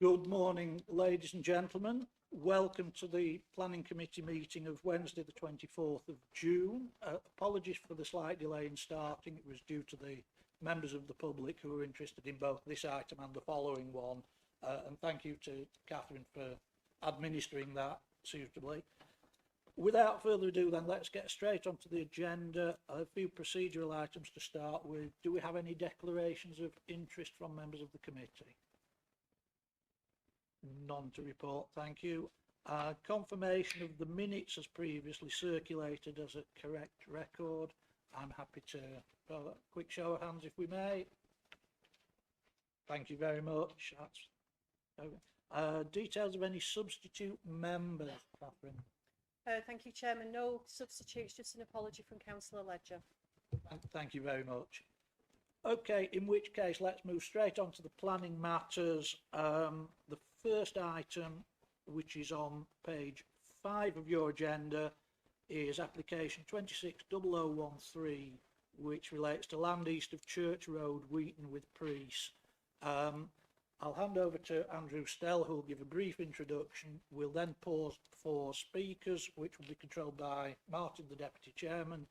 Good morning, ladies and gentlemen. Welcome to the Planning Committee meeting of Wednesday the 24th of June. Apologies for the slight delay in starting. It was due to the members of the public who are interested in both this item and the following one. And thank you to Catherine for administering that suitably. Without further ado then, let's get straight onto the agenda. A few procedural items to start with. Do we have any declarations of interest from members of the committee? None to report, thank you. Confirmation of the minutes as previously circulated as a correct record. I'm happy to have a quick show of hands if we may. Thank you very much. That's okay. Details of any substitute members, Catherine? Thank you, Chairman. No substitutes, just an apology from Councillor Ledger. Thank you very much. Okay, in which case let's move straight on to the planning matters. The first item, which is on page 5 of your agenda, is application 260013, which relates to land east of Church Road, Wheaton with Preece. I'll hand over to Andrew Stell, who will give a brief introduction. We'll then pause for speakers, which will be controlled by Martin, the Deputy Chairman,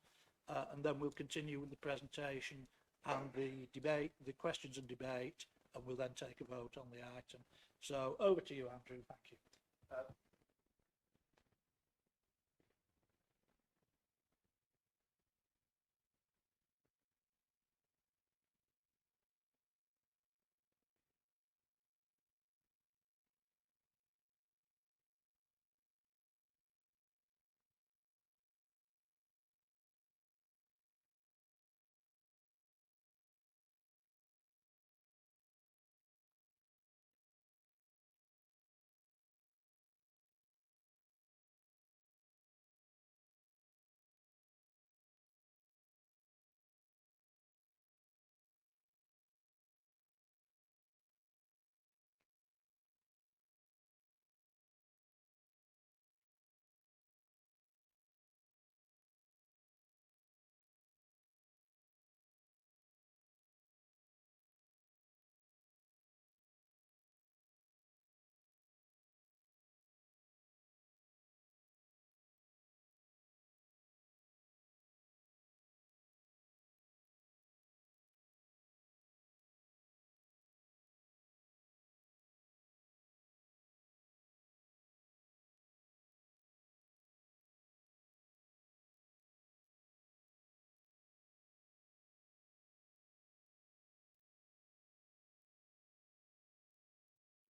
and then we'll continue with the presentation and the debate, the questions and debate, and we'll then take a vote on the item. So over to you, Andrew. Thank you.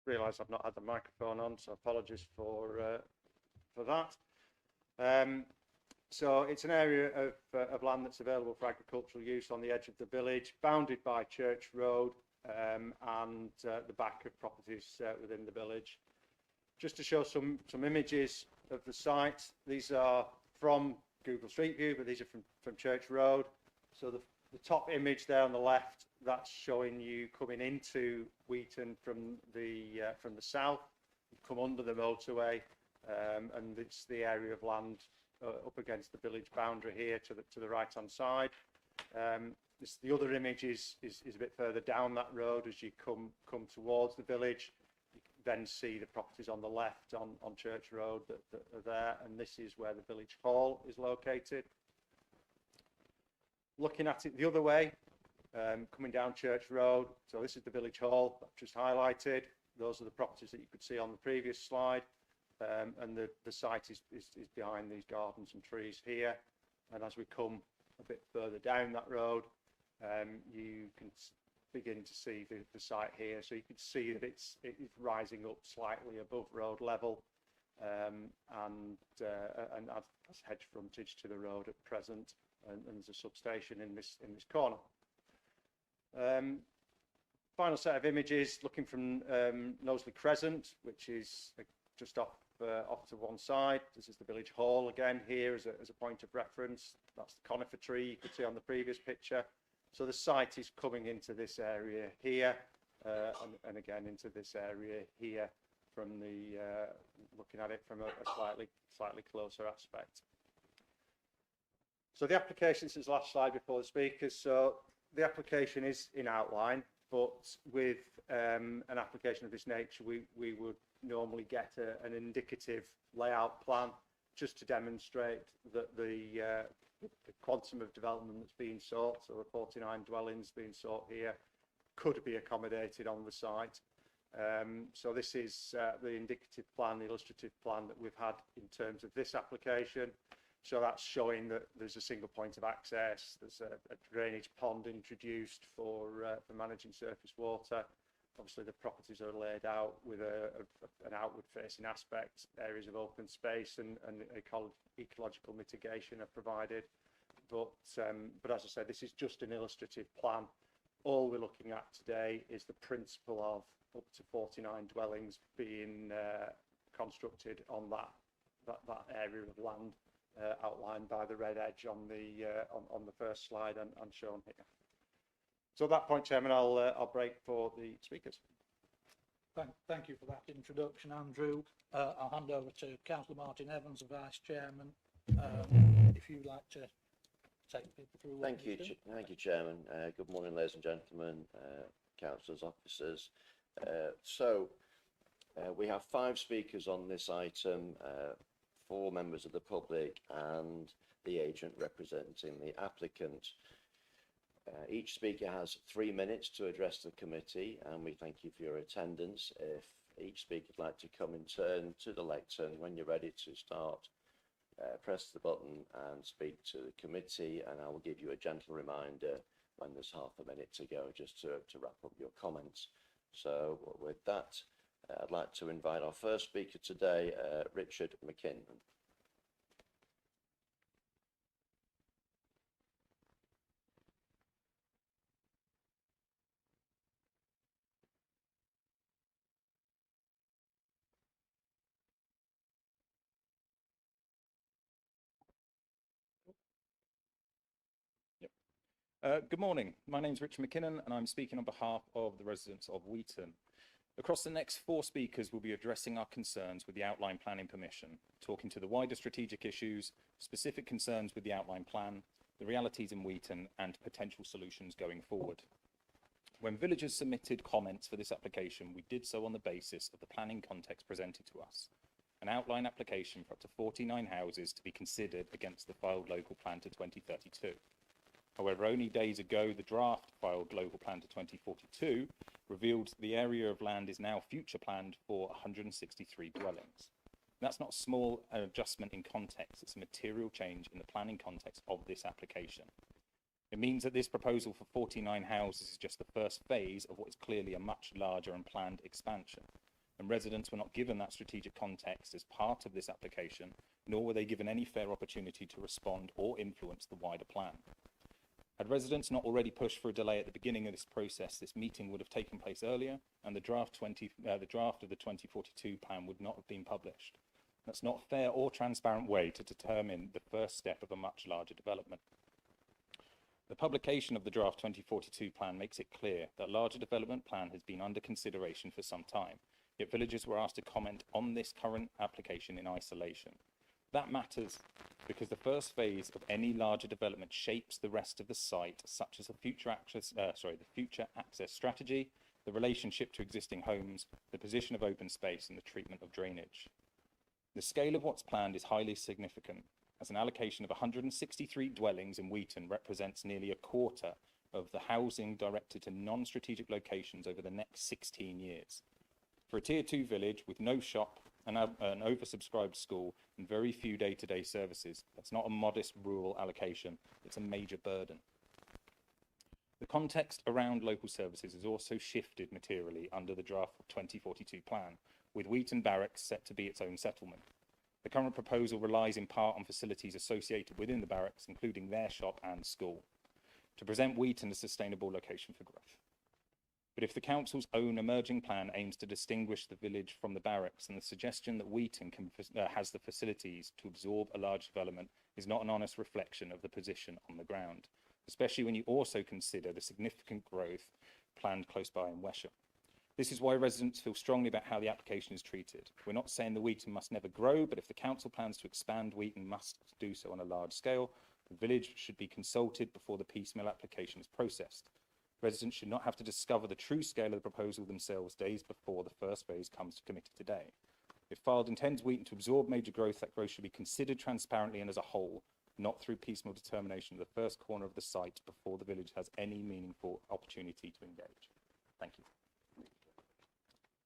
Realise I've not had the microphone on, so apologies for that. So it's an area of land that's available for agricultural use on the edge of the village, bounded by Church Road and the back of properties within the village. Just to show some images of the site. These are from Google Street View, but these are from Church Road. So the top image there on the left, that's showing you coming into Wheaton from the south. You come under the motorway, and it's the area of land up against the village boundary here to the right hand side. The other image is a bit further down that road as you come towards the village. You can then see the properties on the left on Church Road that are there, and this is where the village hall is located. Looking at it the other way, coming down Church Road, so this is the village hall I've just highlighted. Those are the properties that you could see on the previous slide, and the site is behind these gardens and trees here. And as we come a bit further down that road, you can begin to see the site here. So you can see that it is rising up slightly above road level, and has hedge frontage to the road at present. And there's a substation in this corner. Final set of images looking from Knowsley Crescent, which is just off to one side. This is the village hall again here as a point of reference. That's the conifer tree you could see on the previous picture. So the site is coming into this area here, and again into this area here from the looking at it from a slightly closer aspect. So the application, this is the last slide before the speakers. So the application is in outline. but with an application of this nature, we would normally get an indicative layout plan just to demonstrate that the quantum of development that's being sought, so the 49 dwellings being sought here, could be accommodated on the site. So this is the indicative plan, the illustrative plan that we've had in terms of this application. So that's showing that there's a single point of access, there's a drainage pond introduced for managing surface water. Obviously the properties are laid out with an outward facing aspect, areas of open space and ecological mitigation are provided. But as I said, this is just an illustrative plan. All we're looking at today is the principle of up to 49 dwellings being constructed on that area of land outlined by the red edge on the first slide and shown here. So at that point, Chairman, I'll break for the speakers. Thank you for that introduction, Andrew. I'll hand over to Councillor Martin Evans, the Vice Chairman, if you'd like to take people through. Thank you, Chairman. Good morning, ladies and gentlemen, councillors, officers. We have 5 speakers on this item, 4 members of the public and the agent representing the applicant. Each speaker has 3 minutes to address the committee, and we thank you for your attendance. If each speaker would like to come in turn to the lectern, when you're ready to start, press the button and speak to the committee, and I will give you a gentle reminder when there's half a minute to go, just to wrap up your comments. So with that, I'd like to invite our first speaker today, Richard McKinnon. Good morning. My name is Richard McKinnon and I'm speaking on behalf of the residents of Wheaton. Across the next 4 speakers, we'll be addressing our concerns with the outline planning permission, talking to the wider strategic issues, specific concerns with the outline plan, the realities in Wheaton and potential solutions going forward. When villagers submitted comments for this application, we did so on the basis of the planning context presented to us. An outline application for up to 49 houses to be considered against the filed local plan to 2032. However, only days ago, the draft filed local plan to 2042 revealed the area of land is now future planned for 163 dwellings. That's not a small adjustment in context, it's a material change in the planning context of this application. It means that this proposal for 49 houses is just the first phase of what is clearly a much larger and planned expansion. And residents were not given that strategic context as part of this application, nor were they given any fair opportunity to respond or influence the wider plan. Had residents not already pushed for a delay at the beginning of this process, this meeting would have taken place earlier and the draft of the 2042 plan would not have been published. That's not a fair or transparent way to determine the first step of a much larger development. The publication of the draft 2042 plan makes it clear that a larger development plan has been under consideration for some time, yet villagers were asked to comment on this current application in isolation. That matters because the first phase of any larger development shapes the rest of the site, such as the future access strategy, the relationship to existing homes, the position of open space and the treatment of drainage. The scale of what's planned is highly significant, as an allocation of 163 dwellings in Wheaton represents nearly a quarter of the housing directed to non-strategic locations over the next 16 years. For a Tier 2 village with no shop, an oversubscribed school and very few day-to-day services, that's not a modest rural allocation, it's a major burden. The context around local services has also shifted materially under the draft 2042 plan, with Wheaton Barracks set to be its own settlement. The current proposal relies in part on facilities associated within the barracks, including their shop and school, to present Wheaton as a sustainable location for growth. But if the council's own emerging plan aims to distinguish the village from the barracks, and the suggestion that Wheaton has the facilities to absorb a large development is not an honest reflection of the position on the ground, especially when you also consider the significant growth planned close by in Wesham. This is why residents feel strongly about how the application is treated. We're not saying that Wheaton must never grow, but if the council plans to expand, Wheaton must do so on a large scale. The village should be consulted before the piecemeal application is processed. Residents should not have to discover the true scale of the proposal themselves days before the first phase comes to committee today. If filed, intends Wheaton to absorb major growth, that growth should be considered transparently and as a whole, not through piecemeal determination of the first corner of the site before the village has any meaningful opportunity to engage. Thank you.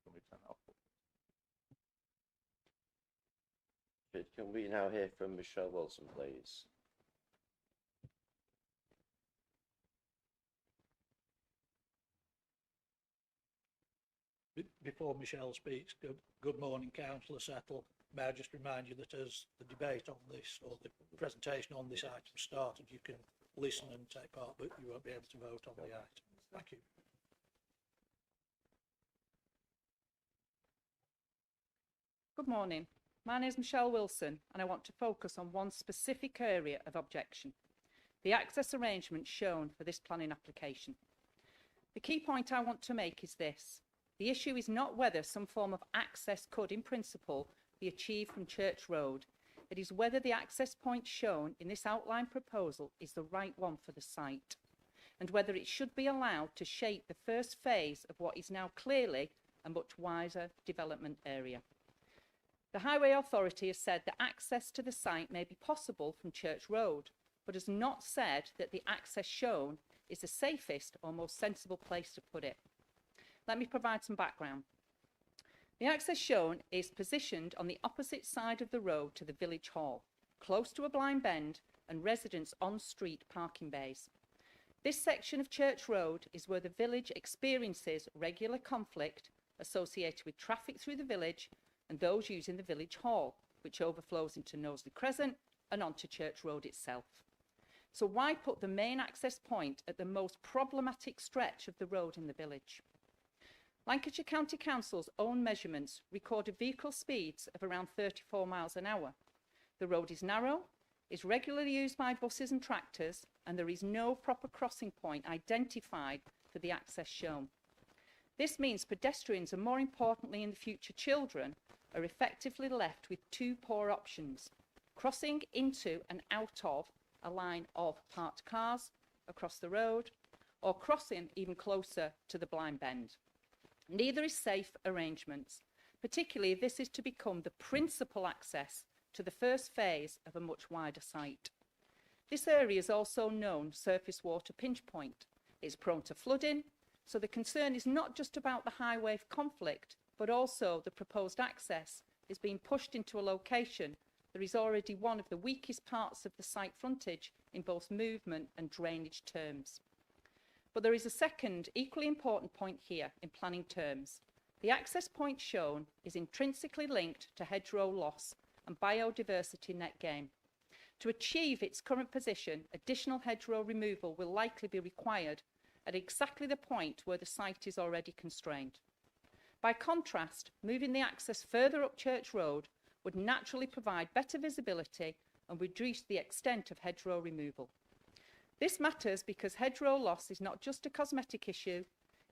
Want me to turn that off? Good. Can we now hear from Michelle Wilson, please? Before Michelle speaks, good morning, Councillor Settle. May I just remind you that as the debate on this, or the presentation on this item started, you can listen and take part, but you won't be able to vote on the item. Thank you. Good morning. My name is Michelle Wilson and I want to focus on one specific area of objection, the access arrangement shown for this planning application. The key point I want to make is this. The issue is not whether some form of access could, in principle, be achieved from Church Road. It is whether the access point shown in this outline proposal is the right one for the site, and whether it should be allowed to shape the first phase of what is now clearly a much wider development area. The Highway Authority has said that access to the site may be possible from Church Road, but has not said that the access shown is the safest or most sensible place to put it. Let me provide some background. The access shown is positioned on the opposite side of the road to the village hall, close to a blind bend and residents' on-street parking bays. This section of Church Road is where the village experiences regular conflict associated with traffic through the village and those using the village hall, which overflows into Knowsley Crescent and onto Church Road itself. So why put the main access point at the most problematic stretch of the road in the village? Lancashire County Council's own measurements recorded vehicle speeds of around 34 miles an hour. The road is narrow, is regularly used by buses and tractors, and there is no proper crossing point identified for the access shown. This means pedestrians, and more importantly in the future children, are effectively left with two poor options: crossing into and out of a line of parked cars across the road, or crossing even closer to the blind bend. Neither is safe arrangements, particularly if this is to become the principal access to the first phase of a much wider site. This area is also known surface water pinch point. It's prone to flooding, so the concern is not just about the high wave conflict, but also the proposed access is being pushed into a location that is already one of the weakest parts of the site frontage in both movement and drainage terms. But there is a second, equally important point here in planning terms. The access point shown is intrinsically linked to hedgerow loss and biodiversity net gain. To achieve its current position, additional hedgerow removal will likely be required at exactly the point where the site is already constrained. By contrast, moving the access further up Church Road would naturally provide better visibility and reduce the extent of hedgerow removal. This matters because hedgerow loss is not just a cosmetic issue,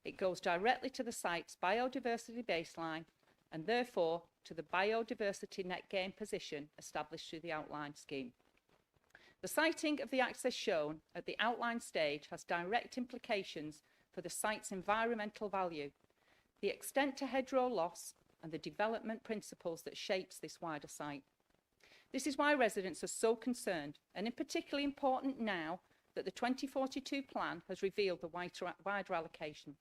it goes directly to the site's biodiversity baseline and therefore to the biodiversity net gain position established through the outline scheme. The siting of the access shown at the outline stage has direct implications for the site's environmental value, the extent to hedgerow loss and the development principles that shapes this wider site. This is why residents are so concerned, and in particularly important now that the 2042 plan has revealed the wider allocation.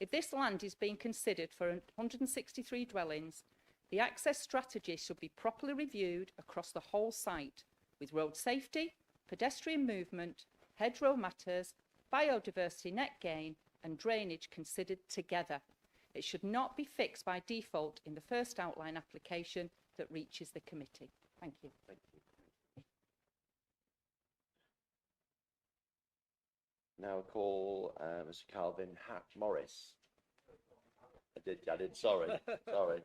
If this land is being considered for 163 dwellings, the access strategy should be properly reviewed across the whole site, with road safety, pedestrian movement, hedgerow matters, biodiversity net gain and drainage considered together. It should not be fixed by default in the first outline application that reaches the committee. Thank you. Thank you. Now I call Mr. Calvin Morris. I did, sorry, sorry.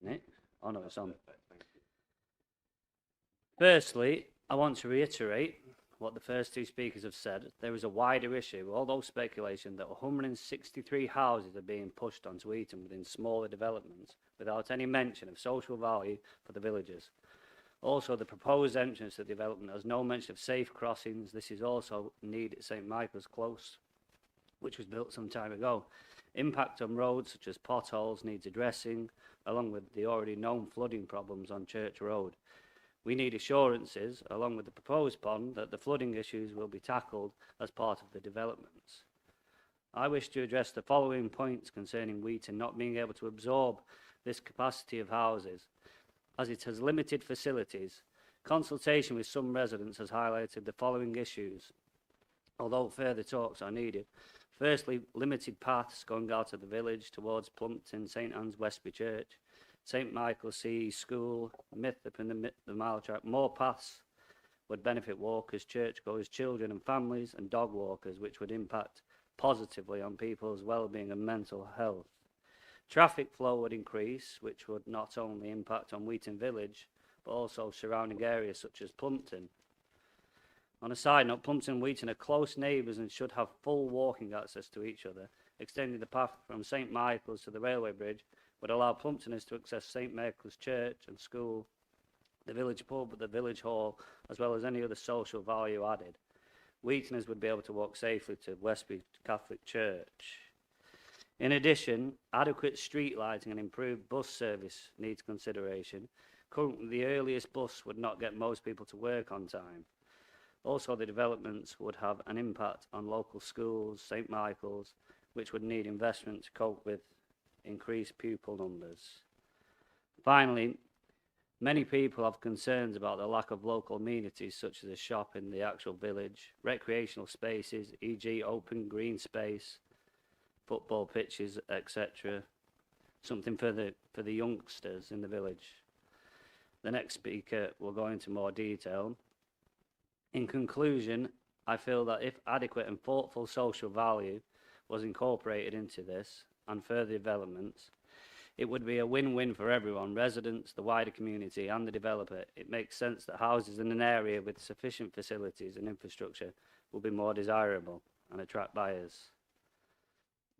Nick? Oh no, it's on. Firstly, I want to reiterate what the first two speakers have said, there is a wider issue, although speculation, that 163 houses are being pushed onto Eton within smaller developments without any mention of social value for the villagers. Also, the proposed entrance to the development has no mention of safe crossings. This is also needed at St Michael's Close, which was built some time ago. Impact on roads such as potholes needs addressing, along with the already known flooding problems on Church Road. We need assurances, along with the proposed pond, that the flooding issues will be tackled as part of the developments. I wish to address the following points concerning Wheaton not being able to absorb this capacity of houses, as it has limited facilities. Consultation with some residents has highlighted the following issues, although further talks are needed. Firstly, limited paths going out of the village towards Plumpton, St Anne's Westby Church, St Michael's CE School, Mythup and the Mile Track. More paths would benefit walkers, churchgoers, children and families, and dog walkers, which would impact positively on people's well-being and mental health. Traffic flow would increase, which would not only impact on Wheaton Village, but also surrounding areas such as Plumpton. On a side note, Plumpton and Wheaton are close neighbours and should have full walking access to each other. Extending the path from St Michael's to the railway bridge would allow Plumptoners to access St Michael's Church and School, the village pub, the village hall, as well as any other social value added. Wheatoners would be able to walk safely to Westby Catholic Church. In addition, adequate street lighting and improved bus service needs consideration. Currently, the earliest bus would not get most people to work on time. Also, the developments would have an impact on local schools, St Michael's, which would need investment to cope with increased pupil numbers. Finally, many people have concerns about the lack of local amenities such as a shop in the actual village, recreational spaces, e.g. open green space, football pitches, etc. Something for the youngsters in the village. The next speaker will go into more detail. In conclusion, I feel that if adequate and thoughtful social value was incorporated into this and further developments, it would be a win-win for everyone, residents, the wider community and the developer. It makes sense that houses in an area with sufficient facilities and infrastructure will be more desirable and attract buyers.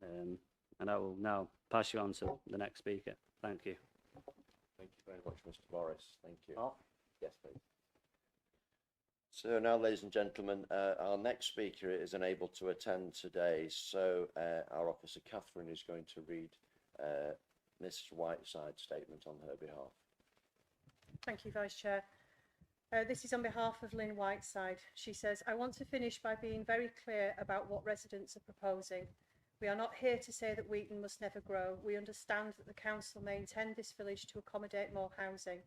And I will now pass you on to the next speaker. Thank you. Thank you very much, Mr. Morris. Thank you. Oh. Yes, please. So now, ladies and gentlemen, our next speaker is unable to attend today, so our officer Catherine is going to read Mrs. Whiteside's statement on her behalf. Thank you, Vice Chair. This is on behalf of Lynn Whiteside. She says, I want to finish by being very clear about what residents are proposing. We are not here to say that Wheaton must never grow. We understand that the council may intend this village to accommodate more housing.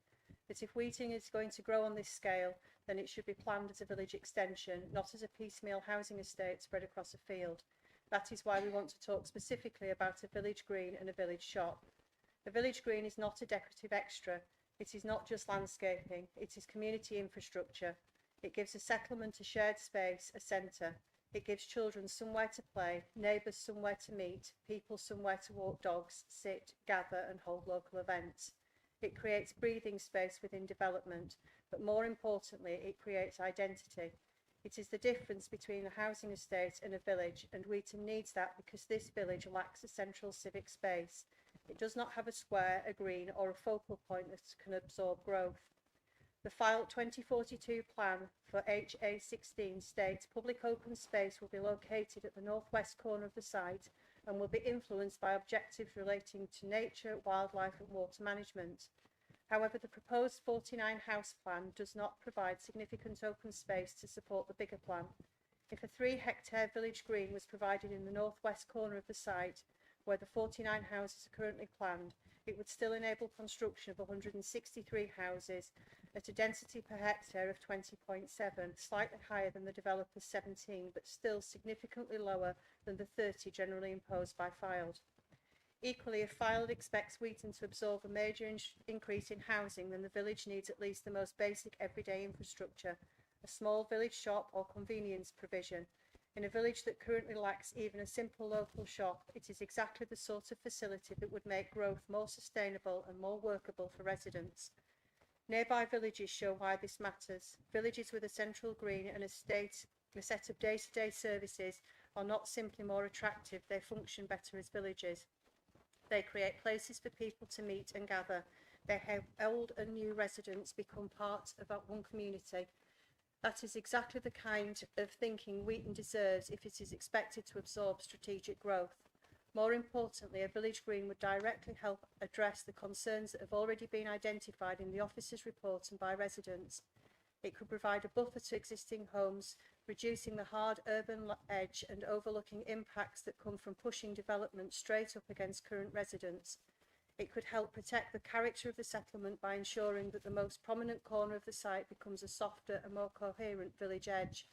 That if Wheaton is going to grow on this scale, then it should be planned as a village extension, not as a piecemeal housing estate spread across a field. That is why we want to talk specifically about a village green and a village shop. A village green is not a decorative extra. It is not just landscaping. It is community infrastructure. It gives a settlement a shared space, a centre. It gives children somewhere to play, neighbours somewhere to meet, people somewhere to walk dogs, sit, gather and hold local events. It creates breathing space within development, but more importantly, it creates identity. It is the difference between a housing estate and a village, and Wheaton needs that because this village lacks a central civic space. It does not have a square, a green or a focal point that can absorb growth. The File 2042 plan for HA16 states public open space will be located at the northwest corner of the site and will be influenced by objectives relating to nature, wildlife and water management. However, the proposed 49 house plan does not provide significant open space to support the bigger plan. If a 3-hectare village green was provided in the northwest corner of the site, where the 49 houses are currently planned, it would still enable construction of 163 houses at a density per hectare of 20.7, slightly higher than the developer's 17, but still significantly lower than the 30 generally imposed by Fylde. Equally, if Fylde expects Wheaton to absorb a major increase in housing, then the village needs at least the most basic everyday infrastructure, a small village shop or convenience provision. In a village that currently lacks even a simple local shop, it is exactly the sort of facility that would make growth more sustainable and more workable for residents. Nearby villages show why this matters. Villages with a central green and a set of day-to-day services are not simply more attractive, they function better as villages. They create places for people to meet and gather. They help old and new residents become part of one community. That is exactly the kind of thinking Wheaton deserves if it is expected to absorb strategic growth. More importantly, a village green would directly help address the concerns that have already been identified in the officer's report and by residents. It could provide a buffer to existing homes, reducing the hard urban edge and overlooking impacts that come from pushing development straight up against current residents. It could help protect the character of the settlement by ensuring that the most prominent corner of the site becomes a softer and more coherent village edge.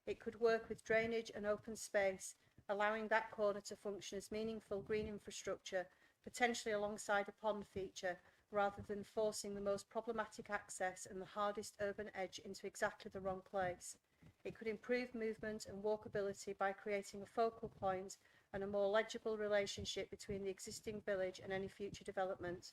It could work with drainage and open space, allowing that corner to function as meaningful green infrastructure, potentially alongside a pond feature, rather than forcing the most problematic access and the hardest urban edge into exactly the wrong place. It could improve movement and walkability by creating a focal point and a more legible relationship between the existing village and any future development.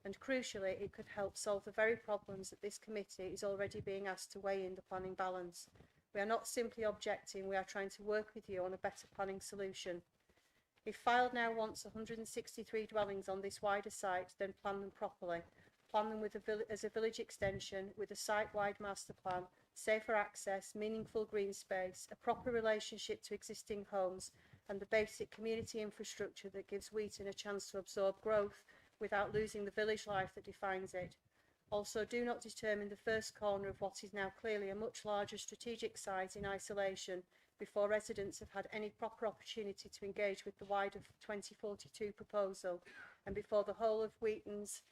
And crucially, it could help solve the very problems that this committee is already being asked to weigh in the planning balance. We are not simply objecting, we are trying to work with you on a better planning solution. If Fylde now wants 163 dwellings on this wider site, then plan them properly. Plan them with as a village extension, with a site-wide master plan, safer access, meaningful green space, a proper relationship to existing homes, and the basic community infrastructure that gives Wheaton a chance to absorb growth without losing the village life that defines it. Also, do not determine the first corner of what is now clearly a much larger strategic site in isolation before residents have had any proper opportunity to engage with the wider 2042 proposal and before the whole of Wheaton's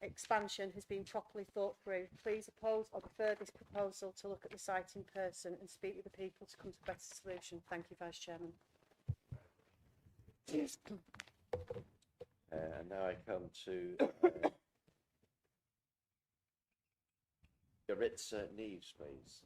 expansion has been properly thought through. Please oppose or defer this proposal to look at the site in person and speak with the people to come to a better solution. Thank you, Vice Chairman. And now I come to Yaritza Neves, please.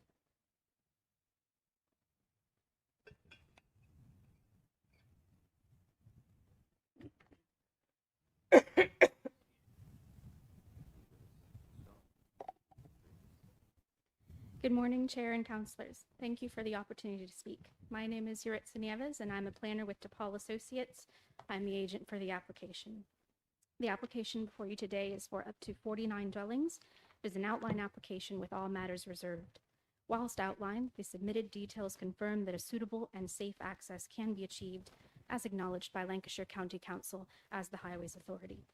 Good morning, Chair and Councillors. Thank you for the opportunity to speak. My name is Yaritza Nieves, and I'm a planner with DePaul Associates. I'm the agent for the application. The application before you today is for up to 49 dwellings. It is an outline application with all matters reserved. Whilst outlined, the submitted details confirm that a suitable and safe access can be achieved, as acknowledged by Lancashire County Council as the Highways Authority.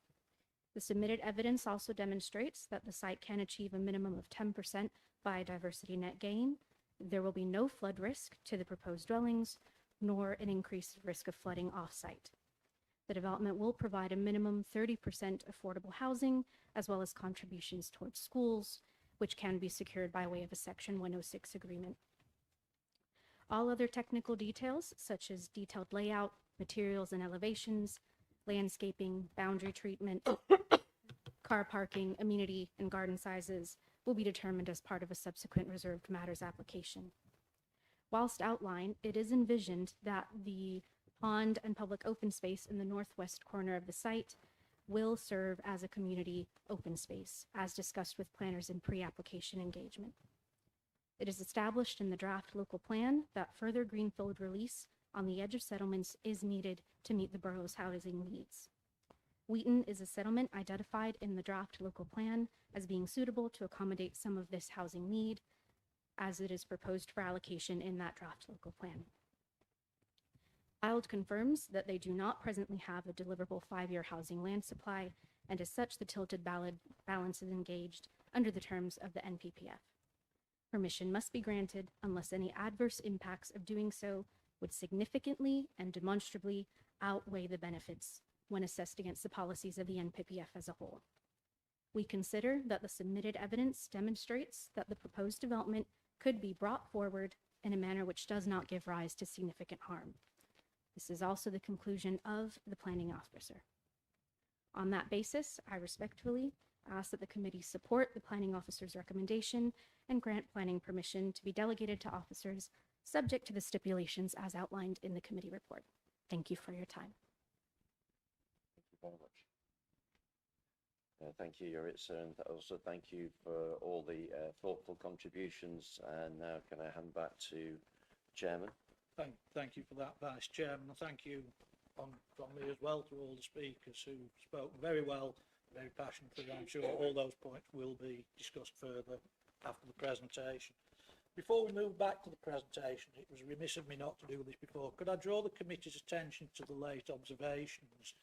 The submitted evidence also demonstrates that the site can achieve a minimum of 10% biodiversity net gain. There will be no flood risk to the proposed dwellings, nor an increased risk of flooding off-site. The development will provide a minimum 30% affordable housing, as well as contributions towards schools, which can be secured by way of a Section 106 agreement. All other technical details, such as detailed layout, materials and elevations, landscaping, boundary treatment, car parking, amenity, and garden sizes, will be determined as part of a subsequent reserved matters application. Whilst outlined, it is envisioned that the pond and public open space in the northwest corner of the site will serve as a community open space, as discussed with planners in pre-application engagement. It is established in the draft local plan that further greenfield release on the edge of settlements is needed to meet the borough's housing needs. Wheaton is a settlement identified in the draft local plan as being suitable to accommodate some of this housing need, as it is proposed for allocation in that draft local plan. Fylde confirms that they do not presently have a deliverable 5-year housing land supply, and as such, the tilted balance is engaged under the terms of the NPPF. Permission must be granted unless any adverse impacts of doing so would significantly and demonstrably outweigh the benefits when assessed against the policies of the NPPF as a whole. We consider that the submitted evidence demonstrates that the proposed development could be brought forward in a manner which does not give rise to significant harm. This is also the conclusion of the planning officer. On that basis, I respectfully ask that the committee support the planning officer's recommendation and grant planning permission to be delegated to officers subject to the stipulations as outlined in the committee report. Thank you for your time. Thank you very much. Thank you, Yuritsa, and also thank you for all the thoughtful contributions. And now can I hand back to Chairman? Thank you for that, Vice Chairman, and thank you from me as well to all the speakers who spoke very well, very passionately. I'm sure all those points will be discussed further after the presentation. Before we move back to the presentation, it was remiss of me not to do this before. Could I draw the committee's attention to the late observations,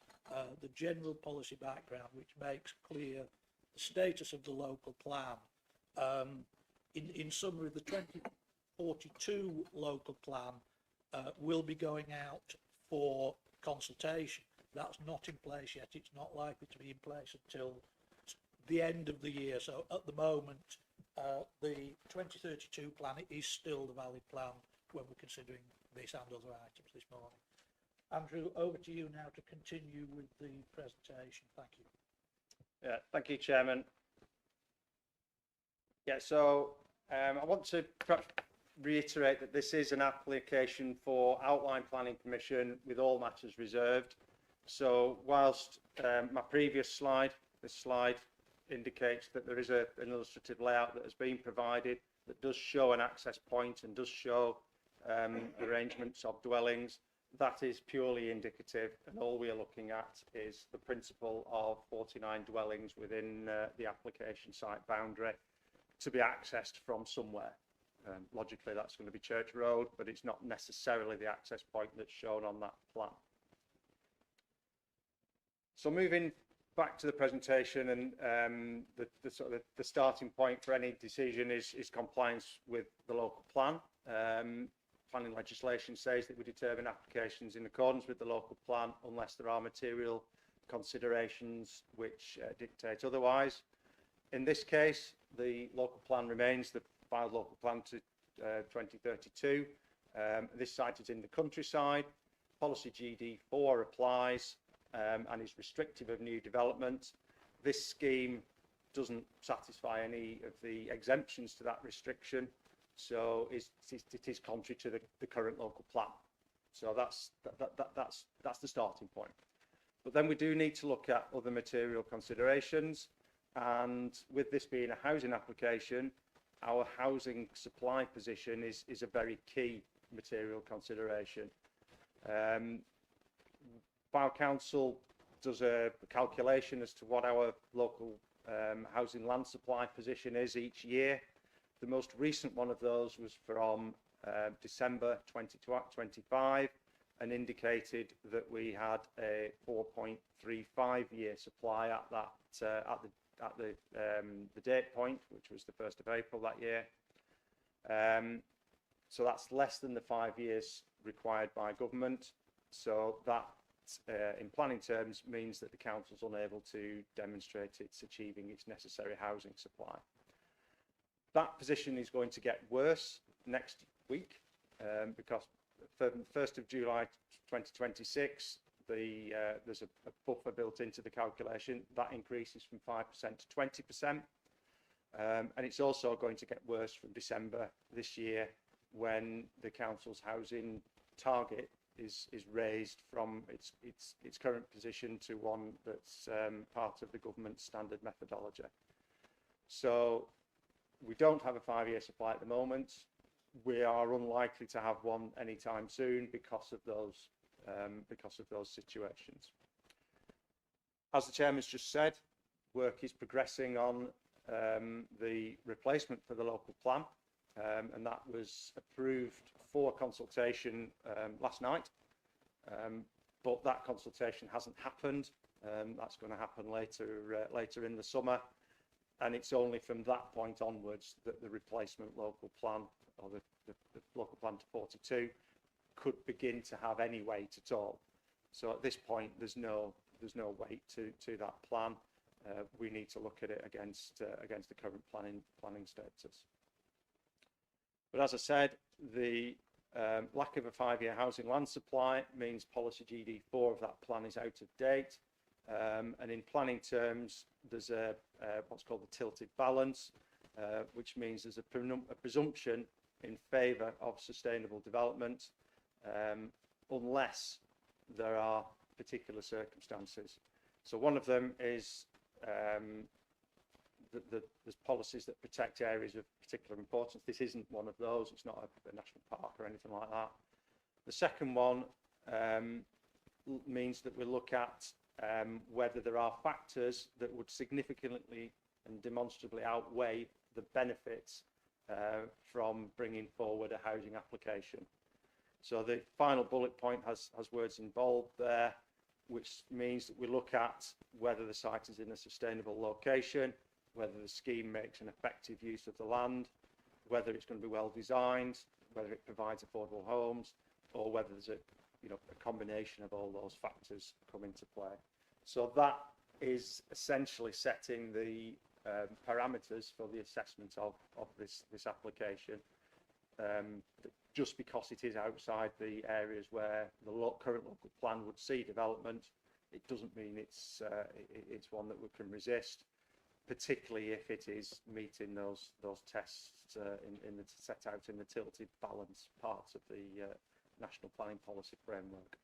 the general policy background, which makes clear the status of the local plan. In summary, the 2042 local plan will be going out for consultation. That's not in place yet. It's not likely to be in place until the end of the year. So at the moment, the 2032 plan is still the valid plan when we're considering this and other items this morning. Andrew, over to you now to continue with the presentation. Thank you. Yeah, thank you, Chairman. Yeah, so I want to perhaps reiterate that this is an application for outline planning permission with all matters reserved. So whilst my previous slide, this slide indicates that there is an illustrative layout that has been provided that does show an access point and does show arrangements of dwellings, that is purely indicative, and all we are looking at is the principle of 49 dwellings within the application site boundary to be accessed from somewhere. Logically, that's going to be Church Road, but it's not necessarily the access point that's shown on that plan. So moving back to the presentation, and the starting point for any decision is compliance with the local plan. Planning legislation says that we determine applications in accordance with the local plan unless there are material considerations which dictate otherwise. In this case, the local plan remains the filed local plan to 2032. This site is in the countryside. Policy GD4 applies and is restrictive of new development. This scheme doesn't satisfy any of the exemptions to that restriction, so it is contrary to the current local plan. So that's the starting point. But then we do need to look at other material considerations, and with this being a housing application, our housing supply position is a very key material consideration. Borough Council does a calculation as to what our local housing land supply position is each year. The most recent one of those was from December 2025 and indicated that we had a 4.35 year supply at that the date point, which was the 1st of April that year. So that's less than the 5 years required by government. So that in planning terms means that the council's unable to demonstrate it's achieving its necessary housing supply. That position is going to get worse next week because for 1st of July 2026, there's a buffer built into the calculation that increases from 5% to 20%, and it's also going to get worse from December this year when the council's housing target is raised from its current position to one that's part of the government standard methodology. So we don't have a 5 year supply at the moment. We are unlikely to have one anytime soon because of those situations. As the Chairman's just said, work is progressing on the replacement for the local plan, and that was approved for consultation last night, but that consultation hasn't happened. That's going to happen later in the summer, and it's only from that point onwards that the replacement local plan, or the local plan to 42, could begin to have any weight at all. So at this point, there's no weight to that plan. We need to look at it against the current planning status. But as I said, the lack of a 5 year housing land supply means policy GD4 of that plan is out of date. And in planning terms, there's what's called the tilted balance, which means there's a presumption in favour of sustainable development unless there are particular circumstances. So one of them is there's policies that protect areas of particular importance. This isn't one of those. It's not a national park or anything like that. The second one means that we look at whether there are factors that would significantly and demonstrably outweigh the benefits from bringing forward a housing application. So the final bullet point has words in bold there, which means that we look at whether the site is in a sustainable location, whether the scheme makes an effective use of the land, whether it's going to be well designed, whether it provides affordable homes, or whether there's a combination of all those factors come into play. So that is essentially setting the parameters for the assessment of this application. Just because it is outside the areas where the current local plan would see development, it doesn't mean it's one that we can resist, particularly if it is meeting those tests set out in the tilted balance parts of the National Planning Policy Framework.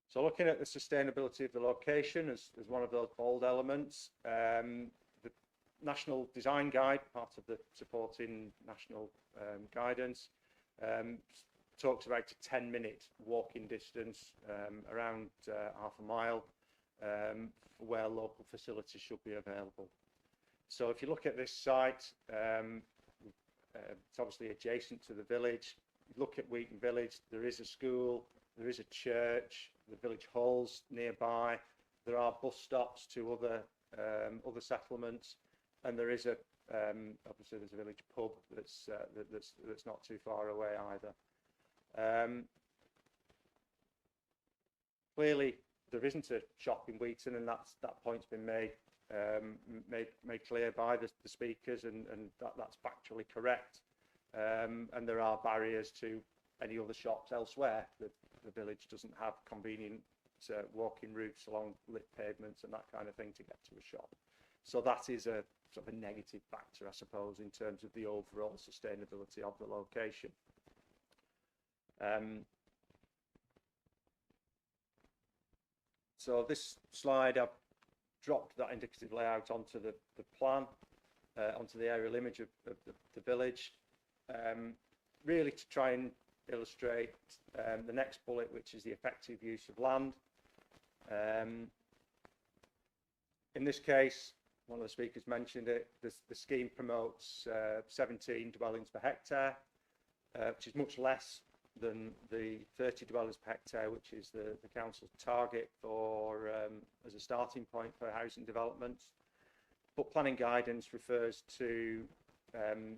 So looking at the sustainability of the location as one of those bold elements, the National Design Guide, part of the supporting national guidance, talks about a 10-minute walking distance, around half a mile, for where local facilities should be available. So if you look at this site, it's obviously adjacent to the village. You look at Wheaton Village, there is a school, there is a church, the village hall's nearby, there are bus stops to other settlements, and there is obviously there's a village pub that's not too far away either. Clearly, there isn't a shop in Wheaton, and that point's been made clear by the speakers, and that's factually correct. And there are barriers to any other shops elsewhere. The village doesn't have convenient walking routes along lit pavements and that kind of thing to get to a shop. So that is a sort of a negative factor, I suppose, in terms of the overall sustainability of the location. So this slide, I've dropped that indicative layout onto the plan, onto the aerial image of the village, really to try and illustrate the next bullet, which is the effective use of land. In this case, one of the speakers mentioned it, the scheme promotes 17 dwellings per hectare, which is much less than the 30 dwellings per hectare, which is the council's target for as a starting point for housing developments. But planning guidance refers to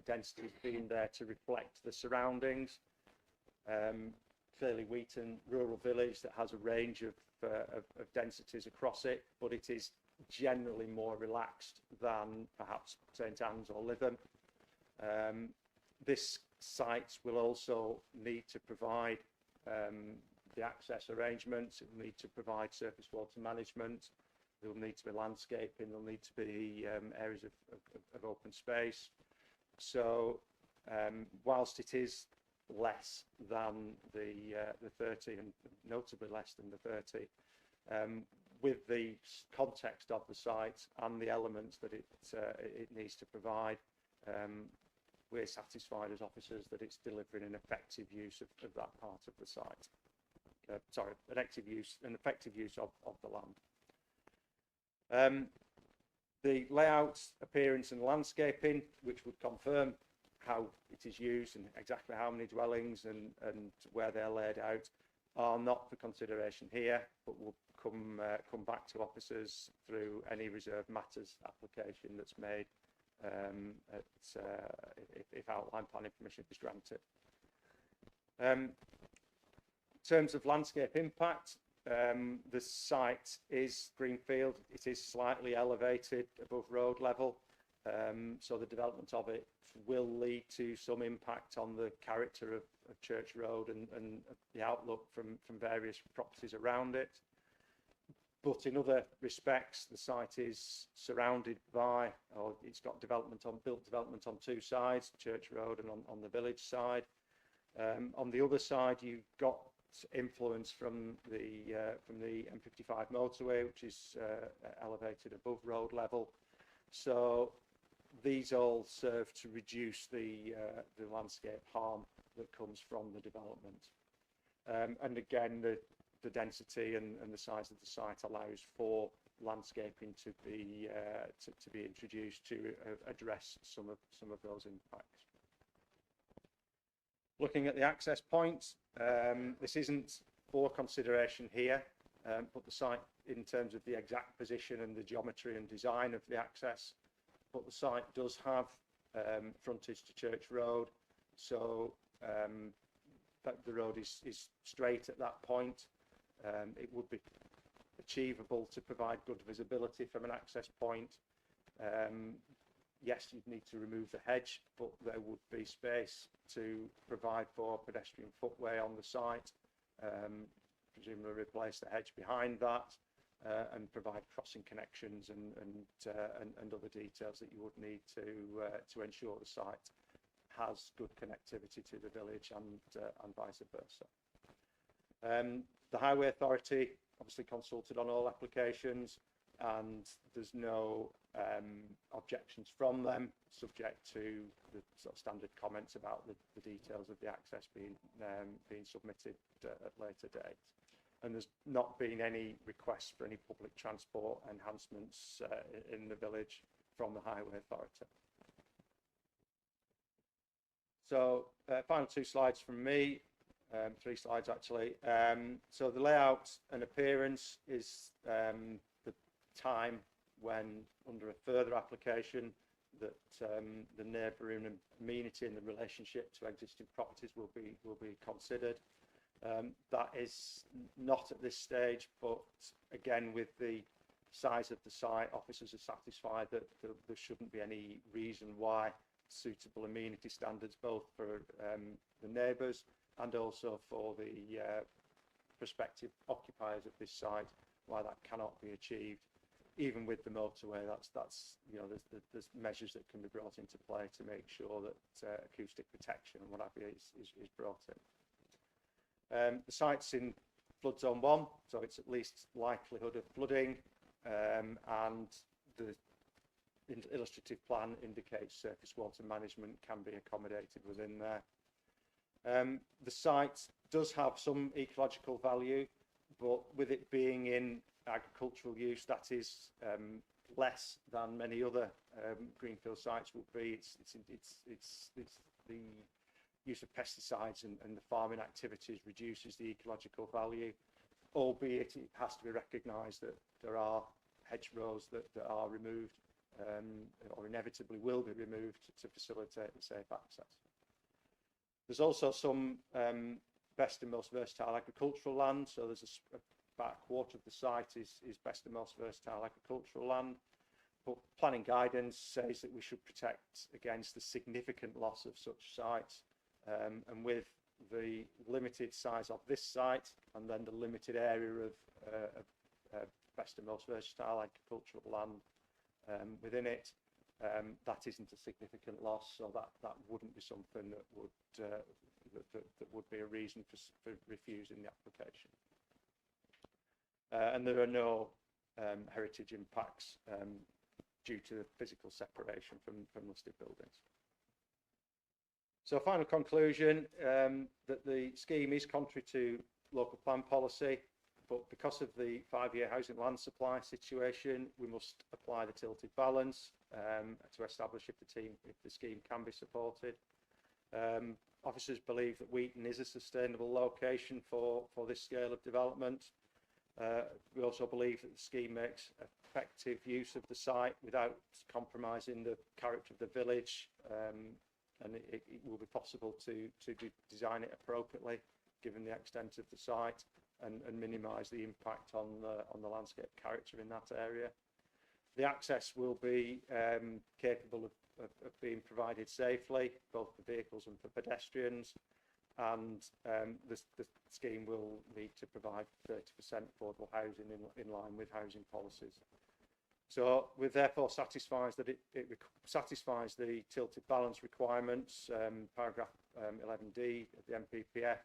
densities being there to reflect the surroundings. Clearly, Wheaton, rural village that has a range of densities across it, but it is generally more relaxed than perhaps St Anne's or Lytham. This site will also need to provide the access arrangements. It will need to provide surface water management. There will need to be landscaping. There will need to be areas of open space. So whilst it is less than the 30, and notably less than the 30, with the context of the site and the elements that it needs to provide, we're satisfied as officers that it's delivering an effective use of that part of the site. Sorry, an effective use of the land. The layout, appearance and landscaping, which would confirm how it is used and exactly how many dwellings and where they're laid out, are not for consideration here, but will come back to officers through any reserved matters application that's made if outline planning permission is granted. In terms of landscape impact, the site is greenfield. It is slightly elevated above road level, so the development of it will lead to some impact on the character of Church Road and the outlook from various properties around it. But in other respects, the site is surrounded by, or it's got built development on two sides, Church Road and on the village side. On the other side, you've got influence from the M55 motorway, which is elevated above road level. So these all serve to reduce the landscape harm that comes from the development. And again, the density and the size of the site allows for landscaping to be introduced to address some of those impacts. Looking at the access points, this isn't for consideration here, but the site in terms of the exact position and the geometry and design of the access, but the site does have frontage to Church Road, so that the road is straight at that point. It would be achievable to provide good visibility from an access point. Yes, you'd need to remove the hedge, but there would be space to provide for pedestrian footway on the site, presumably replace the hedge behind that, and provide crossing connections and other details that you would need to ensure the site has good connectivity to the village and vice versa. The Highway Authority obviously consulted on all applications, and there's no objections from them, subject to the sort of standard comments about the details of the access being submitted at later dates. And there's not been any requests for any public transport enhancements in the village from the Highway Authority. So final two slides from me, 3 slides actually. So the layout and appearance is the time when, under a further application, that the neighbouring amenity and the relationship to existing properties will be considered. That is not at this stage, but again, with the size of the site, officers are satisfied that there shouldn't be any reason why suitable amenity standards, both for the neighbours and also for the prospective occupiers of this site, why that cannot be achieved. Even with the motorway, that's you know, there's measures that can be brought into play to make sure that acoustic protection and what have you is brought in. The site's in flood zone 1, so it's at least likelihood of flooding, and the illustrative plan indicates surface water management can be accommodated within there. The site does have some ecological value, but with it being in agricultural use, that is less than many other greenfield sites would be. It's the use of pesticides and the farming activities reduces the ecological value, albeit it has to be recognised that there are hedgerows that are removed or inevitably will be removed to facilitate the safe access. There's also some best and most versatile agricultural land, so there's about a quarter of the site is best and most versatile agricultural land, but planning guidance says that we should protect against the significant loss of such sites, and with the limited size of this site and then the limited area of best and most versatile agricultural land within it, that isn't a significant loss, so that wouldn't be something that would be a reason for refusing the application. And there are no heritage impacts due to the physical separation from listed buildings. So final conclusion, that the scheme is contrary to local plan policy, but because of the 5-year housing land supply situation, we must apply the tilted balance to establish if the scheme can be supported. Officers believe that Wheaton is a sustainable location for this scale of development. We also believe that the scheme makes effective use of the site without compromising the character of the village, and it will be possible to design it appropriately given the extent of the site and minimise the impact on the landscape character in that area. The access will be capable of being provided safely, both for vehicles and for pedestrians, and the scheme will need to provide 30% affordable housing in line with housing policies. So we're therefore satisfied that it satisfies the tilted balance requirements, paragraph 11D of the NPPF,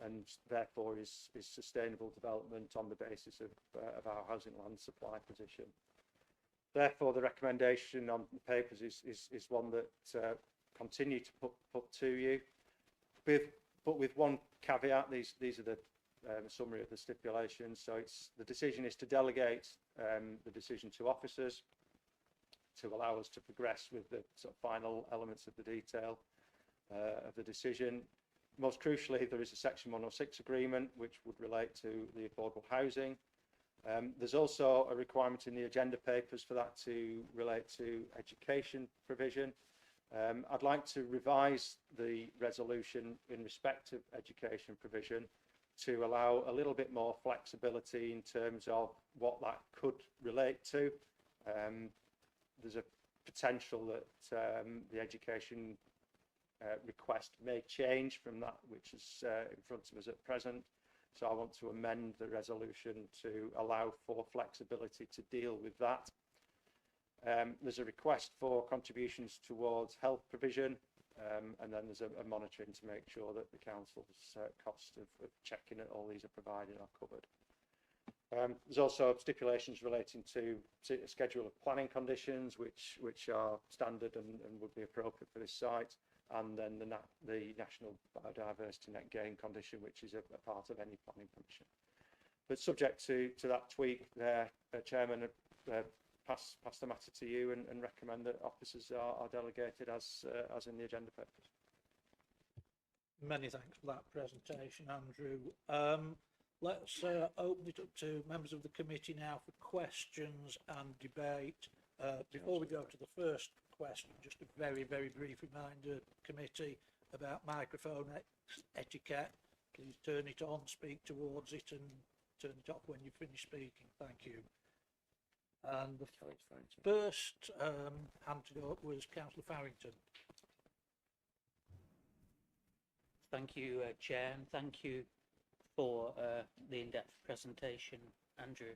and therefore is sustainable development on the basis of our housing land supply position. Therefore, the recommendation on the papers is one that continue to put to you, but with one caveat. These are the summary of the stipulations. So the decision is to delegate the decision to officers to allow us to progress with the sort of final elements of the detail of the decision. Most crucially, there is a Section 106 agreement which would relate to the affordable housing. There's also a requirement in the agenda papers for that to relate to education provision. I'd like to revise the resolution in respect of education provision to allow a little bit more flexibility in terms of what that could relate to. There's a potential that the education request may change from that which is in front of us at present. So I want to amend the resolution to allow for flexibility to deal with that. There's a request for contributions towards health provision, and then there's a monitoring to make sure that the council's cost of checking that all these are provided are covered. There's also stipulations relating to a schedule of planning conditions which are standard and would be appropriate for this site, and then the National Biodiversity Net Gain condition, which is a part of any planning permission. But subject to that tweak there, Chairman, pass the matter to you and recommend that officers are delegated as in the agenda papers. Many thanks for that presentation, Andrew. Let's open it up to members of the committee now for questions and debate. Before we go to the first question, just a very, very brief reminder, committee, about microphone etiquette. Please turn it on, speak towards it, and turn it off when you finish speaking. Thank you. And the first hand to go up was Councillor Farrington. Thank you, Chair, and thank you for the in-depth presentation, Andrew.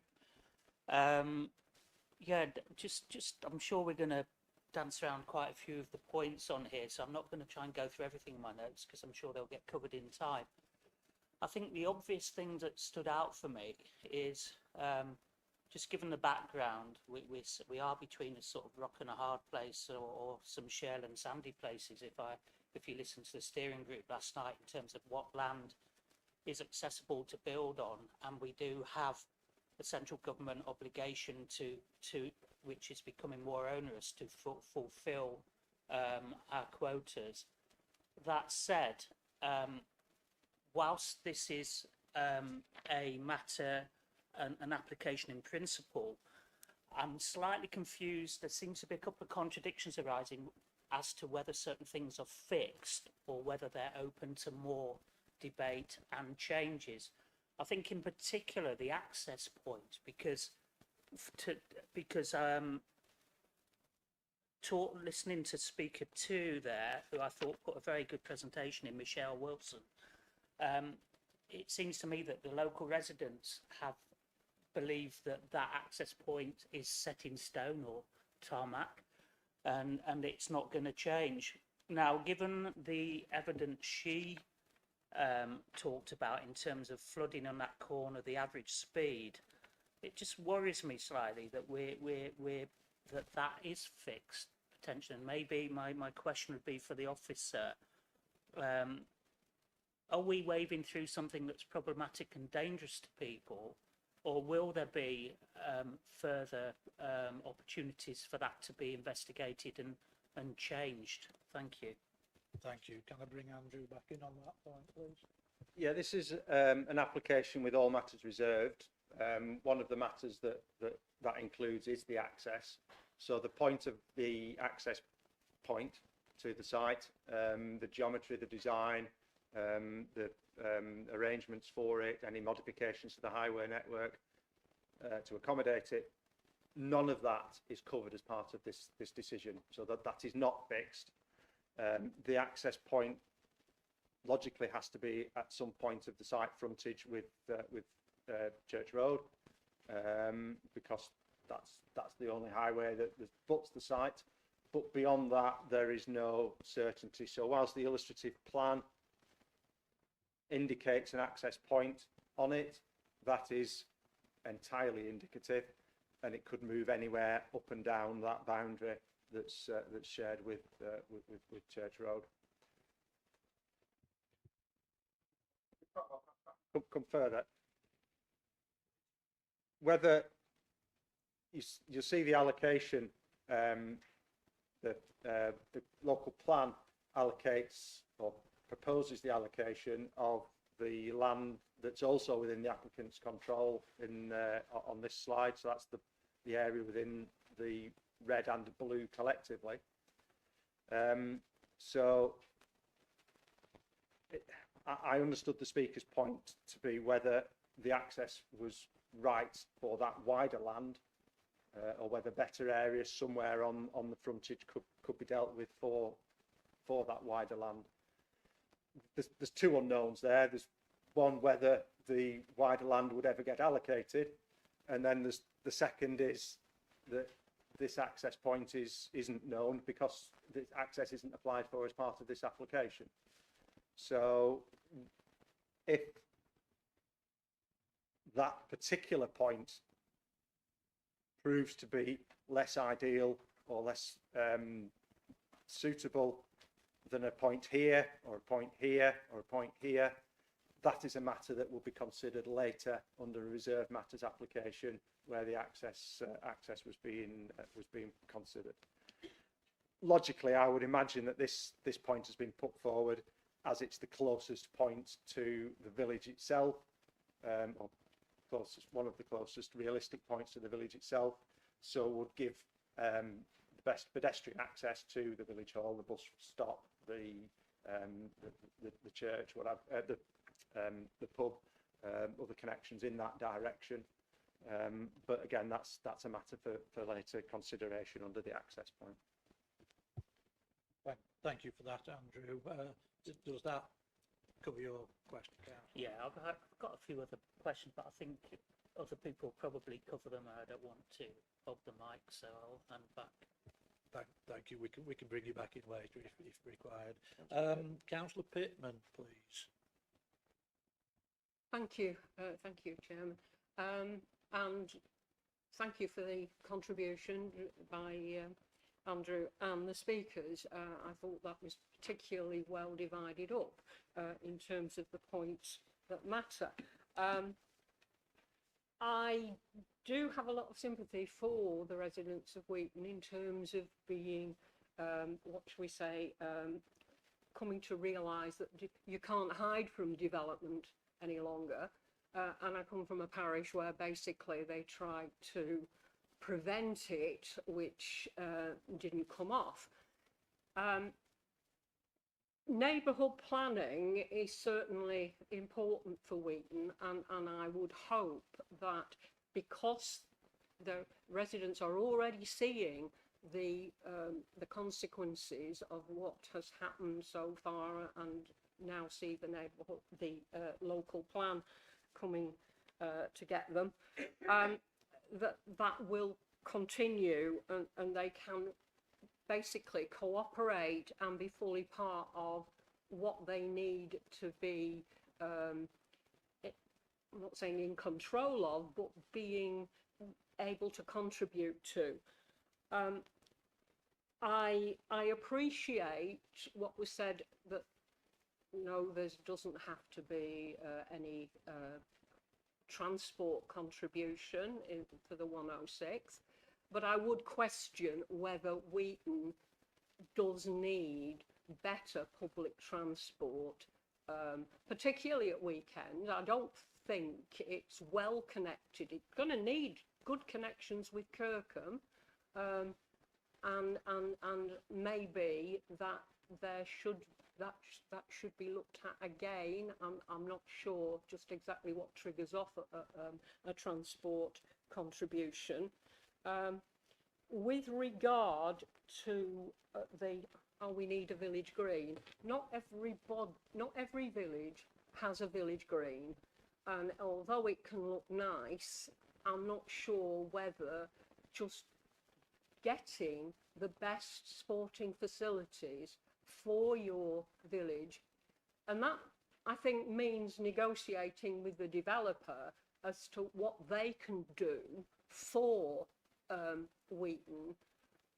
Yeah, just I'm sure we're going to dance around quite a few of the points on here, so I'm not going to try and go through everything in my notes because I'm sure they'll get covered in time. I think the obvious thing that stood out for me is just given the background, we are between a sort of rock and a hard place, or some shale and sandy places. If you listen to the steering group last night in terms of what land is accessible to build on, and we do have a central government obligation to which is becoming more onerous to fulfil our quotas. That said, whilst this is a matter, an application in principle, I'm slightly confused. There seems to be a couple of contradictions arising as to whether certain things are fixed or whether they're open to more debate and changes. I think in particular the access point, because listening to speaker 2 there, who I thought put a very good presentation in, Michelle Wilson, it seems to me that the local residents have believed that access point is set in stone or tarmac, and it's not going to change. Now, given the evidence she talked about in terms of flooding on that corner, the average speed, it just worries me slightly that that is fixed potentially. And maybe my question would be for the officer, are we waving through something that's problematic and dangerous to people, or will there be further opportunities for that to be investigated and changed? Thank you. Thank you. Can I bring Andrew back in on that point, please? Yeah, this is an application with all matters reserved. One of the matters that includes is the access. So the point of the access point to the site, the geometry, the design, the arrangements for it, any modifications to the highway network to accommodate it, none of that is covered as part of this decision. So that is not fixed. The access point logically has to be at some point of the site frontage with Church Road, because that's the only highway that butts the site. But beyond that, there is no certainty. So whilst the illustrative plan indicates an access point on it, that is entirely indicative, and it could move anywhere up and down that boundary that's shared with Church Road. Come further. Whether you see the allocation, the local plan allocates or proposes the allocation of the land that's also within the applicant's control in on this slide. So that's the area within the red and blue collectively. I understood the speaker's point to be whether the access was right for that wider land, or whether better areas somewhere on the frontage could be dealt with for that wider land. There's two unknowns there. There's one, whether the wider land would ever get allocated, and then there's the second is that this access point isn't known because the access isn't applied for as part of this application. So if that particular point proves to be less ideal or less suitable than a point here or a point here or a point here, that is a matter that will be considered later under a reserved matters application where the access was being considered. Logically, I would imagine that this point has been put forward as it's the closest point to the village itself, or one of the closest realistic points to the village itself, so would give the best pedestrian access to the village hall, the bus stop, the church, whatever, the pub, other connections in that direction. But again, that's a matter for later consideration under the access point. Thank you for that, Andrew. Does that cover your question, Councillor? Yeah, I've got a few other questions, but I think other people probably cover them. I don't want to hog the mic, so I'll hand back. Thank you. We can bring you back in later if required. Councillor Pittman, please. Thank you, Chairman, and thank you for the contribution by Andrew and the speakers. I thought that was particularly well divided up in terms of the points that matter. I do have a lot of sympathy for the residents of Wheaton in terms of being, what shall we say, coming to realise that you can't hide from development any longer. And I come from a parish where basically they tried to prevent it, which didn't come off. Neighbourhood planning is certainly important for Wheaton, and I would hope that because the residents are already seeing the consequences of what has happened so far, and now see the neighbourhood, the local plan coming to get them, that will continue, and they can basically cooperate and be fully part of what they need to be, I'm not saying in control of, but being able to contribute to. I appreciate what was said, that no, there doesn't have to be any transport contribution for the 106, but I would question whether Wheaton does need better public transport, particularly at weekends. I don't think it's well connected. It's going to need good connections with Kirkham, and maybe that should be looked at again. I'm not sure just exactly what triggers off a transport contribution. With regard to we need a village green. Not every village has a village green, and although it can look nice, I'm not sure whether just getting the best sporting facilities for your village, and that I think means negotiating with the developer as to what they can do for Wheaton.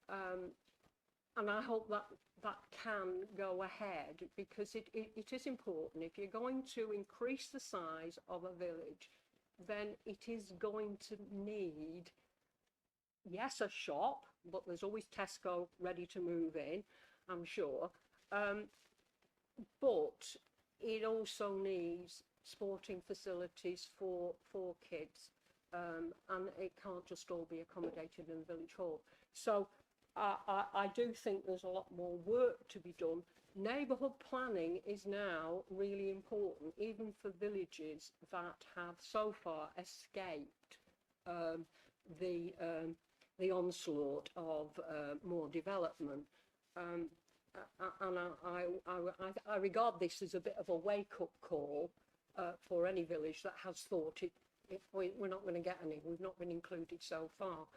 And I hope that that can go ahead, because it is important. If you're going to increase the size of a village, then it is going to need, yes, a shop, but there's always Tesco ready to move in, I'm sure. But it also needs sporting facilities for kids, and it can't just all be accommodated in the village hall. So I do think there's a lot more work to be done. Neighbourhood planning is now really important, even for villages that have so far escaped the onslaught of more development. And I regard this as a bit of a wake-up call for any village that has thought we're not going to get any, we've not been included so far.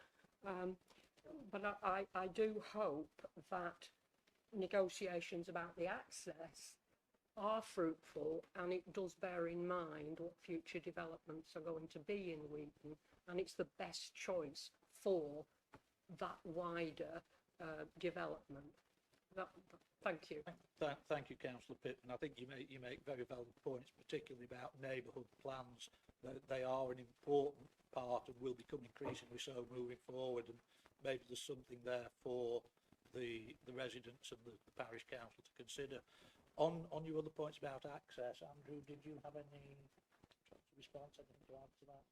But I do hope that negotiations about the access are fruitful, and it does bear in mind what future developments are going to be in Wheaton, and it's the best choice for that wider development. Thank you. Thank you, Councillor Pittman. I think you make very valid points, particularly about neighbourhood plans. They are an important part and will become increasingly so moving forward, and maybe there's something there for the residents and the parish council to consider. On your other points about access, Andrew, did you have any response, anything to add to that?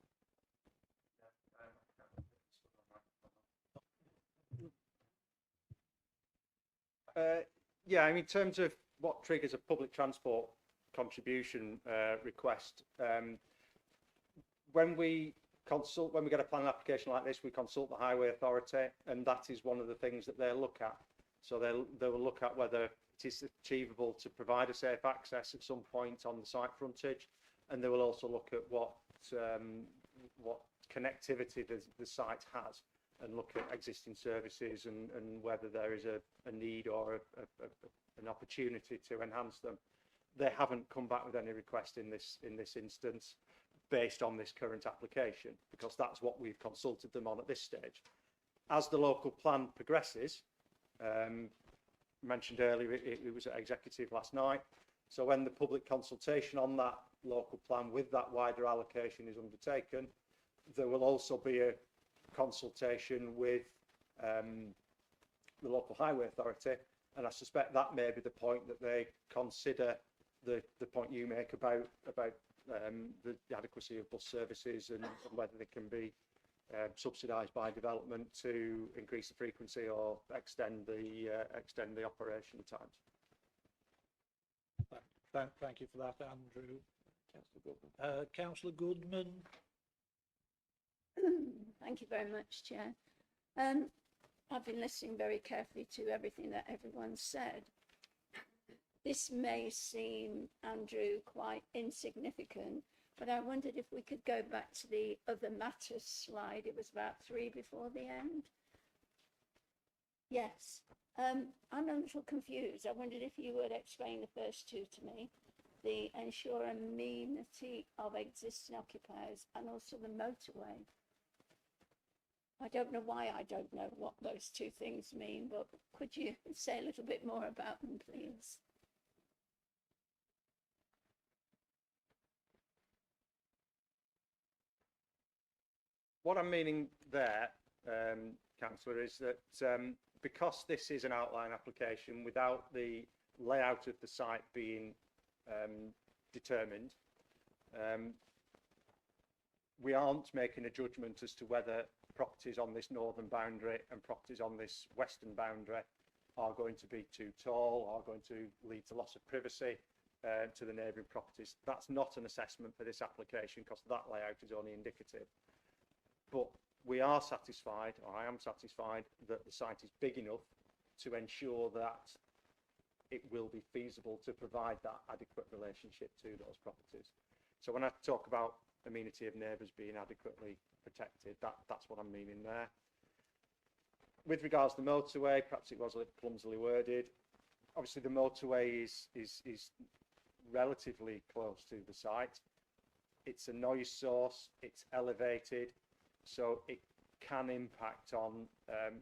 Yeah, I mean, in terms of what triggers a public transport contribution request, when we get a planning application like this, we consult the Highway Authority, and that is one of the things that they'll look at. So they will look at whether it is achievable to provide a safe access at some point on the site frontage, and they will also look at what connectivity the site has, and look at existing services and whether there is a need or an opportunity to enhance them. They haven't come back with any request in this instance based on this current application, because that's what we've consulted them on at this stage. As the local plan progresses, mentioned earlier, it was at executive last night, so when the public consultation on that local plan with that wider allocation is undertaken, there will also be a consultation with the local highway authority, and I suspect that may be the point that they consider the point you make about the adequacy of bus services and whether they can be subsidised by development to increase the frequency or extend the operation times. Thank you for that, Andrew. Councillor Goodman. Thank you very much, Chair. I've been listening very carefully to everything that everyone said. This may seem, Andrew, quite insignificant, but I wondered if we could go back to the other matters slide. It was about 3 before the end. Yes. I'm a little confused. I wondered if you would explain the first two to me. The ensure amenity of existing occupiers and also the motorway. I don't know why I don't know what those two things mean, but could you say a little bit more about them, please? What I'm meaning there, Councillor, is that because this is an outline application without the layout of the site being determined, we aren't making a judgment as to whether properties on this northern boundary and properties on this western boundary are going to be too tall, are going to lead to loss of privacy to the neighbouring properties. That's not an assessment for this application, because that layout is only indicative. But we are satisfied, or I am satisfied, that the site is big enough to ensure that it will be feasible to provide that adequate relationship to those properties. So when I talk about amenity of neighbours being adequately protected, that's what I'm meaning there. With regards to the motorway, perhaps it was a little clumsily worded. Obviously, the motorway is relatively close to the site. It's a noise source, it's elevated, so it can impact on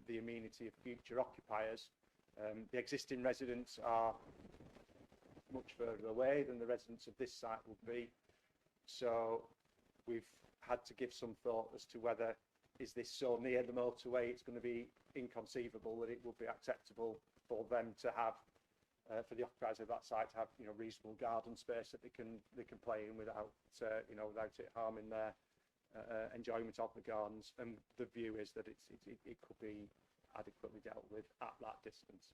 the amenity of future occupiers. The existing residents are much further away than the residents of this site would be, so we've had to give some thought as to whether, is this so near the motorway, it's going to be inconceivable that it would be acceptable for them to have, for the occupiers of that site to have, you know, reasonable garden space that they can play in without, you know, without it harming their enjoyment of the gardens. And the view is that it could be adequately dealt with at that distance.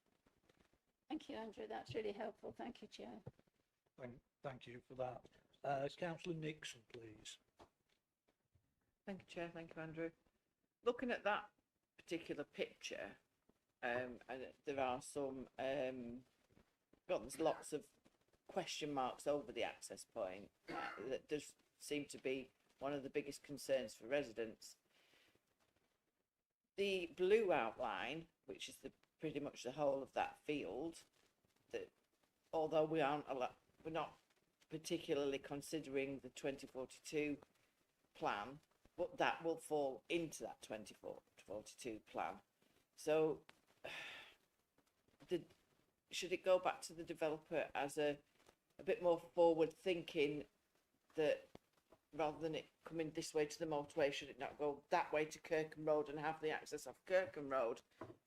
Thank you, Andrew. That's really helpful. Thank you, Chair. Thank you for that. Councillor Nixon, please. Thank you, Chair. Thank you, Andrew. Looking at that particular picture, and there are some, well, there's lots of question marks over the access point. That does seem to be one of the biggest concerns for residents. The blue outline, which is pretty much the whole of that field, that although we're not particularly considering the 2042 plan, but that will fall into that 2042 plan. So should it go back to the developer as a bit more forward thinking, that rather than it coming this way to the motorway, should it not go that way to Kirkham Road and have the access off Kirkham Road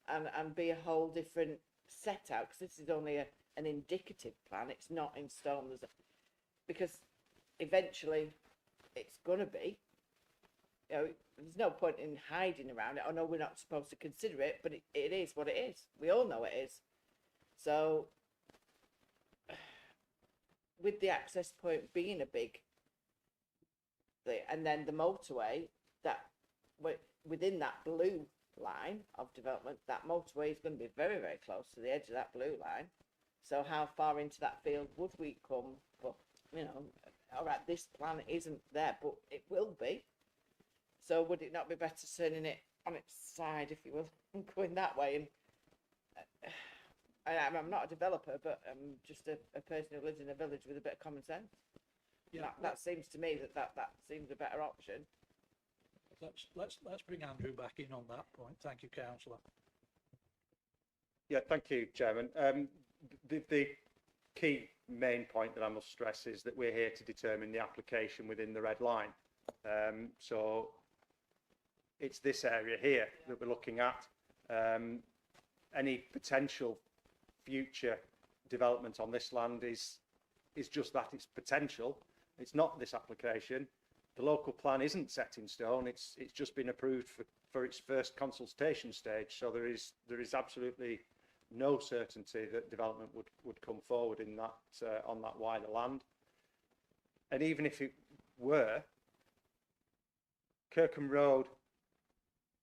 and be a whole different set out? Because this is only an indicative plan, it's not in stone. Because eventually it's going to be, you know, there's no point in hiding around it. I know we're not supposed to consider it, but it is what it is. We all know it is. So with the access point being a big thing, and then the motorway, that within that blue line of development, that motorway is going to be very, very close to the edge of that blue line. So how far into that field would we come? But, you know, all right, this plan isn't there, but it will be. So would it not be better turning it on its side, if you will, and going that way? And I'm not a developer, but I'm just a person who lives in a village with a bit of common sense. Yeah, that seems to me that seems a better option. Let's bring Andrew back in on that point. Thank you, Councillor. Yeah, thank you, Chairman. The key main point that I must stress is that we're here to determine the application within the red line. So it's this area here that we're looking at. Any potential future development on this land is just that, it's potential. It's not this application. The local plan isn't set in stone. It's just been approved for its first consultation stage. So there is absolutely no certainty that development would come forward in that on that wider land. And even if it were, Kirkham Road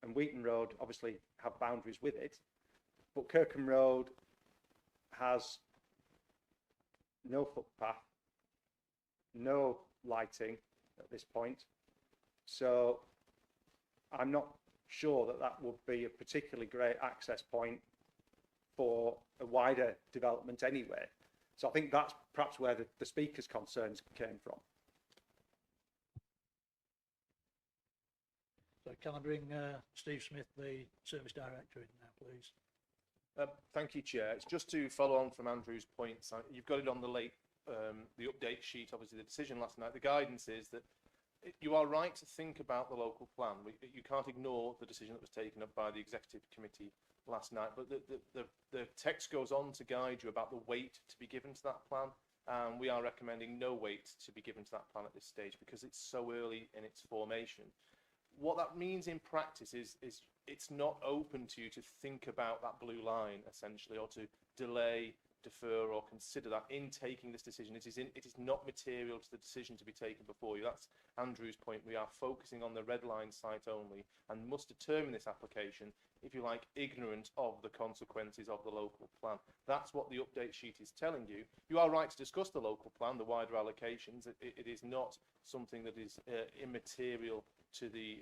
and Wheaton Road obviously have boundaries with it, but Kirkham Road has no footpath, no lighting at this point. So I'm not sure that would be a particularly great access point for a wider development anyway. So I think that's perhaps where the speaker's concerns came from. So can I bring Steve Smith, the Service Director, in now, please? Thank you, Chair. It's just to follow on from Andrew's points. You've got it on the the update sheet, obviously the decision last night. The guidance is that you are right to think about the local plan. You can't ignore the decision that was taken up by the Executive Committee last night, but the text goes on to guide you about the weight to be given to that plan. And we are recommending no weight to be given to that plan at this stage because it's so early in its formation. What that means in practice is it's not open to you to think about that blue line, essentially, or to delay, defer, or consider that in taking this decision. It is not material to the decision to be taken before you. That's Andrew's point. We are focusing on the red line site only and must determine this application, if you like, ignorant of the consequences of the local plan. That's what the update sheet is telling you. You are right to discuss the local plan, the wider allocations. It is not something that is immaterial to the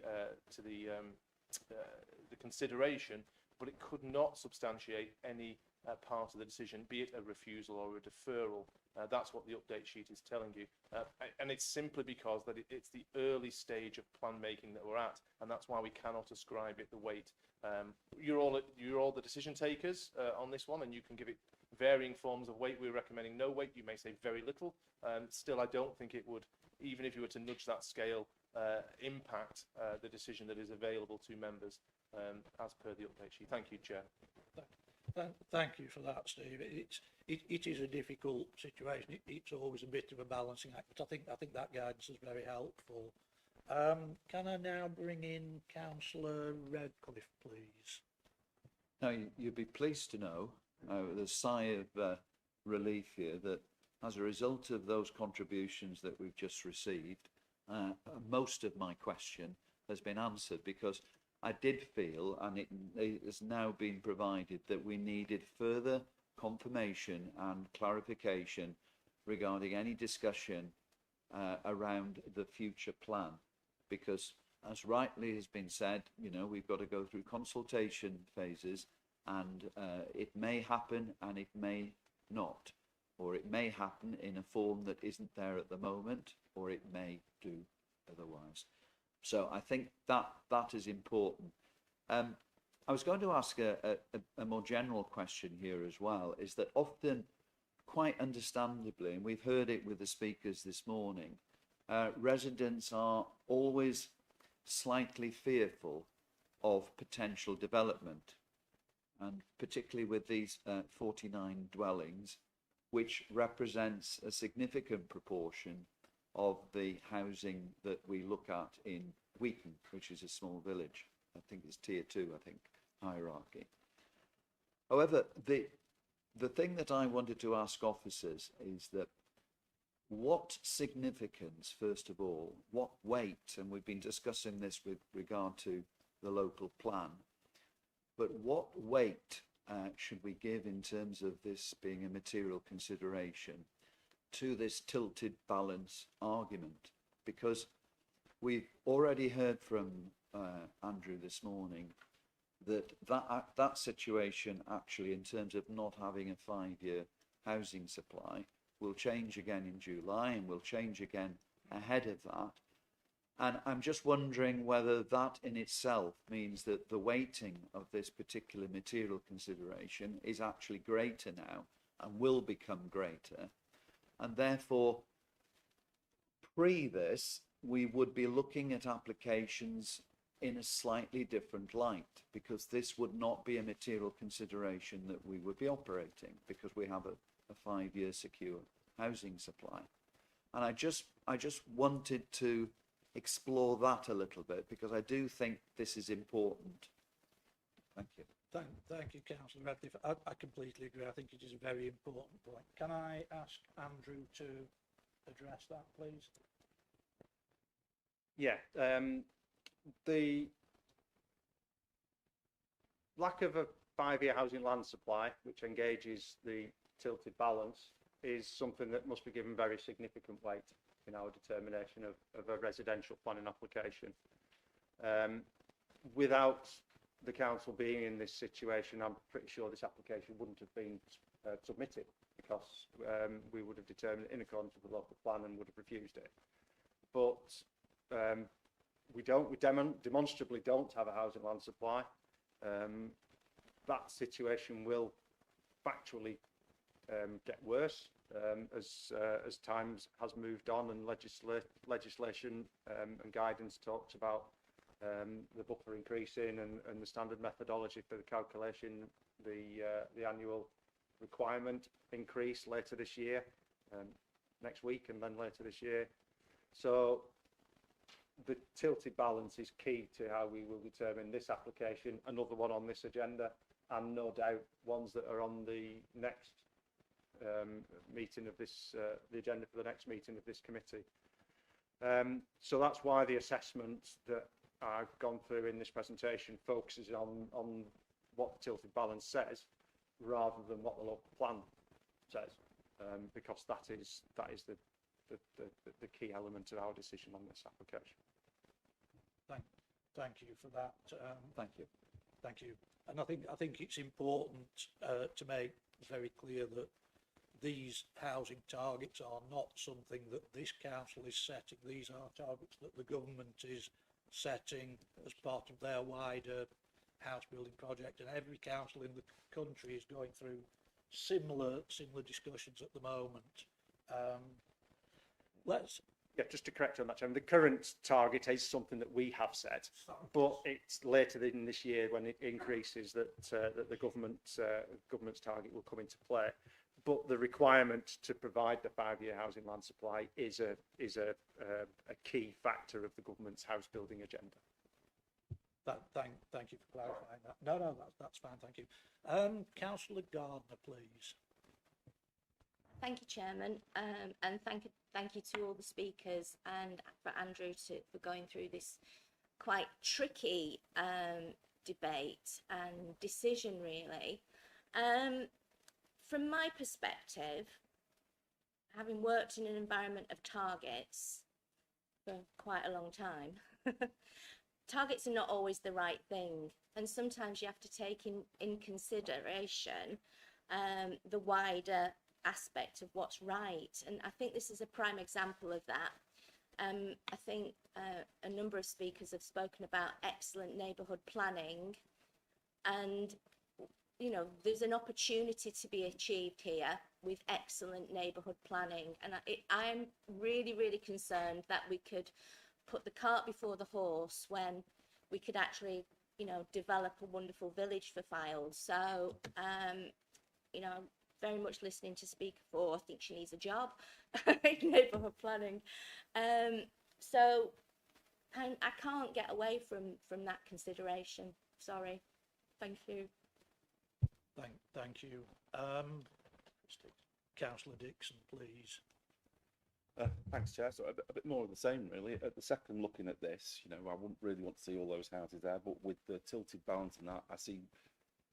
consideration, but it could not substantiate any part of the decision, be it a refusal or a deferral. That's what the update sheet is telling you. And it's simply because that it's the early stage of plan making that we're at, and that's why we cannot ascribe it the weight. You're all the decision takers on this one, and you can give it varying forms of weight. We're recommending no weight. You may say very little. Still, I don't think it would, even if you were to nudge that scale, impact the decision that is available to members as per the update sheet. Thank you, Chair. Thank you for that, Steve. It is a difficult situation. It's always a bit of a balancing act, but I think that guidance is very helpful. Can I now bring in Councillor Redcliffe, please? Now, you'd be pleased to know, with a sigh of relief here, that as a result of those contributions that we've just received, most of my question has been answered, because I did feel, and it has now been provided, that we needed further confirmation and clarification regarding any discussion around the future plan, because as rightly has been said, you know, we've got to go through consultation phases, and it may happen and it may not, or it may happen in a form that isn't there at the moment, or it may do otherwise. So I think that is important. I was going to ask a more general question here as well, is that often, quite understandably, and we've heard it with the speakers this morning, residents are always slightly fearful of potential development, and particularly with these 49 dwellings, which represents a significant proportion of the housing that we look at in Wheaton, which is a small village. I think it's tier 2, hierarchy. However, the thing that I wanted to ask officers is that what significance, first of all, what weight, and we've been discussing this with regard to the local plan, but what weight should we give in terms of this being a material consideration to this tilted balance argument? Because we've already heard from Andrew this morning that situation actually, in terms of not having a 5-year housing supply, will change again in July and will change again ahead of that. And I'm just wondering whether that in itself means that the weighting of this particular material consideration is actually greater now and will become greater. And therefore, pre this, we would be looking at applications in a slightly different light, because this would not be a material consideration that we would be operating, because we have a 5-year secure housing supply. And I just wanted to explore that a little bit, because I do think this is important. Thank you. Thank you, Councillor Radcliffe. I completely agree. I think it is a very important point. Can I ask Andrew to address that, please? Yeah, the lack of a 5-year housing land supply, which engages the tilted balance, is something that must be given very significant weight in our determination of a residential planning application. Without the council being in this situation, I'm pretty sure this application wouldn't have been submitted, because we would have determined it in accordance with the local plan and would have refused it. But we demonstrably don't have a housing land supply. That situation will factually get worse as time has moved on, and legislation and guidance talks about the buffer increasing and the standard methodology for the calculation, the annual requirement increase later this year, next week, and then later this year. So the tilted balance is key to how we will determine this application, another one on this agenda, and no doubt ones that are on the next meeting of this, the agenda for the next meeting of this committee. So that's why the assessment that I've gone through in this presentation focuses on what the tilted balance says, rather than what the local plan says, because that is the key element of our decision on this application. Thank you for that. Thank you. Thank you. And I think it's important to make very clear that these housing targets are not something that this council is setting. These are targets that the government is setting as part of their wider house building project, and every council in the country is going through similar discussions at the moment. Yeah, just to correct you on that, Chairman, the current target is something that we have set, but it's later in this year when it increases that the government's target will come into play. But the requirement to provide the 5-year housing land supply is a key factor of the government's house building agenda. Thank you for clarifying that. No, that's fine. Thank you. Councillor Gardner, please. Thank you, Chairman, and thank you to all the speakers and for Andrew for going through this quite tricky debate and decision, really. From my perspective, having worked in an environment of targets for quite a long time, targets are not always the right thing, and sometimes you have to take in consideration the wider aspect of what's right, and I think this is a prime example of that. I think a number of speakers have spoken about excellent neighbourhood planning, and you know, there's an opportunity to be achieved here with excellent neighbourhood planning, and I'm really concerned that we could put the cart before the horse when we could actually, you know, develop a wonderful village for Files. So, you know, I'm very much listening to Speaker 4. I think she needs a job in neighbourhood planning. So I can't get away from that consideration. Sorry. Thank you. Thank you. Councillor Dixon, please. Thanks, Chair. So a bit more of the same, really. At the second looking at this, you know, I wouldn't really want to see all those houses there, but with the tilted balance and that, I see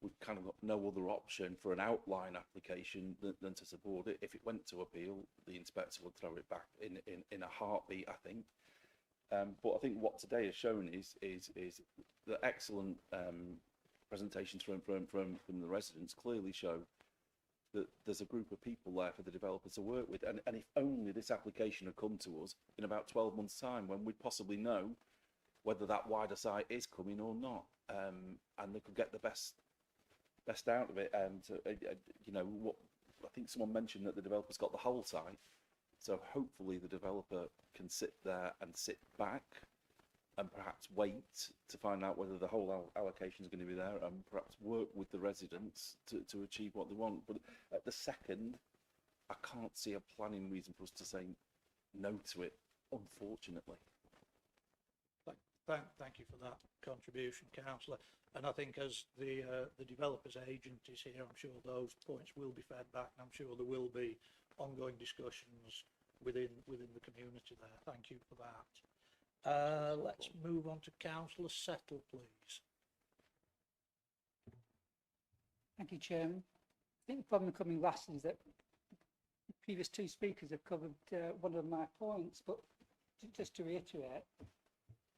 we've kind of got no other option for an outline application than to support it. If it went to appeal, the inspector would throw it back in a heartbeat, I think. But I think what today has shown is the excellent presentations from the residents clearly show that there's a group of people there for the developer to work with, and if only this application had come to us in about 12 months' time, when we'd possibly know whether that wider site is coming or not, and they could get the best out of it. And you know, what I think someone mentioned that the developer's got the whole site, so hopefully the developer can sit there and sit back and perhaps wait to find out whether the whole allocation is going to be there, and perhaps work with the residents to achieve what they want. But at the second, I can't see a planning reason for us to say no to it, unfortunately. Thank you for that contribution, Councillor. And I think as the developer's agent is here, I'm sure those points will be fed back, and I'm sure there will be ongoing discussions within the community there. Thank you for that. Let's move on to Councillor Settle, please. Thank you, Chairman. I think the problem coming last is that the previous two speakers have covered one of my points, but just to reiterate,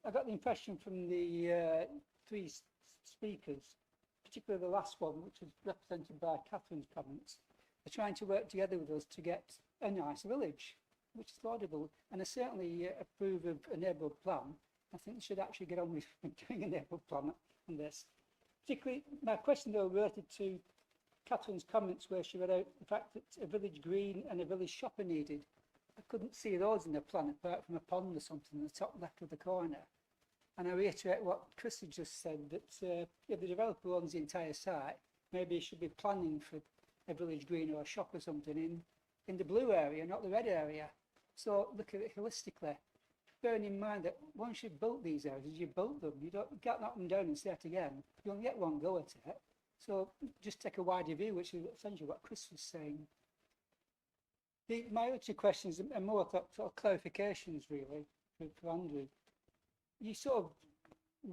I got the impression from the three speakers, particularly the last one, which was represented by Catherine's comments, they're trying to work together with us to get a nice village, which is laudable, and I certainly approve of a neighbourhood plan. I think they should actually get on with doing a neighbourhood plan on this. Particularly, my question though related to Catherine's comments where she read out the fact that a village green and a village shop are needed. I couldn't see those in the plan apart from a pond or something in the top left of the corner. And I reiterate what Chris had just said, that if the developer owns the entire site, maybe he should be planning for a village green or a shop or something in the blue area, not the red area. So look at it holistically, bearing in mind that once you've built these areas, you've built them, you can't knock them down and start again. You only get one go at it. So just take a wider view, which is essentially what Chris was saying. My other two questions are more sort of clarifications, really, for Andrew. You sort of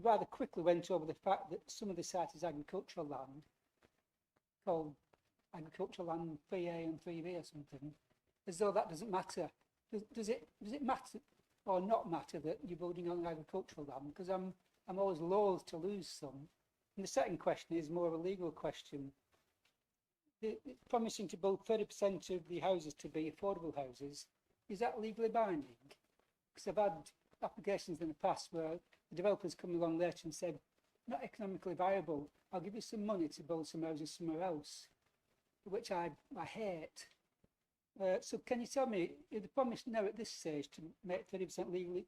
rather quickly went over the fact that some of the site is agricultural land, called agricultural land 3A and 3B or something, as though that doesn't matter. Does it matter or not matter that you're building on agricultural land? Because I'm always loath to lose some And the second question is more of a legal question. It's promising to build 30% of the houses to be affordable houses. Is that legally binding? Because I've had applications in the past where the developers come along later and said, not economically viable, I'll give you some money to build some houses somewhere else, which I hate. So can you tell me, if the promise now at this stage to make 30% legally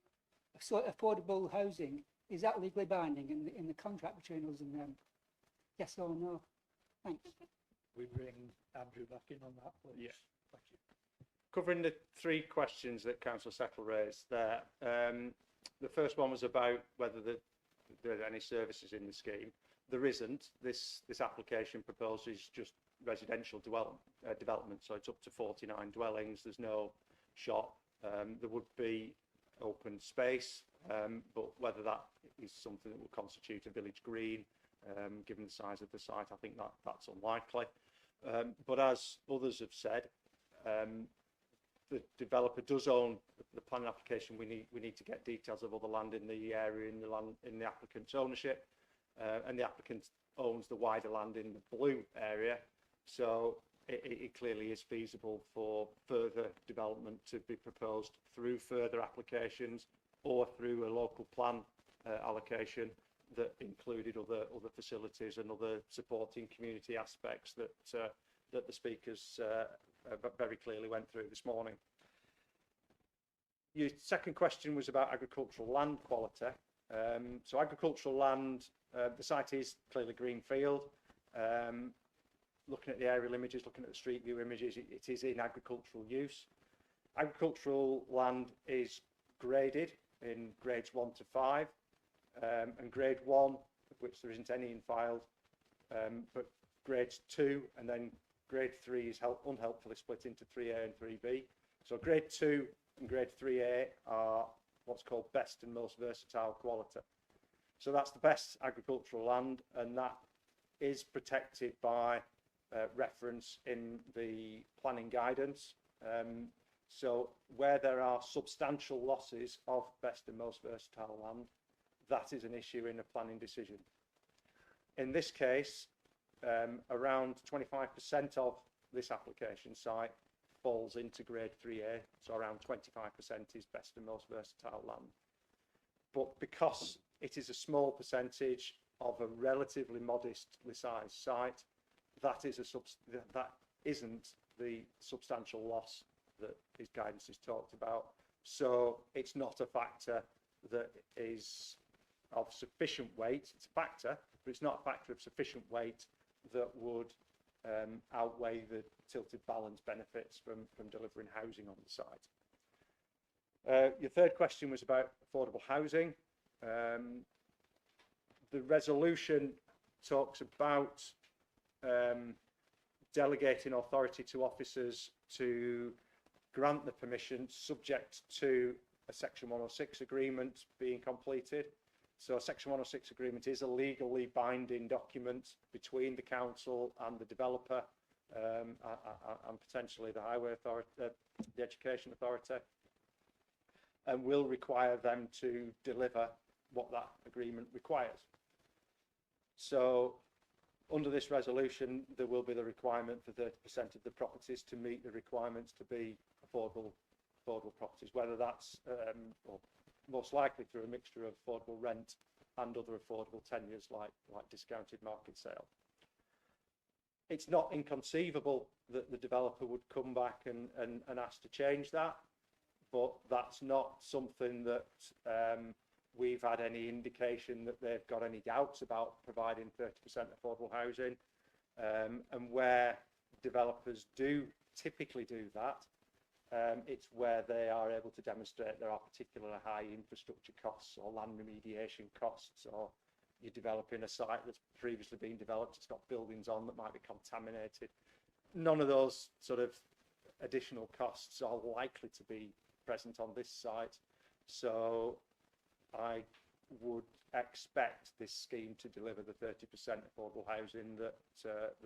so affordable housing, is that legally binding in the contract between us and them? Yes or no? Thanks. We bring Andrew back in on that, please. Yeah. Thank you. Covering the three questions that Councillor Settle raised there, the first one was about whether there are any services in the scheme. There isn't. This application proposes just residential development, so it's up to 49 dwellings. There's no shop. There would be open space, but whether that is something that will constitute a village green, given the size of the site, I think that's unlikely. But as others have said, the developer does own the planning application. We need to get details of other land in the area in the applicant's ownership, and the applicant owns the wider land in the blue area, so it clearly is feasible for further development to be proposed through further applications or through a local plan allocation that included other facilities and other supporting community aspects that the speakers very clearly went through this morning. Your second question was about agricultural land quality. So agricultural land, the site is clearly greenfield. Looking at the aerial images, looking at the street view images, it is in agricultural use. Agricultural land is graded in grades 1 to 5, and grade 1, of which there isn't any in filed, but grades 2 and then grade 3 is unhelpfully split into 3A and 3B. So grade 2 and grade 3A are what's called best and most versatile quality. So that's the best agricultural land, and that is protected by reference in the planning guidance. So where there are substantial losses of best and most versatile land, that is an issue in a planning decision. In this case, around 25% of this application site falls into grade 3A, so around 25% is best and most versatile land. But because it is a small percentage of a relatively modestly sized site, that isn't the substantial loss that his guidance has talked about. So it's not a factor that is of sufficient weight. It's a factor, but it's not a factor of sufficient weight that would outweigh the tilted balance benefits from delivering housing on the site. Your third question was about affordable housing. The resolution talks about delegating authority to officers to grant the permission subject to a Section 106 agreement being completed. So a Section 106 agreement is a legally binding document between the council and the developer, and potentially the highway authority, the education authority, and will require them to deliver what that agreement requires. So under this resolution, there will be the requirement for 30% of the properties to meet the requirements to be affordable properties, whether that's or most likely through a mixture of affordable rent and other affordable tenures like discounted market sale. It's not inconceivable that the developer would come back and ask to change that, but that's not something that we've had any indication that they've got any doubts about providing 30% affordable housing. And where developers do typically do that, it's where they are able to demonstrate there are particularly high infrastructure costs or land remediation costs, or you're developing a site that's previously been developed, it's got buildings on that might be contaminated. None of those sort of additional costs are likely to be present on this site. So I would expect this scheme to deliver the 30% affordable housing that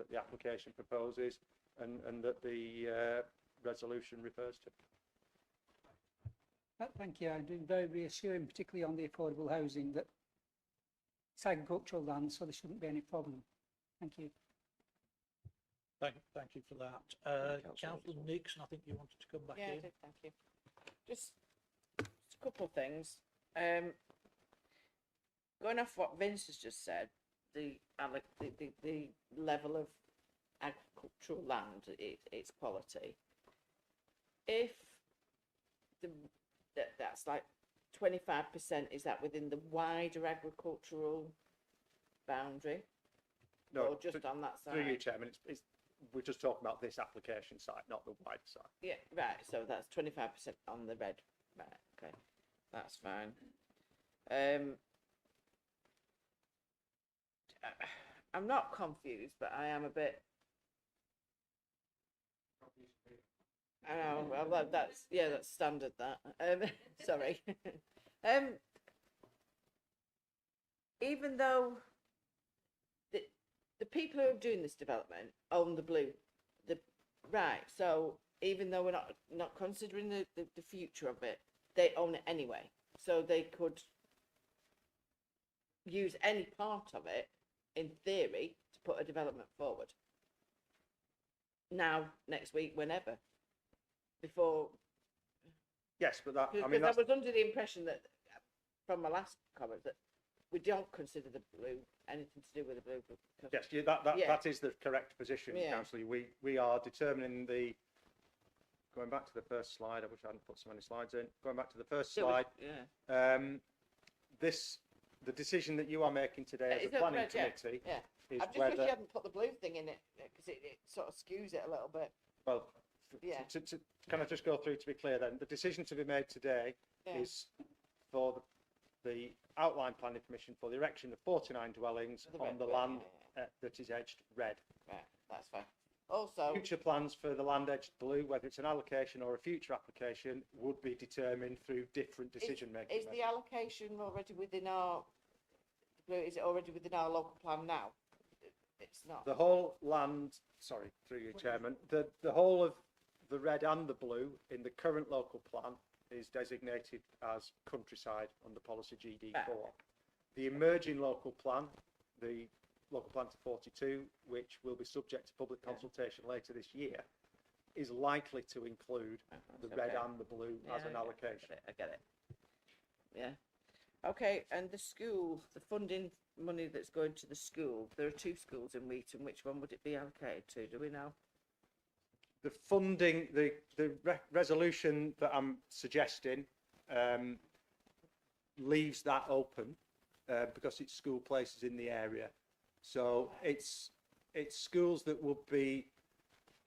the application proposes and that the resolution refers to. Thank you. I'm doing very reassuring, particularly on the affordable housing, that It's agricultural land, so there shouldn't be any problem. Thank you. Thank you for that. Councillor Nixon, I think you wanted to come back Yeah, I in. did, thank you. Just a couple of things. Going off what Vince has just said, the level of agricultural land, its quality. If that's like 25%, is that within the wider agricultural boundary? Or just on that side? Through you, Chairman, we're just talking about this application site, not the wider site. Yeah, right, so that's 25% on the red, right, okay, that's fine. I'm not confused, but I am a bit. I know, well, that's standard, that. Sorry. Even though the people who are doing this development own the blue, right, so even though we're not considering the future of it, they own it anyway. So they could use any part of it, in theory, to put a development forward. Now, next week, whenever. Before. Yes, but that, I mean, Because I was under the impression that, from my last comment, that we don't consider the blue anything to do with the blue. yes, that is the correct position, Yeah. Councillor. We are determining going back to the first slide, I wish I hadn't put so many slides in. Going back to the first slide, the decision that you are making today as a planning committee is I just whether. wish you hadn't put the blue thing in it, because it sort of skews it a little bit. Well, Yeah. can I just go through to be clear then? The decision to be made today Yeah. is for the outline planning permission for the erection of 49 dwellings on the land that is edged red. Right, that's fine. Also, Future plans for the land edged blue, whether it's an allocation or a future application, would be determined through different decision making. is the allocation already within our, is it already within our local plan now? It's not. The whole land, sorry, through you, Chairman, the whole of the red and the blue in the current local plan is designated as countryside under policy GD4. The emerging local plan, the local plan to 42, which will be subject to public consultation later this year, is likely to include the red and the blue as an allocation. I get it. Yeah. Okay, and the school, the funding money that's going to the school, there are 2 schools in Wheaton. Which one would it be allocated to? Do we know? The funding, the resolution that I'm suggesting leaves that open because it's school places in the area. So it's schools that would be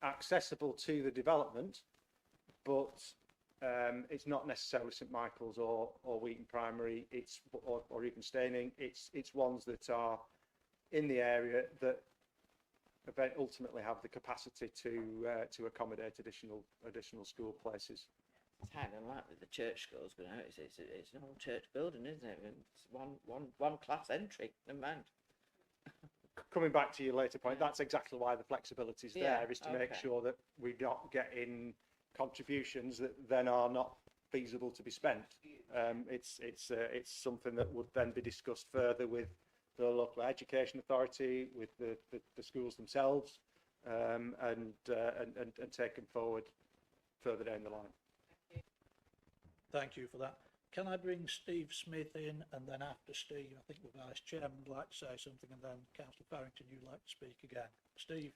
accessible to the development, but it's not necessarily St Michael's or Wheaton Primary. Or even Staining. It's ones that are in the area that ultimately have the capacity to accommodate additional school places. It's highly unlikely the church school's going to. It's an old church building, isn't it? And it's one class entry. Never mind. Coming back to your later point, that's exactly why the flexibility is Yeah, there, is to make okay. sure that we're not getting contributions that then are not feasible to be spent. It's something that would then be discussed further with the local education authority, with the schools themselves, and taken forward further down the line. Thank you for that. Can I bring Steve Smith in, and then after Steve, I think the Vice Chairman would like to say something, and then Councillor Farrington, you'd like to speak again. Steve?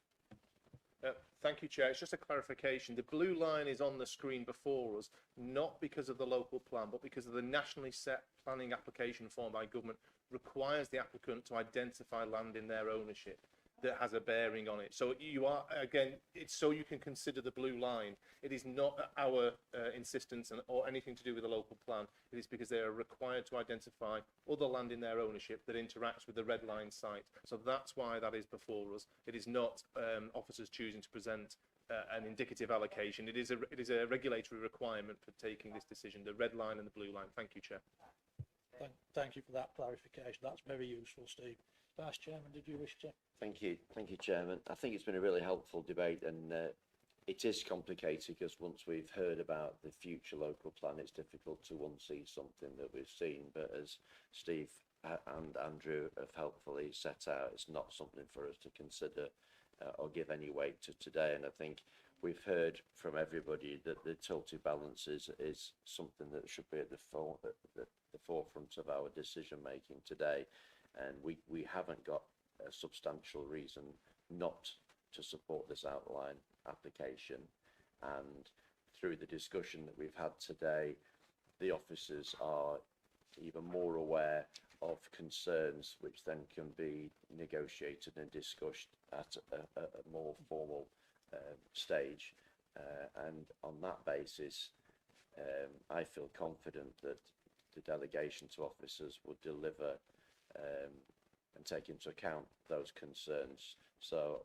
Thank you, Chair. It's just a clarification. The blue line is on the screen before us, not because of the local plan, but because of the nationally set planning application form by government requires the applicant to identify land in their ownership that has a bearing on it. So you are, again, it's so you can consider the blue line. It is not our insistence or anything to do with the local plan. It is because they are required to identify other land in their ownership that interacts with the red line site. So that's why that is before us. It is not officers choosing to present an indicative allocation. It is a regulatory requirement for taking this decision, the red line and the blue line. Thank you, Chair. Thank you for that clarification. That's very useful, Steve. Vice Chairman, did you wish to? Thank you, Chairman. I think it's been a really helpful debate, and it is complicated because once we've heard about the future local plan, it's difficult to unsee something that we've seen. But as Steve and Andrew have helpfully set out, it's not something for us to consider or give any weight to today. And I think we've heard from everybody that the tilted balance is something that should be at the forefront of our decision making today. And we haven't got a substantial reason not to support this outline application. And through the discussion that we've had today, the officers are even more aware of concerns which then can be negotiated and discussed at a more formal stage. And on that basis, I feel confident that the delegation to officers will deliver and take into account those concerns. So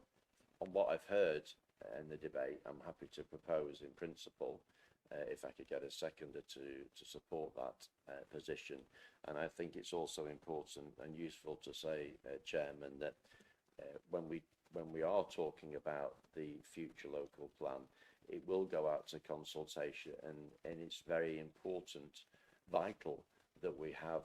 on what I've heard in the debate, I'm happy to propose in principle, if I could get a seconder to support that position. And I think it's also important and useful to say, Chairman, that when we are talking about the future local plan, it will go out to consultation, and it's very important, vital, that we have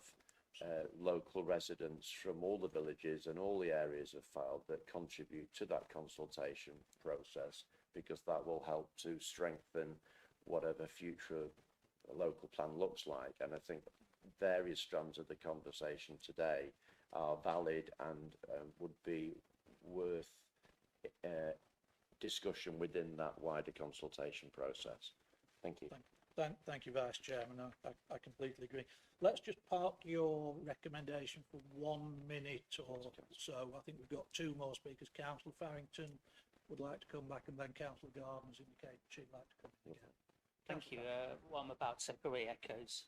local residents from all the villages and all the areas of Fylde that contribute to that consultation process, because that will help to strengthen whatever future local plan looks like. And I think various strands of the conversation today are valid and would be worth discussion within that wider consultation process. Thank you. Thank you, Vice Chairman. I completely agree. Let's just park your recommendation for 1 minute or so. I think we've got 2 more speakers. Councillor Farrington would like to come back, and then Councillor Gardner's indicated she'd like to come back again. Thank you. What I'm about to say probably echoes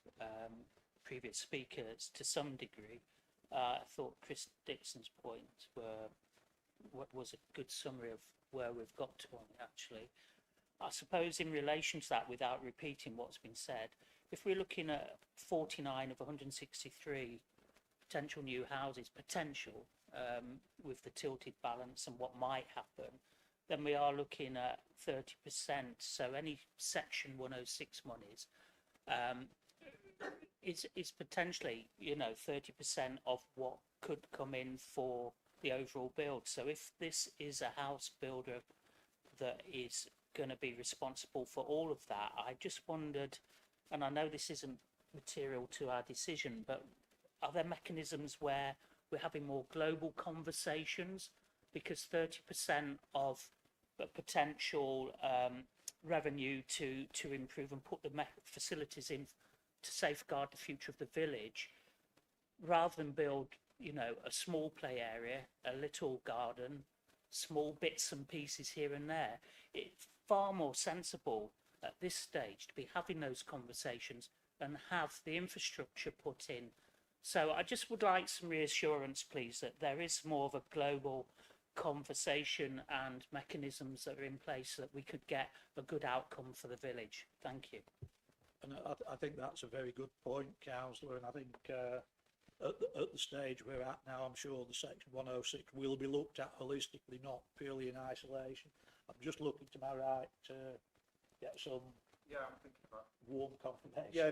previous speakers to some degree. I thought Chris Dixon's points was a good summary of where we've got to on it, actually. I suppose in relation to that, without repeating what's been said, if we're looking at 49 of 163 potential new houses, with the tilted balance and what might happen, then we are looking at 30%. So any Section 106 monies is potentially, 30% of what could come in for the overall build. So if this is a house builder that is going to be responsible for all of that, I just wondered, and I know this isn't material to our decision, but are there mechanisms where we're having more global conversations? Because 30% of the potential revenue to improve and put the facilities in to safeguard the future of the village, rather than build, a small play area, a little garden, small bits and pieces here and there, it's far more sensible at this stage to be having those conversations and have the infrastructure put in. So I just would like some reassurance, please, that there is more of a global conversation and mechanisms that are in place so that we could get a good outcome for the village. Thank you. And I think that's a very good point, Councillor, and I think at the stage we're at now, I'm sure the Section 106 will be looked at holistically, not purely in isolation. I'm just looking to my right to get some I'm thinking about warm confirmation. Yeah,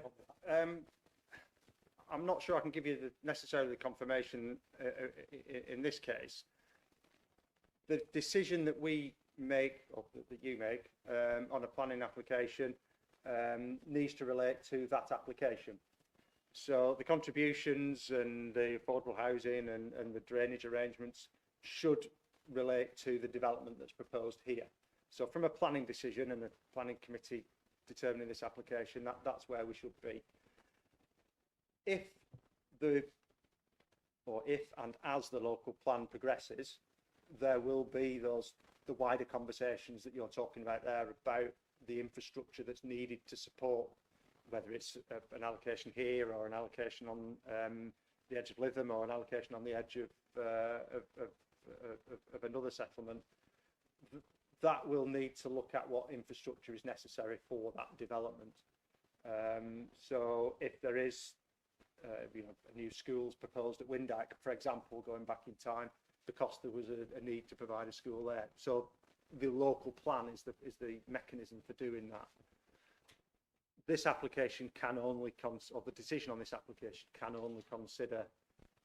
I'm not sure I can give you necessarily the confirmation in this case. The decision that we make, or that you make, on a planning application needs to relate to that application. So the contributions and the affordable housing and the drainage arrangements should relate to the development that's proposed here. So from a planning decision and a planning committee determining this application, that's where we should be. If and as the local plan progresses, there will be the wider conversations that you're talking about there about the infrastructure that's needed to support, whether it's an allocation here or an allocation on the edge of Lytham or an allocation on the edge of another settlement. That will need to look at what infrastructure is necessary for that development. So if there is a new schools proposed at Windyke, for example, going back in time, because there was a need to provide a school there. So the local plan is the mechanism for doing that. This application can only or the decision on this application can only consider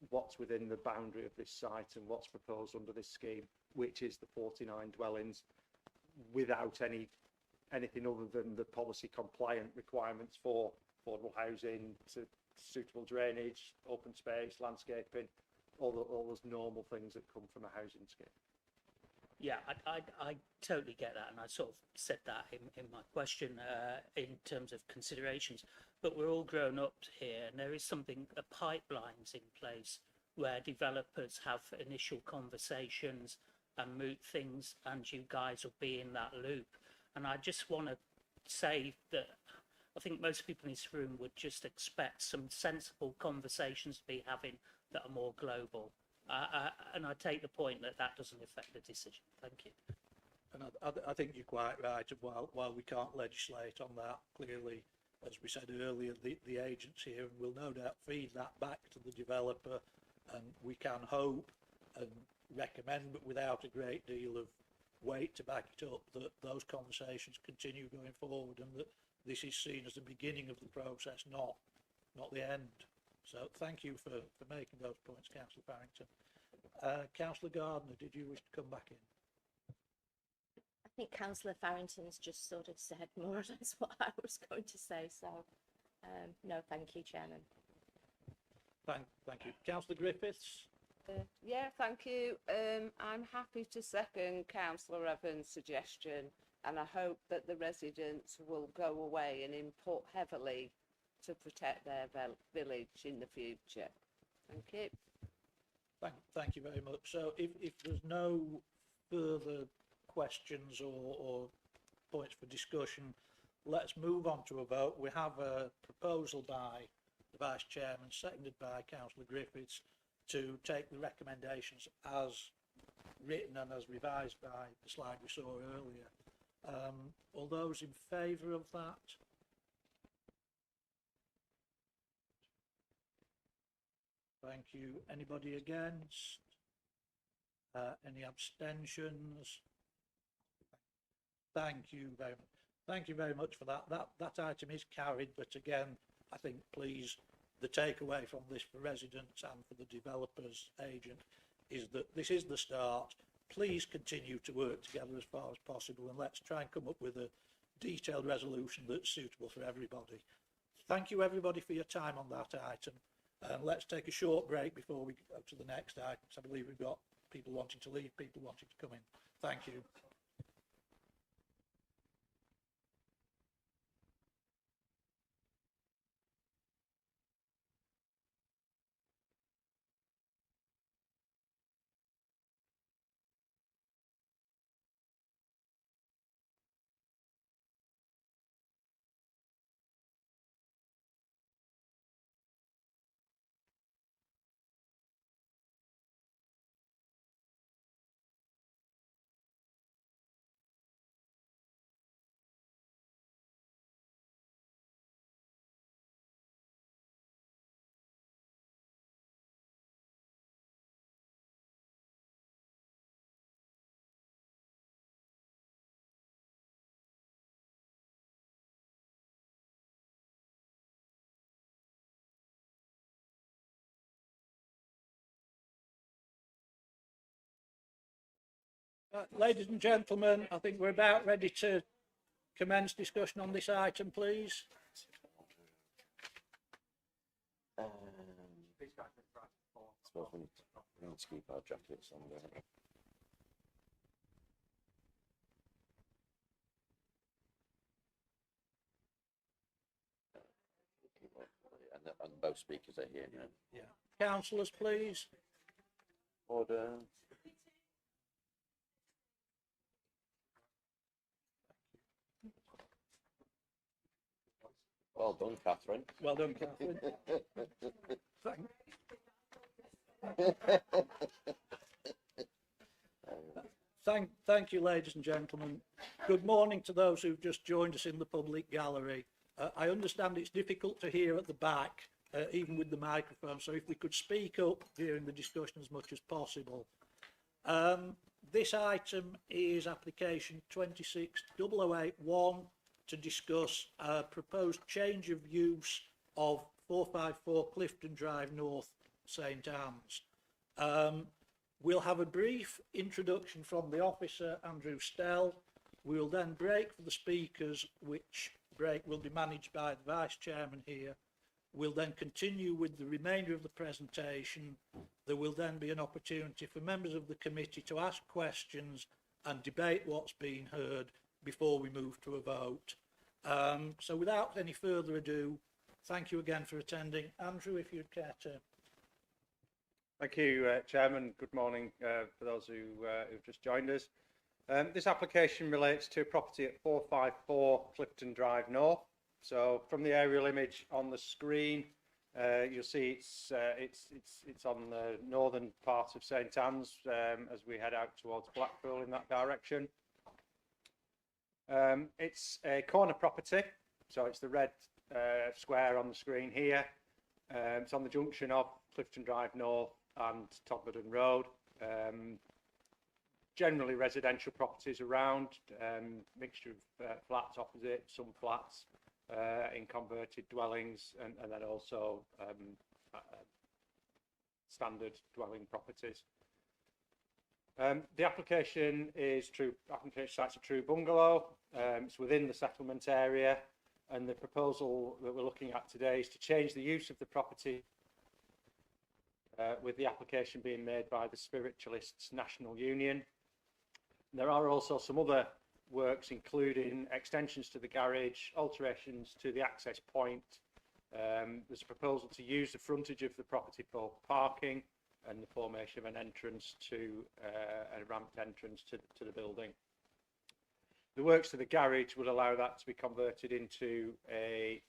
what's within the boundary of this site and what's proposed under this scheme, which is the 49 dwellings, without anything other than the policy compliant requirements for affordable housing, to suitable drainage, open space, landscaping, all those normal things that come from a housing scheme. Yeah, I totally get that, and I sort of said that in my question in terms of considerations. But we're all grown up here, and there is something, pipelines in place where developers have initial conversations and moot things, and you guys will be in that loop. And I just want to say that I think most people in this room would just expect some sensible conversations to be having that are more global. And I take the point that that doesn't affect the decision. Thank you. And I think you're quite right. While we can't legislate on that, clearly, as we said earlier, the agents here will no doubt feed that back to the developer, and we can hope and recommend, but without a great deal of weight to back it up, that those conversations continue going forward, and that this is seen as the beginning of the process, not the end. So thank you for making those points, Councillor Farrington. Councillor Gardner, did you wish to come back in? I think Councillor Farrington's just sort of said more or less what I was going to say, so no, thank you, Chairman. Thank you. Councillor Griffiths? Yeah, thank you. I'm happy to second Councillor Evans' suggestion, and I hope that the residents will go away and input heavily to protect their village in the future. Thank you. Thank you very much. So if there's no further questions or points for discussion, let's move on to a vote. We have a proposal by the Vice Chairman, seconded by Councillor Griffiths, to take the recommendations as written and as revised by the slide we saw earlier. All those in favour of that? Thank you. Anybody against? Any abstentions? Thank you very much. Thank you very much for that. That item is carried, but again, I think please, the takeaway from this for residents and for the developers agent is that this is the start. Please continue to work together as far as possible, and let's try and come up with a detailed resolution that's suitable for everybody. Thank you everybody for your time on that item. Let's take a short break before we go to the next item. I believe we've got people wanting to leave, people wanting to come in. Thank you. Ladies and gentlemen, I think we're about ready to commence discussion on this item, please. I suppose we need to keep our jackets on, don't we? And both speakers are here now. Yeah. Councillors, please. Order. Well done, Catherine. Well done, Catherine. Thank you, ladies and gentlemen. Good morning to those who've just joined us in the public gallery. I understand it's difficult to hear at the back, even with the microphone, so if we could speak up during the discussion as much as possible. This item is application 26081 to discuss a proposed change of use of 454 Clifton Drive North St Anne's. We'll have a brief introduction from the officer, Andrew Stell. We will then break for the speakers, which break will be managed by the Vice Chairman here. We'll then continue with the remainder of the presentation. There will then be an opportunity for members of the committee to ask questions and debate what's been heard before we move to a vote. So without any further ado, thank you again for attending. Andrew, if you'd care to. Thank you, Chairman. Good morning for those who've just joined us. This application relates to a property at 454 Clifton Drive North. So from the aerial image on the screen, you'll see it's on the northern part of St Anne's as we head out towards Blackpool in that direction. It's a corner property, so it's the red square on the screen here. It's on the junction of Clifton Drive North and Todmorden Road. Generally residential properties around, mixture of flats opposite, some flats in converted dwellings, and then also standard dwelling properties. The application is site's a true bungalow. It's within the settlement area, and the proposal that we're looking at today is to change the use of the property with the application being made by the Spiritualists National Union. There are also some other works, including extensions to the garage, alterations to the access point. There's a proposal to use the frontage of the property for parking and the formation of an entrance to a ramped entrance to the building. The works to the garage would allow that to be converted into a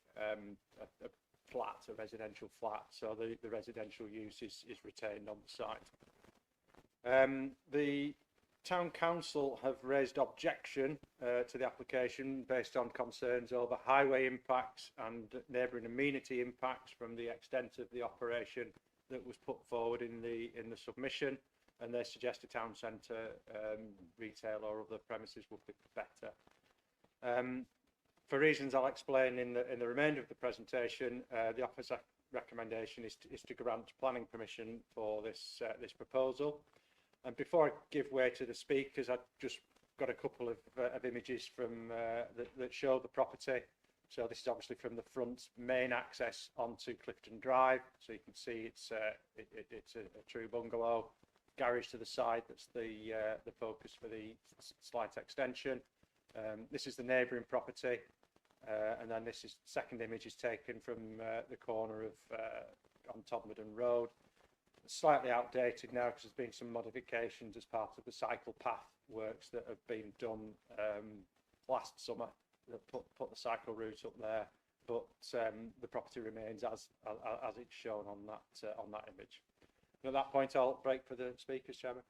flat, a residential flat, so the residential use is retained on the site. The Town Council have raised objection to the application based on concerns over highway impacts and neighbouring amenity impacts from the extent of the operation that was put forward in the submission, and they suggest a town centre, retail or other premises would be better. For reasons I'll explain in the remainder of the presentation, the officer's recommendation is to grant planning permission for this proposal. And before I give way to the speakers, I've just got a couple of images from that show the property. So this is obviously from the front main access onto Clifton Drive. So you can see it's a true bungalow. Garage to the side. That's the focus for the slight extension. This is the neighbouring property, and then this is second image is taken from the corner of on Todmorden Road. Slightly outdated now because there's been some modifications as part of the cycle path works that have been done last summer that put the cycle route up there, but the property remains as it's shown on that image. And at that point, I'll break for the speakers, Chairman.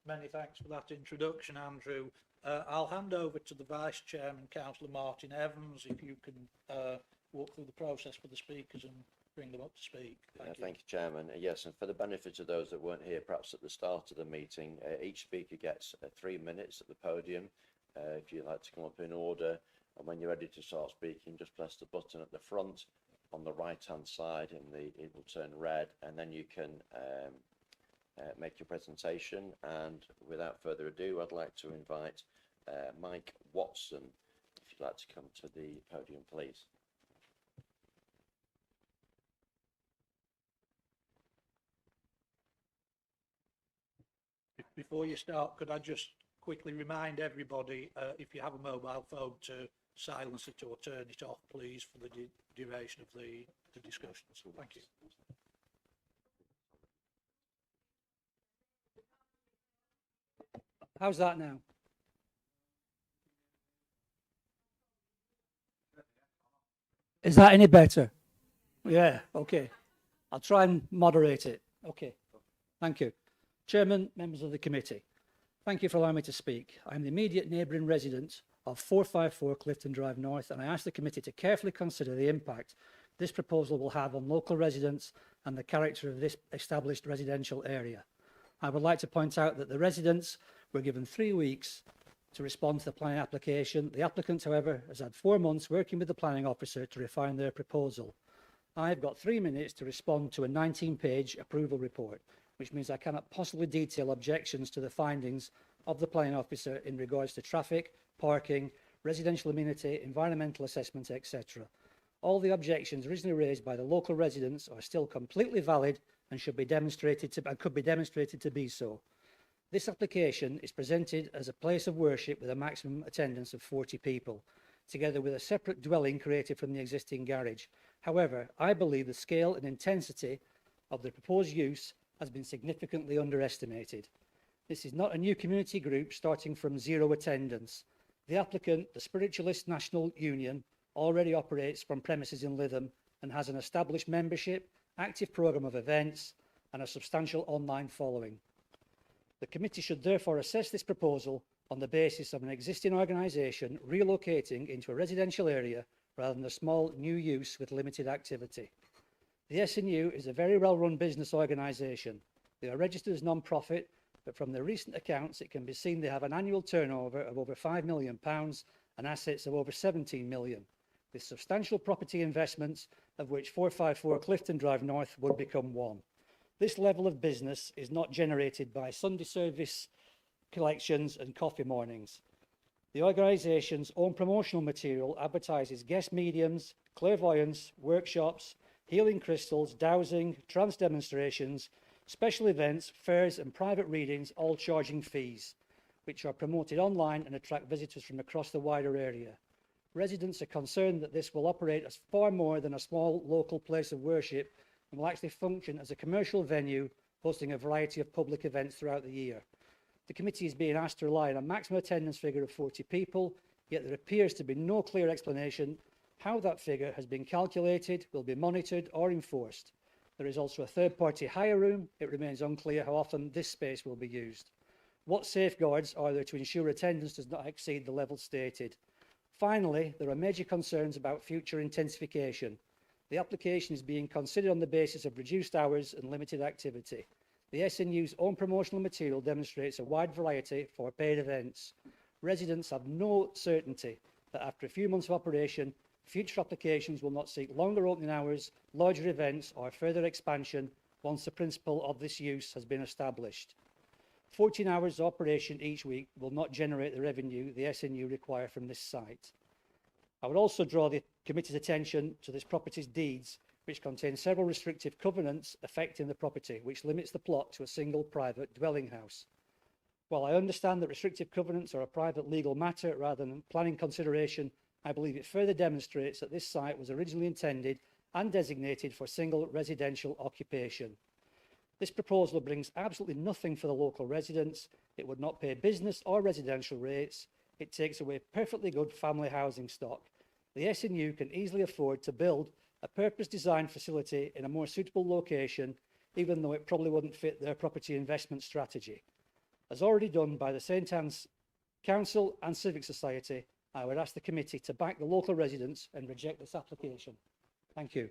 Many thanks for that introduction, Andrew. I'll hand over to the Vice Chairman, Councillor Martin Evans, if you can walk through the process for the speakers and bring them up to speak. Thank you, Chairman. Yes, and for the benefit of those that weren't here perhaps at the start of the meeting, each speaker gets 3 minutes at the podium. If you'd like to come up in order, and when you're ready to start speaking, just press the button at the front on the right hand side and it will turn red, and then you can make your presentation. And without further ado, I'd like to invite Mike Watson, if you'd like to come to the podium, please. Before you start, could I just quickly remind everybody, if you have a mobile phone, to silence it or turn it off, please, for the duration of the discussions. Thank you. How's that now? Is that any better? Yeah, okay. I'll try and moderate it. Okay, thank you. Chairman, members of the committee, thank you for allowing me to speak. I am the immediate neighbouring resident of 454 Clifton Drive North, and I ask the committee to carefully consider the impact this proposal will have on local residents and the character of this established residential area. I would like to point out that the residents were given 3 weeks to respond to the planning application. The applicant, however, has had 4 months working with the planning officer to refine their proposal. I've got 3 minutes to respond to a 19-page approval report, which means I cannot possibly detail objections to the findings of the planning officer in regards to traffic, parking, residential amenity, environmental assessment, etc. All the objections originally raised by the local residents are still completely valid and could be demonstrated to be so. This application is presented as a place of worship with a maximum attendance of 40 people, together with a separate dwelling created from the existing garage. However, I believe the scale and intensity of the proposed use has been significantly underestimated. This is not a new community group starting from zero attendance. The applicant, the Spiritualist National Union, already operates from premises in Lytham and has an established membership, active programme of events and a substantial online following. The committee should therefore assess this proposal on the basis of an existing organisation relocating into a residential area rather than a small new use with limited activity. The SNU is a very well-run business organisation. They are registered as non-profit, but from their recent accounts it can be seen they have an annual turnover of over £5 million and assets of over 17 million, with substantial property investments, of which 454 Clifton Drive North would become one. This level of business is not generated by Sunday service collections and coffee mornings. The organisation's own promotional material advertises guest mediums, clairvoyance, workshops, healing crystals, dowsing, trance demonstrations, special events, fairs and private readings, all charging fees, which are promoted online and attract visitors from across the wider area. Residents are concerned that this will operate as far more than a small local place of worship and will actually function as a commercial venue hosting a variety of public events throughout the year. The committee is being asked to rely on a maximum attendance figure of 40 people, yet there appears to be no clear explanation how that figure has been calculated, will be monitored or enforced. There is also a third-party hire room. It remains unclear how often this space will be used. What safeguards are there to ensure attendance does not exceed the level stated? Finally, there are major concerns about future intensification. The application is being considered on the basis of reduced hours and limited activity. The SNU's own promotional material demonstrates a wide variety for paid events. Residents have no certainty that after a few months of operation, future applications will not seek longer opening hours, larger events or further expansion once the principle of this use has been established. 14 hours of operation each week will not generate the revenue the SNU require from this site. I would also draw the committee's attention to this property's deeds, which contain several restrictive covenants affecting the property, which limits the plot to a single private dwelling house. While I understand that restrictive covenants are a private legal matter rather than planning consideration, I believe it further demonstrates that this site was originally intended and designated for single residential occupation. This proposal brings absolutely nothing for the local residents. It would not pay business or residential rates. It takes away perfectly good family housing stock. The SNU can easily afford to build a purpose-designed facility in a more suitable location, even though it probably wouldn't fit their property investment strategy. As already done by the St Anne's Council and Civic Society, I would ask the committee to back the local residents and reject this application. Thank you.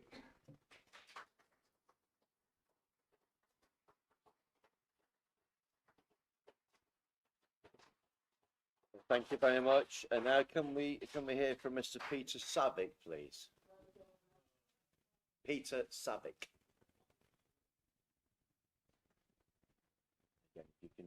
Thank you very much. And now can we hear from Mr. Peter Savick, please? Peter Savick. Yeah, you can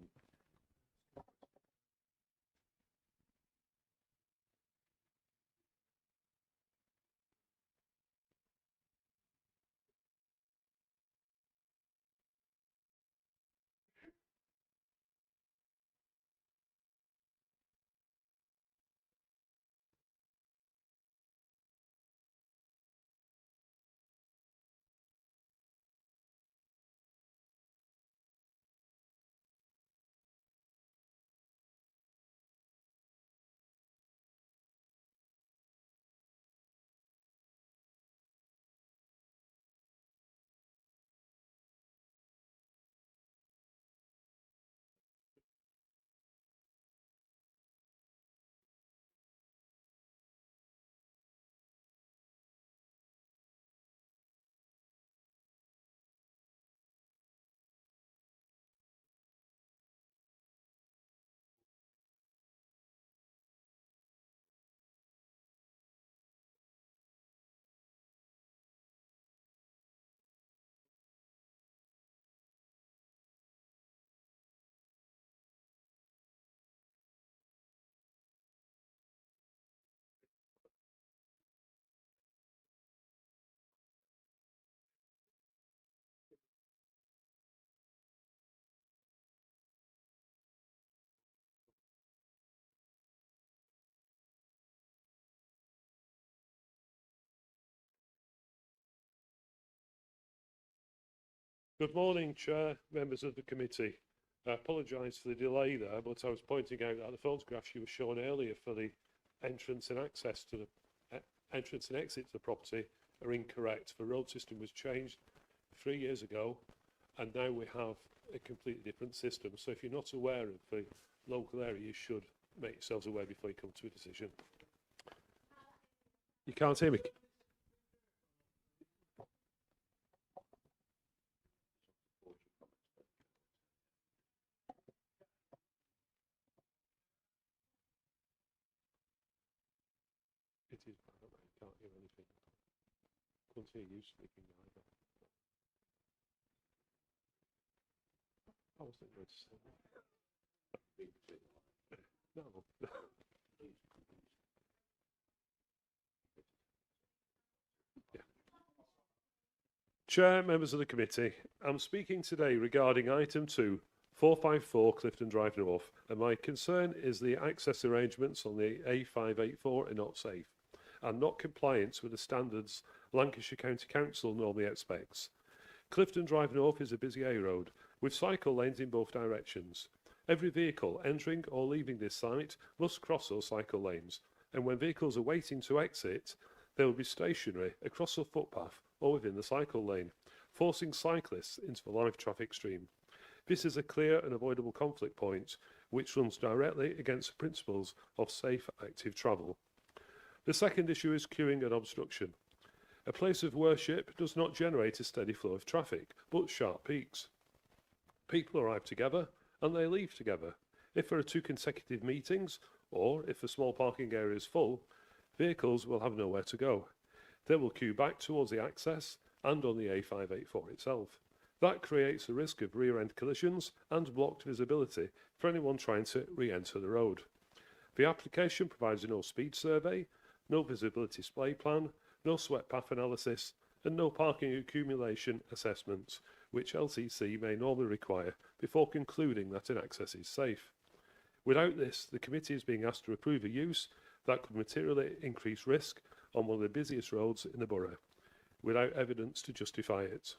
Good morning, Chair, members of the committee. I apologise for the delay there, but I was pointing out that the photographs you were shown earlier for the entrance and access to the entrance and exit to the property are incorrect. The road system was changed 3 years ago, and now we have a completely different system. So if you're not aware of the local area, you should make yourselves aware before you come to a decision. You can't hear me? It is bad, I can't hear anything. Couldn't hear you speaking either. I wasn't going to say that. No. Yeah. Chair, members of the committee, I'm speaking today regarding item 2, 454 Clifton Drive North, and my concern is the access arrangements on the A584 are not safe and not compliant with the standards Lancashire County Council normally expects. Clifton Drive North is a busy A road with cycle lanes in both directions. Every vehicle entering or leaving this site must cross those cycle lanes, and when vehicles are waiting to exit, they will be stationary across the footpath or within the cycle lane, forcing cyclists into the live traffic stream. This is a clear and avoidable conflict point which runs directly against the principles of safe, active travel. The second issue is queuing and obstruction. A place of worship does not generate a steady flow of traffic, but sharp peaks. People arrive together and they leave together. If there are 2 consecutive meetings, or if a small parking area is full, vehicles will have nowhere to go. They will queue back towards the access and on the A584 itself. That creates a risk of rear-end collisions and blocked visibility for anyone trying to re-enter the road. The application provides no speed survey, no visibility display plan, no sweat path analysis, and no parking accumulation assessment, which LTC may normally require before concluding that an access is safe. Without this, the committee is being asked to approve a use that could materially increase risk on one of the busiest roads in the borough, without evidence to justify it.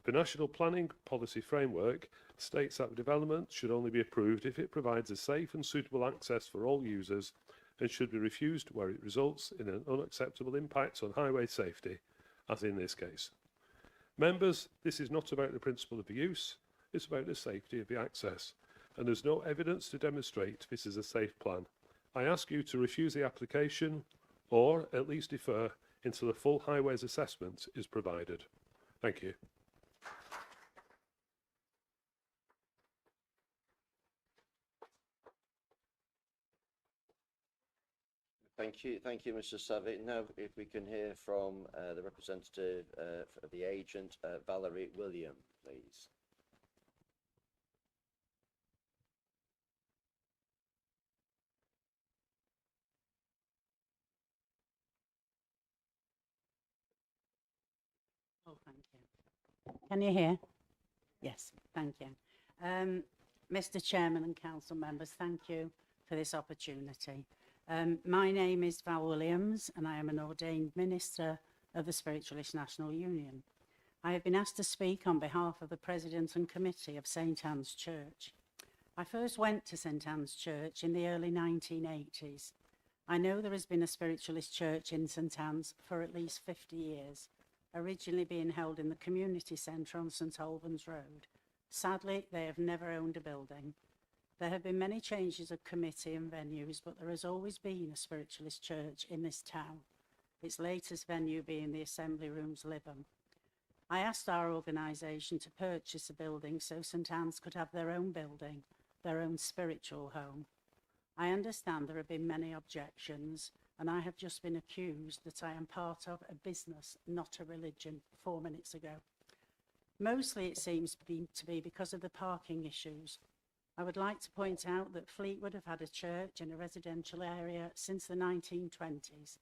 The National Planning Policy Framework states that development should only be approved if it provides a safe and suitable access for all users and should be refused where it results in an unacceptable impact on highway safety, as in this case. Members, this is not about the principle of the use, it's about the safety of the access, and there's no evidence to demonstrate this is a safe plan. I ask you to refuse the application or at least defer until a full highways assessment is provided. Thank you. Thank you, Mr. Savitt. Now, if we can hear from the representative of the agent, Valerie William, please. Oh, thank you. Can you hear? Yes, thank you. Mr. Chairman and council members, thank you for this opportunity. My name is Val Williams and I am an ordained minister of the Spiritualist National Union. I have been asked to speak on behalf of the President and Committee of St Anne's Church. I first went to St Anne's Church in the early 1980s. I know there has been a Spiritualist church in St Anne's for at least 50 years, originally being held in the community centre on St Albans Road. Sadly, they have never owned a building. There have been many changes of committee and venues, but there has always been a Spiritualist church in this town, its latest venue being the Assembly Rooms, Lytham. I asked our organisation to purchase a building so St Anne's could have their own building, their own spiritual home. I understand there have been many objections, and I have just been accused that I am part of a business, not a religion, 4 minutes ago. Mostly it seems to be because of the parking issues. I would like to point out that Fleetwood have had a church in a residential area since the 1920s.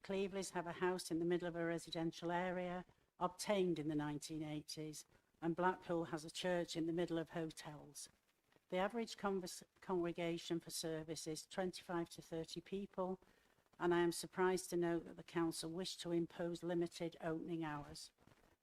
Cleveleys have a house in the middle of a residential area, obtained in the 1980s, and Blackpool has a church in the middle of hotels. The average congregation for service is 25 to 30 people, and I am surprised to note that the council wished to impose limited opening hours.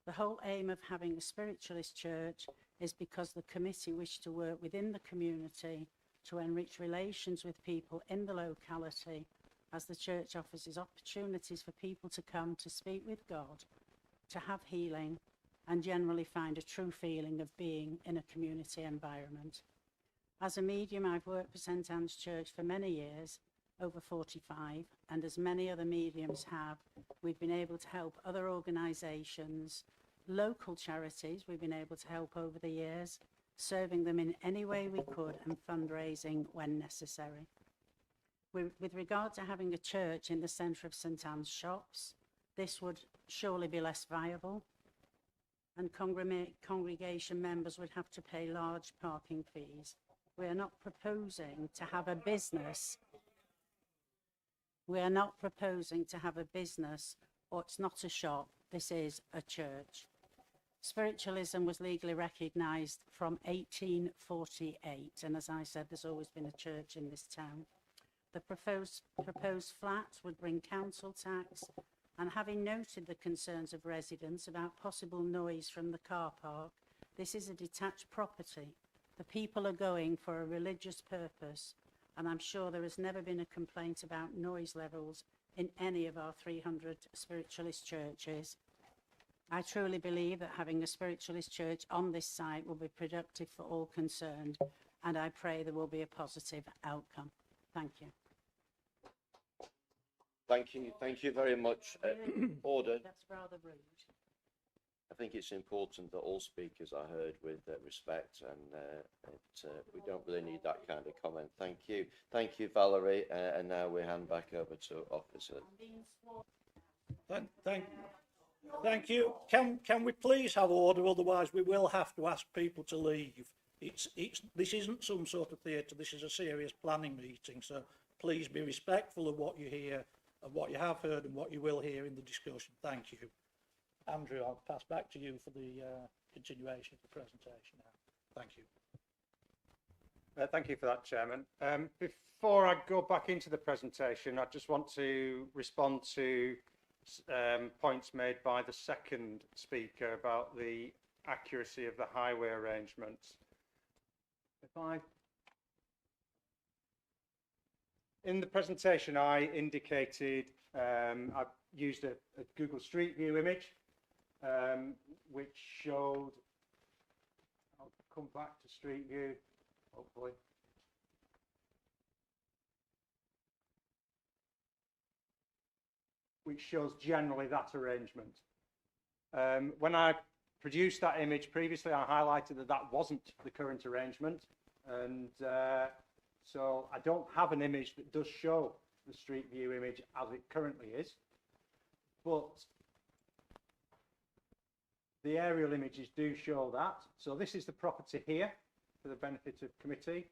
The whole aim of having a spiritualist church is because the committee wish to work within the community to enrich relations with people in the locality, as the church offers opportunities for people to come to speak with God, to have healing, and generally find a true feeling of being in a community environment. As a medium, I've worked for St Anne's Church for many years, over 45, and as many other mediums have, we've been able to help other organisations, local charities we've been able to help over the years, serving them in any way we could and fundraising when necessary. With regard to having a church in the centre of St Anne's Shops, this would surely be less viable, and congregation members would have to pay large parking fees. We are not proposing to have a business. We are not proposing to have a business, or it's not a shop, this is a church. Spiritualism was legally recognised from 1848, and as I said, there's always been a church in this town. The proposed flats would bring council tax, and having noted the concerns of residents about possible noise from the car park, this is a detached property. The people are going for a religious purpose, and I'm sure there has never been a complaint about noise levels in any of our 300 spiritualist churches. I truly believe that having a spiritualist church on this site will be productive for all concerned, and I pray there will be a positive outcome. Thank you. Thank you very much. Order. That's rather rude. I think it's important that all speakers are heard with respect, and we don't really need that kind of comment. Thank you. Thank you, Valerie. And now we hand back over to Officer. Thank you. Can we please have order? Otherwise, we will have to ask people to leave. This isn't some sort of theatre. This is a serious planning meeting. So please be respectful of what you hear, of what you have heard, and what you will hear in the discussion. Thank you. Andrew, I'll pass back to you for the continuation of the presentation now. Thank you. Thank you for that, Chairman. Before I go back into the presentation, I just want to respond to points made by the second speaker about the accuracy of the highway arrangements. In the presentation, I indicated I used a Google Street View image, which showed. I'll come back to Street View, hopefully. Which shows generally that arrangement. When I produced that image previously, I highlighted that that wasn't the current arrangement, and so I don't have an image that does show the Street View image as it currently is, but the aerial images do show that. So this is the property here, for the benefit of committee,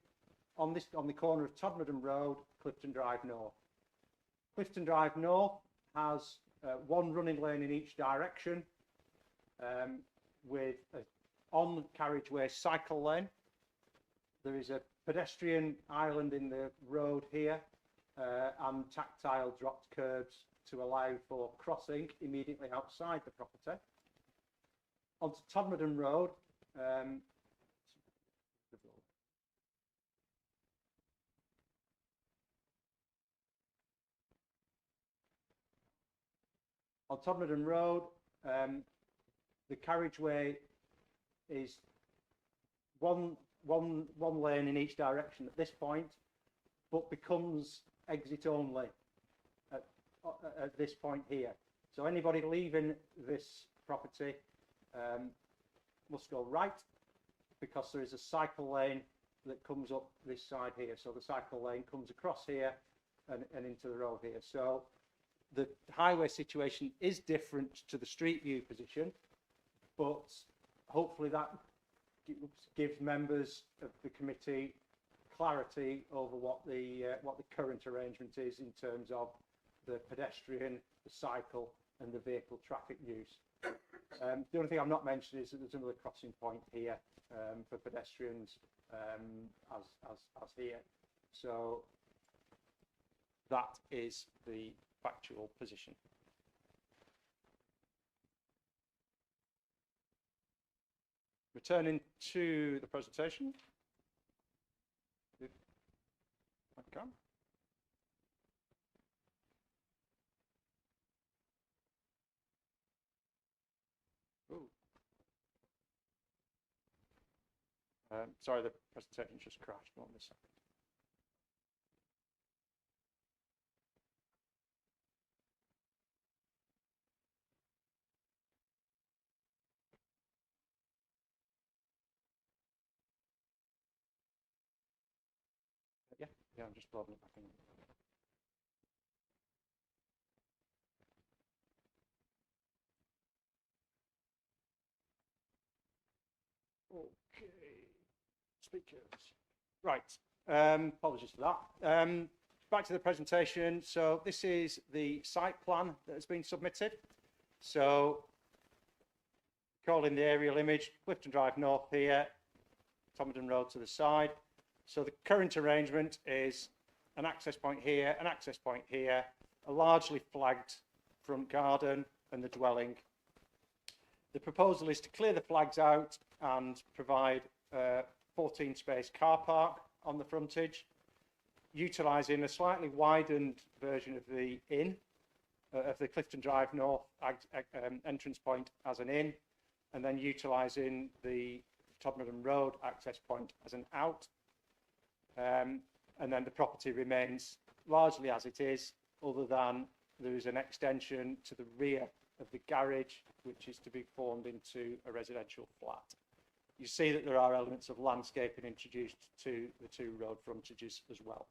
on the corner of Todmorden Road, Clifton Drive North. Clifton Drive North has one running lane in each direction, with an on carriageway cycle lane. There is a pedestrian island in the road here, and tactile dropped curbs to allow for crossing immediately outside the property. Onto Todmorden Road, on Todmorden Road, the carriageway is one lane in each direction at this point, but becomes exit only at this point here. So anybody leaving this property must go right, because there is a cycle lane that comes up this side here. So the cycle lane comes across here and into the road here. So the highway situation is different to the street view position, but hopefully that gives members of the committee clarity over what the current arrangement is in terms of the pedestrian, the cycle, and the vehicle traffic use. The only thing I've not mentioned is that there's another crossing point here for pedestrians as here. So that is the factual position. Returning to the presentation. Okay. Ooh. Sorry, the presentation just crashed. One second. Yeah, I'm just loading it back in. Okay, speakers. Right, apologies for that. Back to the presentation. So this is the site plan that has been submitted. So calling the aerial image, Clifton Drive North here, Tomeden Road to the side. So the current arrangement is an access point here, an access point here, a largely flagged front garden and the dwelling. The proposal is to clear the flags out and provide a 14-space car park on the frontage, utilising a slightly widened version of the inn, of the Clifton Drive North entrance point as an inn, and then utilising the Tomeden Road access point as an out. And then the property remains largely as it is, other than there is an extension to the rear of the garage, which is to be formed into a residential flat. You see that there are elements of landscaping introduced to the two road frontages as well.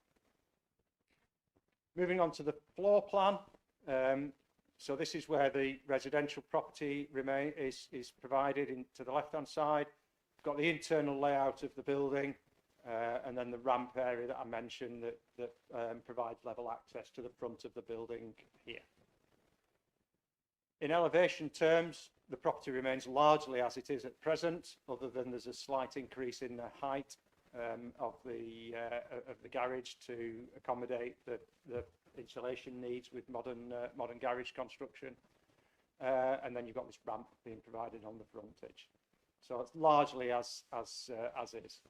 Moving on to the floor plan. So this is where the residential property is provided to the left-hand side. We've got the internal layout of the building, and then the ramp area that I mentioned that provides level access to the front of the building here. In elevation terms, the property remains largely as it is at present, other than there's a slight increase in the height of the garage to accommodate the insulation needs with modern garage construction. And then you've got this ramp being provided on the frontage. So it's largely as is.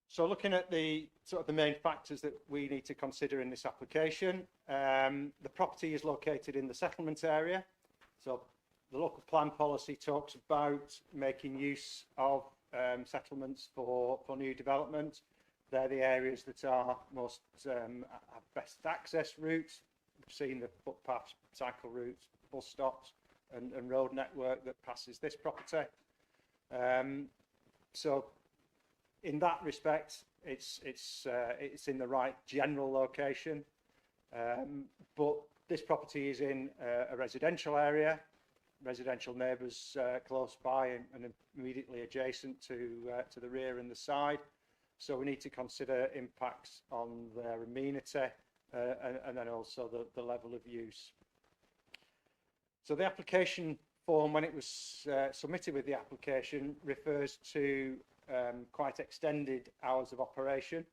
So looking at the main factors that we need to consider in this application, the property is located in the settlement area. So the local plan policy talks about making use of settlements for new development. They're the areas that are most have best access routes. We've seen the footpaths, cycle routes, bus stops, and road network that passes this property. So in that respect, it's in the right general location, but this property is in a residential area, residential neighbours close by and immediately adjacent to the rear and the side. So we need to consider impacts on their amenity and then also the level of use. So the application form, when it was submitted with the application, refers to quite extended hours of operation,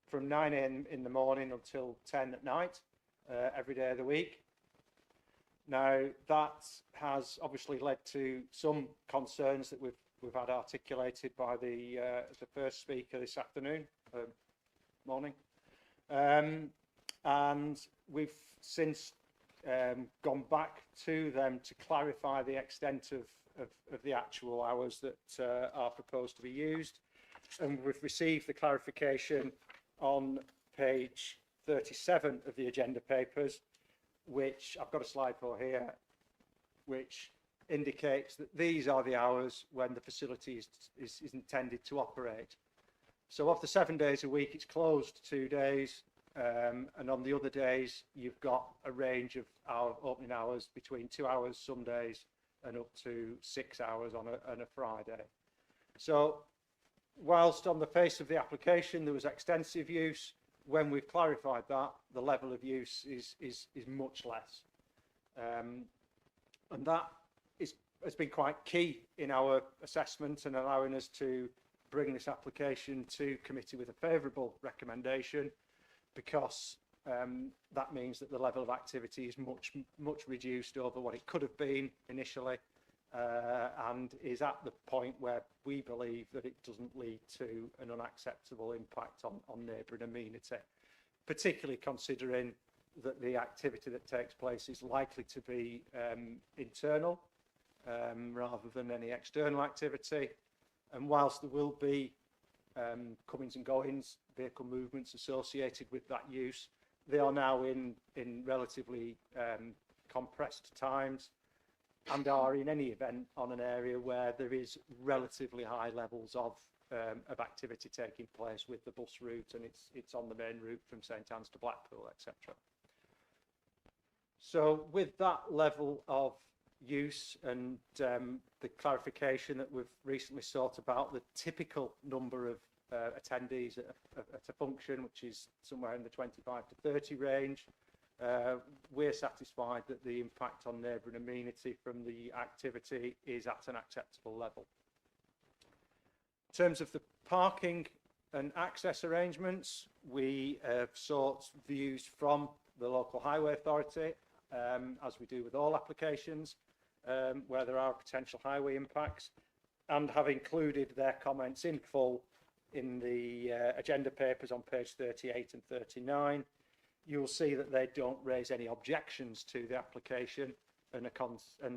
from 9 AM in the morning until 10 at night, every day of the week. Now, that has obviously led to some concerns that we've had articulated by the first speaker this afternoon, morning, and we've since gone back to them to clarify the extent of the actual hours that are proposed to be used, and we've received the clarification on page 37 of the agenda papers, which I've got a slide for here, which indicates that these are the hours when the facility is intended to operate. So of the 7 days a week, it's closed 2 days, and on the other days, you've got a range of opening hours between 2 hours some days and up to 6 hours on a Friday. So whilst on the face of the application there was extensive use, when we've clarified that, the level of use is much less. And that has been quite key in our assessment and allowing us to bring this application to committee with a favourable recommendation, because that means that the level of activity is much reduced over what it could have been initially, and is at the point where we believe that it doesn't lead to an unacceptable impact on neighbouring amenity, particularly considering that the activity that takes place is likely to be internal rather than any external activity. And whilst there will be comings and goings, vehicle movements associated with that use, they are now in relatively compressed times, and are in any event on an area where there is relatively high levels of activity taking place with the bus route, and it's on the main route from St Anne's to Blackpool, etc. So with that level of use and the clarification that we've recently sought about the typical number of attendees at a function, which is somewhere in the 25 to 30 range, we're satisfied that the impact on neighbouring amenity from the activity is at an acceptable level. In terms of the parking and access arrangements, we have sought views from the local highway authority, as we do with all applications, where there are potential highway impacts, and have included their comments in full in the agenda papers on page 38 and 39. You'll see that they don't raise any objections to the application, and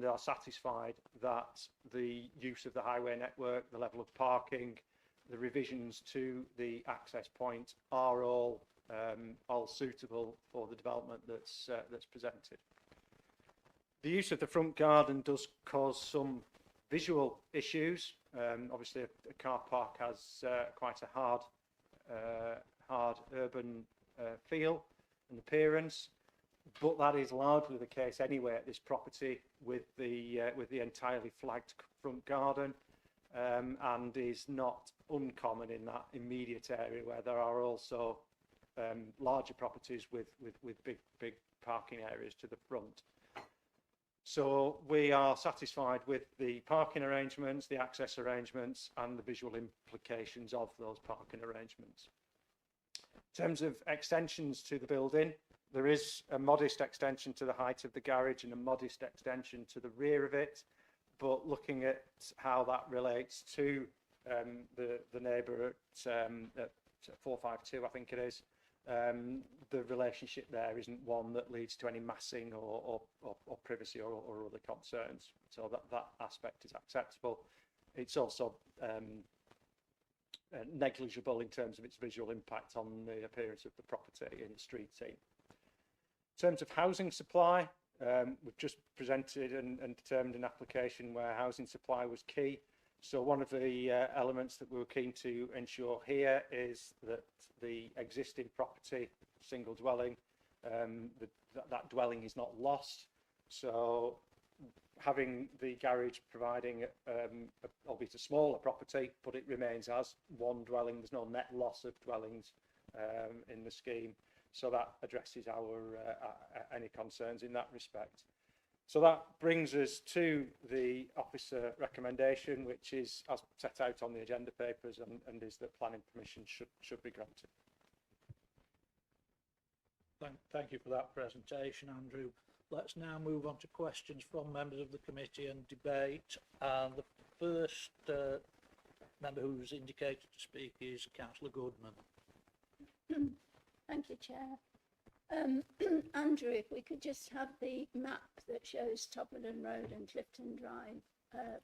are satisfied that the use of the highway network, the level of parking, the revisions to the access point are all suitable for the development that's presented. The use of the front garden does cause some visual issues. Obviously, a car park has quite a hard urban feel and appearance, but that is largely the case anyway at this property with the entirely flagged front garden, and is not uncommon in that immediate area where there are also larger properties with big parking areas to the front. So we are satisfied with the parking arrangements, the access arrangements, and the visual implications of those parking arrangements. In terms of extensions to the building, there is a modest extension to the height of the garage and a modest extension to the rear of it, but looking at how that relates to the neighbour at 452, I think it is, the relationship there isn't one that leads to any massing or privacy or other concerns. So that aspect is acceptable. It's also negligible in terms of its visual impact on the appearance of the property in the street scene. In terms of housing supply, we've just presented and determined an application where housing supply was key. So one of the elements that we were keen to ensure here is that the existing property, single dwelling, that dwelling is not lost. So having the garage providing, albeit a smaller property, but it remains as one dwelling. There's no net loss of dwellings in the scheme. So that addresses our any concerns in that respect. So that brings us to the officer recommendation, which is as set out on the agenda papers, and is that planning permission should be granted. Thank you for that presentation, Andrew. Let's now move on to questions from members of the committee and debate. And the first member who's indicated to speak is Councillor Goodman. Thank you, Chair. Andrew, if we could just have the map that shows Topperden Road and Clifton Drive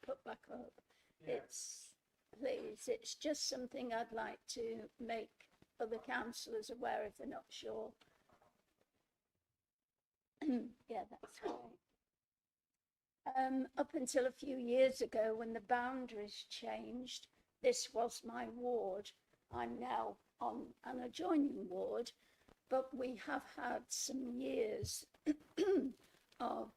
put back up. Yeah. It's just something I'd like to make other councillors aware if they're not sure. Yeah, that's right. Up until a few years ago, when the boundaries changed, this was my ward. I'm now on an adjoining ward, but we have had some years of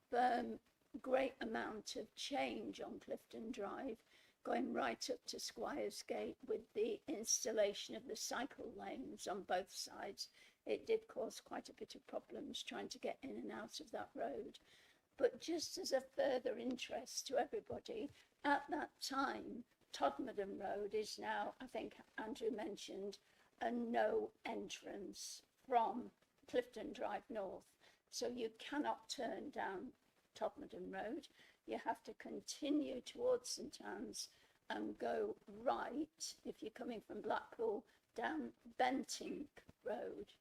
great amount of change on Clifton Drive, going right up to Squires Gate with the installation of the cycle lanes on both sides. It did cause quite a bit of problems trying to get in and out of that road. But just as a further interest to everybody, at that time, Todmorden Road is now, I think Andrew mentioned, a no entrance from Clifton Drive North. So you cannot turn down Todmorden Road. You have to continue towards St Anne's and go right, if you're coming from Blackpool, down Bentinck Road,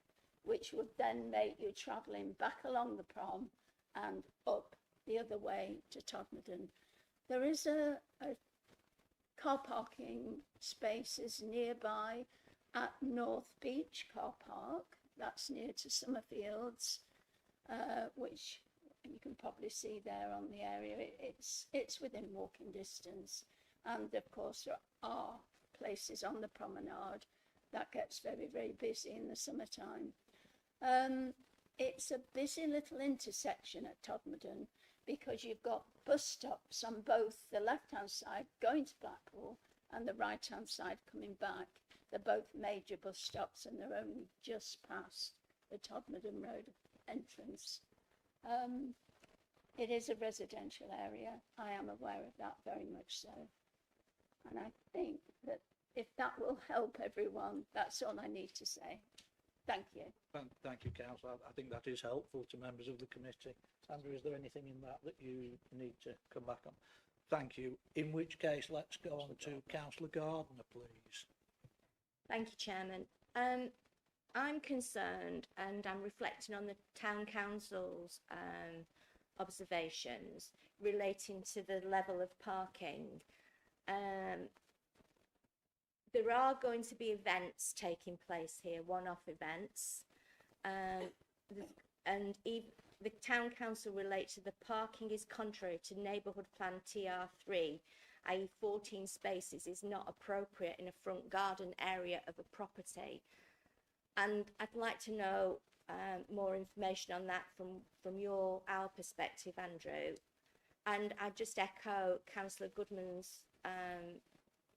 which would then make you travelling back along the prom and up the other way to Todmorden. There is a car parking spaces nearby at North Beach Car Park. That's near to Summerfields, which you can probably see there on the area. It's within walking distance. And of course, there are places on the promenade that gets very, very busy in the summertime. It's a busy little intersection at Todmorden because you've got bus stops on both the left-hand side going to Blackpool and the right-hand side coming back. They're both major bus stops and they're only just past the Todmorden Road entrance. It is a residential area. I am aware of that, very much so. And I think that if that will help everyone, that's all I need to say. Thank you. Thank you, Councillor. I think that is helpful to members of the committee. Sandra, is there anything in that you need to come back on? Thank you. In which case, let's go on to Councillor Gardner, please. Thank you, Chairman. I'm concerned, and I'm reflecting on the Town Council's observations relating to the level of parking. There are going to be events taking place here, one-off events, and even the Town Council relates to the parking is contrary to Neighbourhood Plan TR3, i.e. 14 spaces is not appropriate in a front garden area of a property. And I'd like to know more information on that from our perspective, Andrew. And I just echo Councillor Goodman's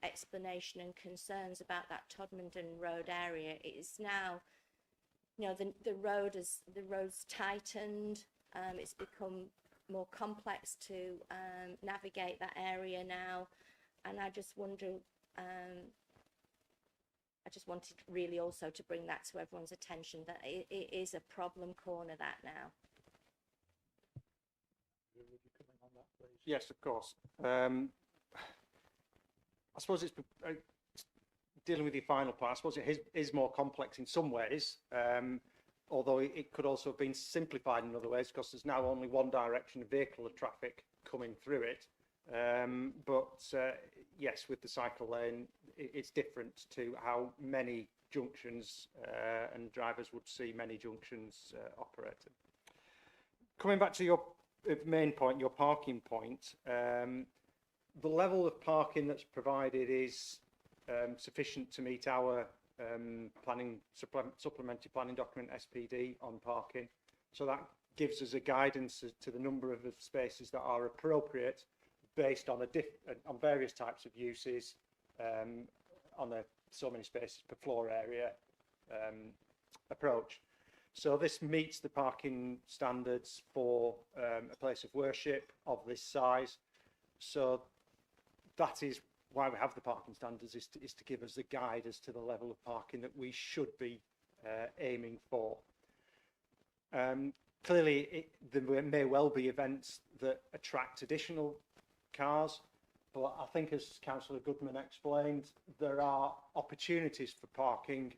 explanation and concerns about that Todmorden Road area. It is now, you know, the road's tightened. It's become more complex to navigate that area now, and I just wonder. I just wanted really also to bring that to everyone's attention that it is a problem corner that now. Yes, of course. I suppose it's dealing with your final part. I suppose it is more complex in some ways, although it could also have been simplified in other ways because there's now only one direction of vehicle traffic coming through it. Yes, with the cycle lane, it's different to how many junctions and drivers would see many junctions operated. Coming back to your main point, your parking point, the level of parking that's provided is sufficient to meet our supplementary planning document SPD on parking. So that gives us a guidance as to the number of spaces that are appropriate based on on various types of uses, on a so many spaces per floor area approach. So this meets the parking standards for a place of worship of this size. So that is why we have the parking standards, is to give us a guide as to the level of parking that we should be aiming for. Clearly, there may well be events that attract additional cars, but I think, as Councillor Goodman explained, there are opportunities for parking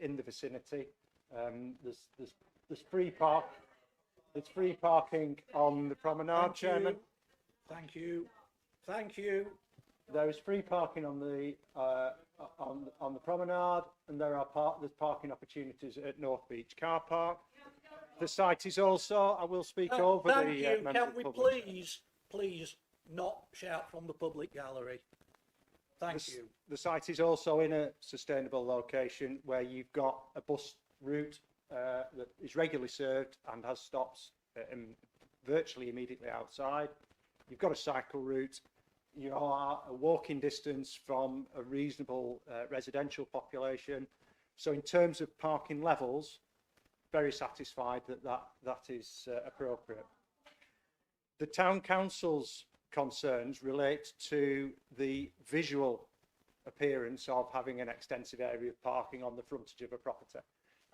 in the vicinity. There's free parking on the promenade, Chairman. Thank you. Thank you. There is free parking on the promenade, and there's parking opportunities at North Beach Car Park. The site is also. I will speak over the. Thank you. Can we please not shout from the public gallery? Thank you. The site is also in a sustainable location where you've got a bus route that is regularly served and has stops virtually immediately outside. You've got a cycle route. You are a walking distance from a reasonable residential population. So in terms of parking levels, very satisfied that is appropriate. The Town Council's concerns relate to the visual appearance of having an extensive area of parking on the frontage of a property.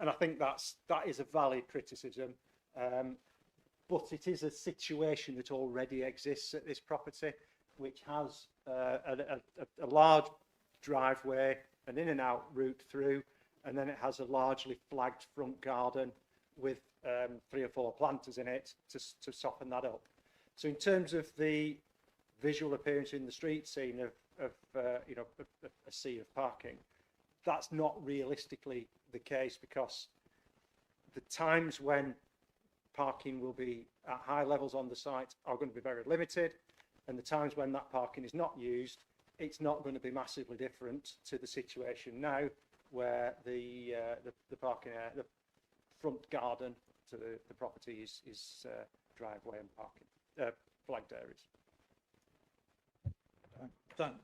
And I think that is a valid criticism. But it is a situation that already exists at this property, which has a large driveway, an in and out route through, and then it has a largely flagged front garden with 3 or 4 planters in it to soften that up. So in terms of the visual appearance in the street scene of you know, a sea of parking, that's not realistically the case, because the times when parking will be at high levels on the site are going to be very limited, and the times when that parking is not used, it's not going to be massively different to the situation now, where the parking area, the front garden to the property is driveway and parking flagged areas.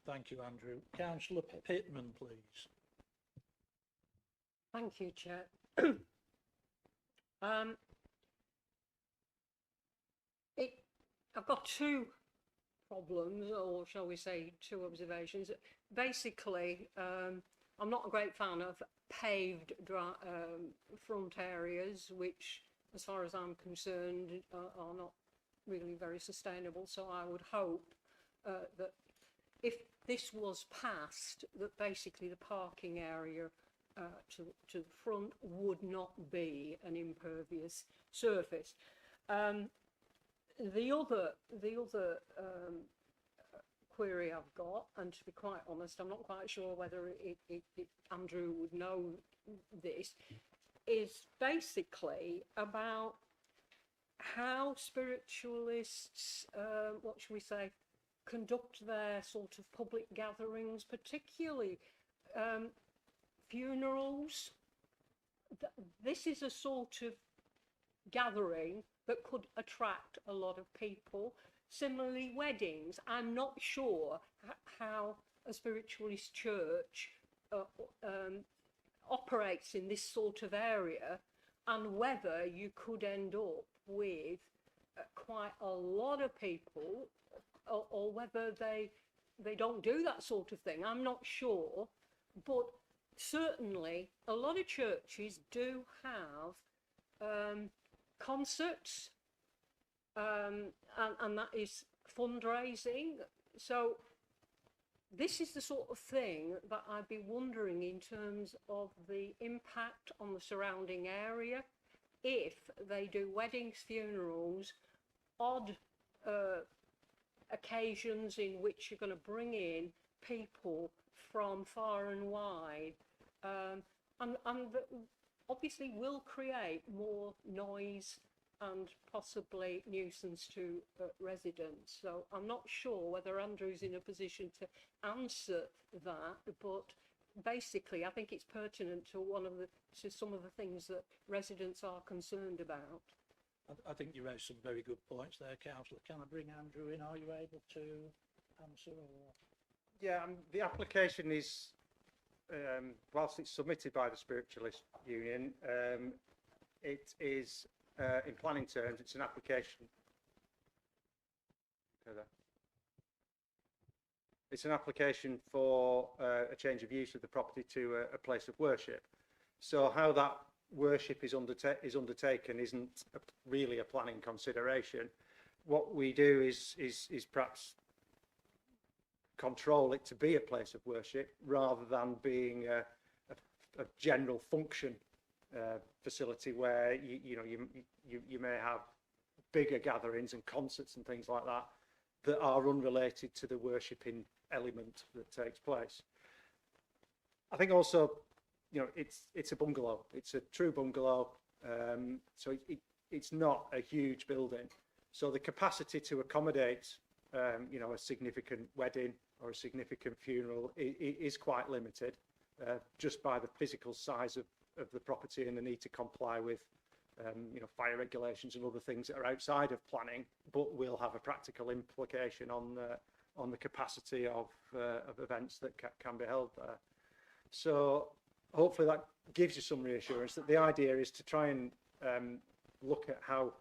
Thank you, Andrew. Councillor Pittman, please. Thank you, Chair. I've got 2 problems, or shall we say 2 observations. Basically, I'm not a great fan of paved front areas, which, as far as I'm concerned, are not really very sustainable. So I would hope that if this was passed, that basically the parking area to the front would not be an impervious surface. The other query I've got, and to be quite honest, I'm not quite sure whether Andrew would know this, is basically about how spiritualists, what should we say, conduct their sort of public gatherings, particularly funerals. This is a sort of gathering that could attract a lot of people. Similarly, weddings. I'm not sure how a spiritualist church operates in this sort of area, and whether you could end up with quite a lot of people, or whether they don't do that sort of thing. I'm not sure, but certainly a lot of churches do have concerts, and that is fundraising. So this is the sort of thing that I'd be wondering in terms of the impact on the surrounding area if they do weddings, funerals, odd occasions in which you're going to bring in people from far and wide, and obviously will create more noise and possibly nuisance to residents. So I'm not sure whether Andrew's in a position to answer that, but basically I think it's pertinent to some of the things that residents are concerned about. I think you raised some very good points there, Councillor. Can I bring Andrew in? Are you able to answer? Or? Yeah, the application is, whilst it's submitted by the Spiritualist Union, it is, in planning terms, it's an application. It's an application for a change of use of the property to a place of worship. So how that worship is undertaken isn't really a planning consideration. What we do is perhaps control it to be a place of worship rather than being a general function facility where you may have bigger gatherings and concerts and things like that that are unrelated to the worshipping element that takes place. I think also, it's a bungalow. It's a true bungalow, so it's not a huge building. So the capacity to accommodate, a significant wedding or a significant funeral is quite limited, just by the physical size of the property and the need to comply with, fire regulations and other things that are outside of planning, but will have a practical implication on the capacity of events that can be held there. So hopefully that gives you some reassurance that the idea is to try and look at how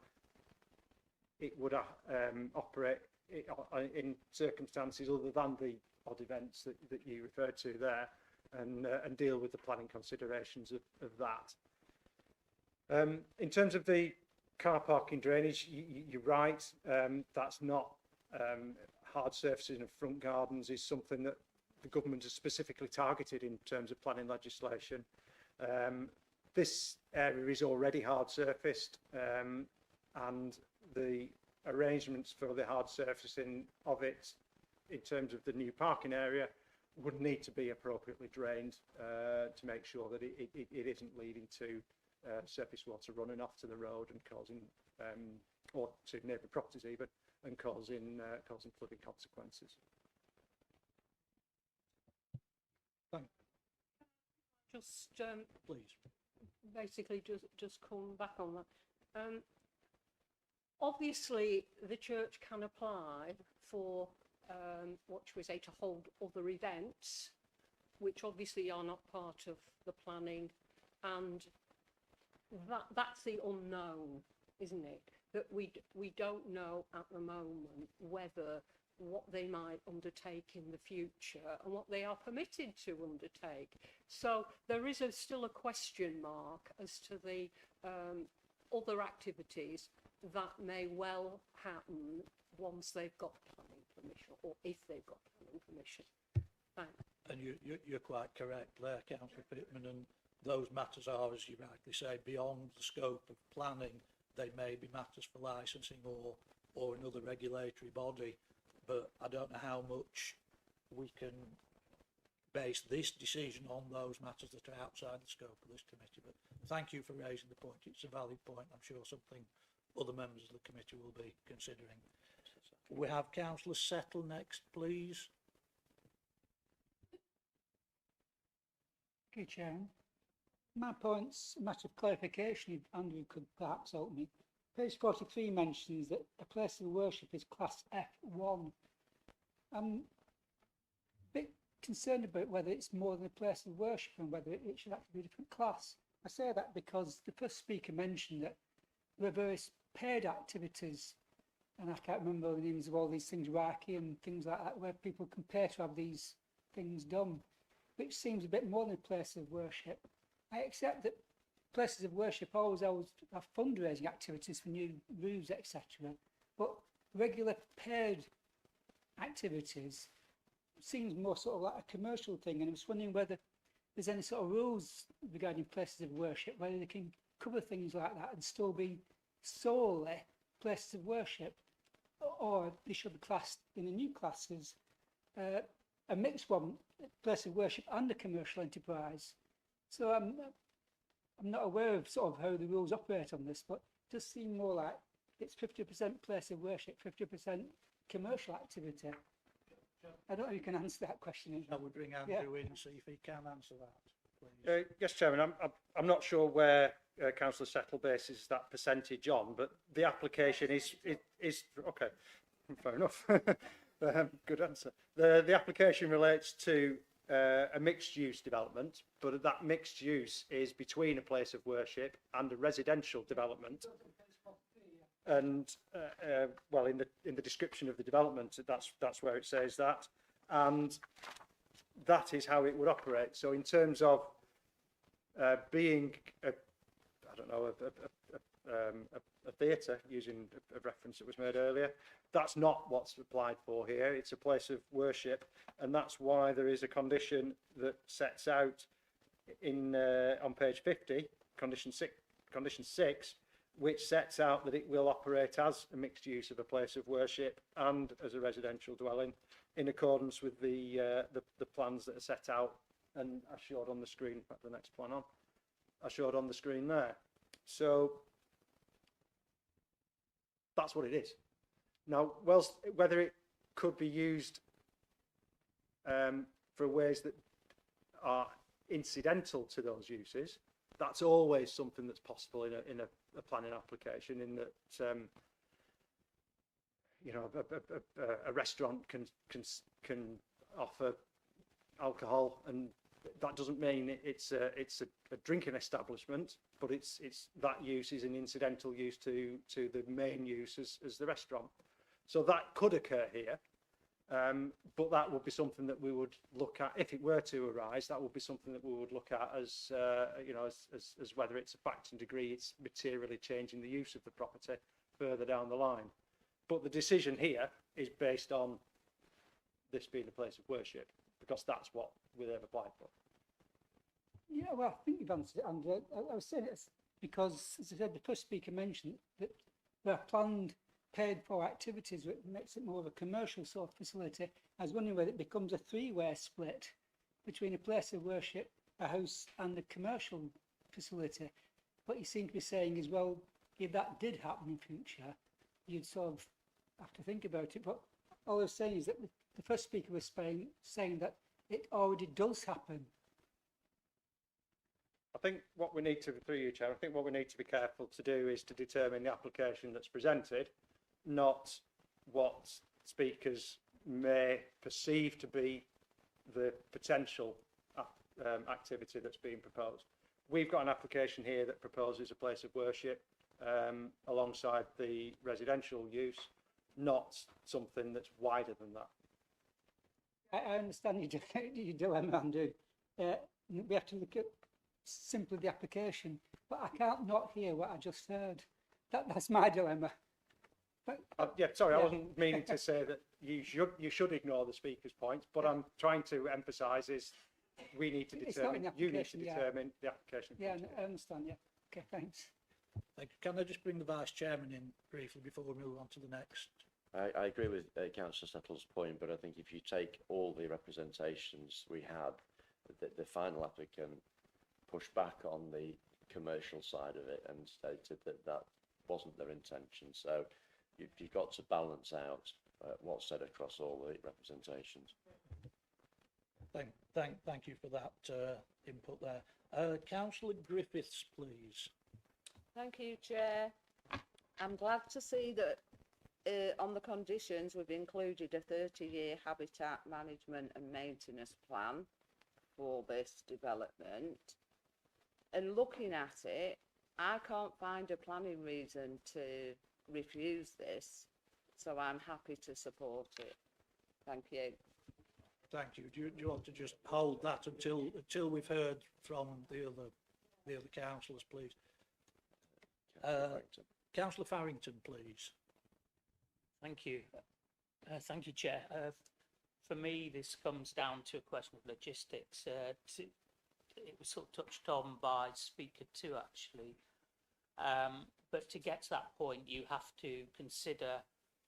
it would operate in circumstances other than the odd events that you referred to there, and deal with the planning considerations of that. In terms of the car parking drainage, you're right. That's not hard surfaces and front gardens is something that the government has specifically targeted in terms of planning legislation. This area is already hard surfaced, and the arrangements for the hard surfacing of it in terms of the new parking area would need to be appropriately drained to make sure that it isn't leading to surface water running off to the road and causing, or to neighbour properties even, and causing flooding consequences. Thank Just please. basically just come back on that. Obviously, the church can apply for what should we say, to hold other events, which obviously are not part of the planning, and that's the unknown, isn't it? That we don't know at the moment whether what they might undertake in the future and what they are permitted to undertake. So there is still a question mark as to the other activities that may well happen once they've got planning permission, or if they've got planning permission. Thanks. And you're quite correct there, Councillor Pittman, and those matters are, as you rightly say, beyond the scope of planning. They may be matters for licensing or another regulatory body, but I don't know how much we can base this decision on those matters that are outside the scope of this committee. But thank you for raising the point. It's a valid point. I'm sure something other members of the committee will be considering. We have Councillor Settle next, please. Okay, Chairman. My point's a matter of clarification, if Andrew could perhaps help me. Page 43 mentions that a place of worship is class F1. I'm a bit concerned about whether it's more than a place of worship and whether it should actually be a different class. I say that because the first speaker mentioned that there are various paired activities, and I can't remember the names of all these things, Reiki and things like that, where people can pay to have these things done, which seems a bit more than a place of worship. I accept that places of worship always have fundraising activities for new roofs, etc. But regular paired activities seems more sort of like a commercial thing, and I was wondering whether there's any sort of rules regarding places of worship, whether they can cover things like that and still be solely places of worship, or they should be classed in the new classes, a mixed one, place of worship and a commercial enterprise. So I'm not aware of sort of how the rules operate on this, but it does seem more like it's 50% place of worship, 50% commercial activity. I don't know if you can answer that question. Shall we bring Andrew in and see if he can answer that, please? Yes, Chairman. I'm not sure where Councillor Settle bases that percentage on, but the application is okay. Fair enough. Good answer. The application relates to a mixed-use development, but that mixed use is between a place of worship and a residential development. And well, in the description of the development, that's where it says that, and that is how it would operate. So, in terms of being I don't know, a theatre, using a reference that was made earlier, that's not what's applied for here. It's a place of worship, and that's why there is a condition that sets out in on page 50, condition 6, which sets out that it will operate as a mixed use of a place of worship and as a residential dwelling, in accordance with the plans that are set out and are showed on the screen. In fact, the next plan on, I showed on the screen there. So that's what it is. Now, whether it could be used for ways that are incidental to those uses, that's always something that's possible in a planning application. In that, you know, a restaurant can offer alcohol, and that doesn't mean it's a drinking establishment, but it's that use is an incidental use to the main use as the restaurant. So that could occur here, But that would be something that we would look at, if it were to arise, that would be something that we would look at as, you know, as whether it's a factor and degree it's materially changing the use of the property further down the line. But the decision here is based on this being a place of worship, because that's what they've applied for. Yeah, well, I think you've answered it, and I was saying it's because, as I said, the first speaker mentioned that there are planned, paid-for activities, which makes it more of a commercial sort of facility. I was wondering whether it becomes a three-way split between a place of worship, a house, and a commercial facility. What you seem to be saying is, well, if that did happen in future, you'd sort of have to think about it. But all I was saying is that the first speaker was saying that it already does happen. I think what we need to, through you, Chair, I think what we need to be careful to do is to determine the application that's presented, not what speakers may perceive to be the potential activity that's being proposed. We've got an application here that proposes a place of worship alongside the residential use, not something that's wider than that. I understand your dilemma, Andrew. We have to look at simply the application, but I can't not hear what I just heard. That's my dilemma. But, yeah, sorry, I wasn't meaning to say that you should ignore the speaker's points, but I'm trying to emphasise is we need to determine, you need to determine the application. Yeah, I understand, yeah. Okay, thanks. Thank you. Can I just bring the Vice Chairman in briefly before we move on to the next? I agree with Councillor Settle's point, but I think if you take all the representations we had, the final applicant pushed back on the commercial side of it and stated that that wasn't their intention. So you've got to balance out what's said across all the representations. Thank you for that input there. Councillor Griffiths, please. Thank you, Chair. I'm glad to see that on the conditions we've included a 30-year habitat management and maintenance plan for this development. And looking at it, I can't find a planning reason to refuse this, so I'm happy to support it. Thank you. Thank you. Do you want to just hold that until we've heard from the other councillors, please? Councillor Farrington, please. Thank you. Thank you, Chair. For me, this comes down to a question of logistics. It was sort of touched on by Speaker 2, actually. But to get to that point, you have to consider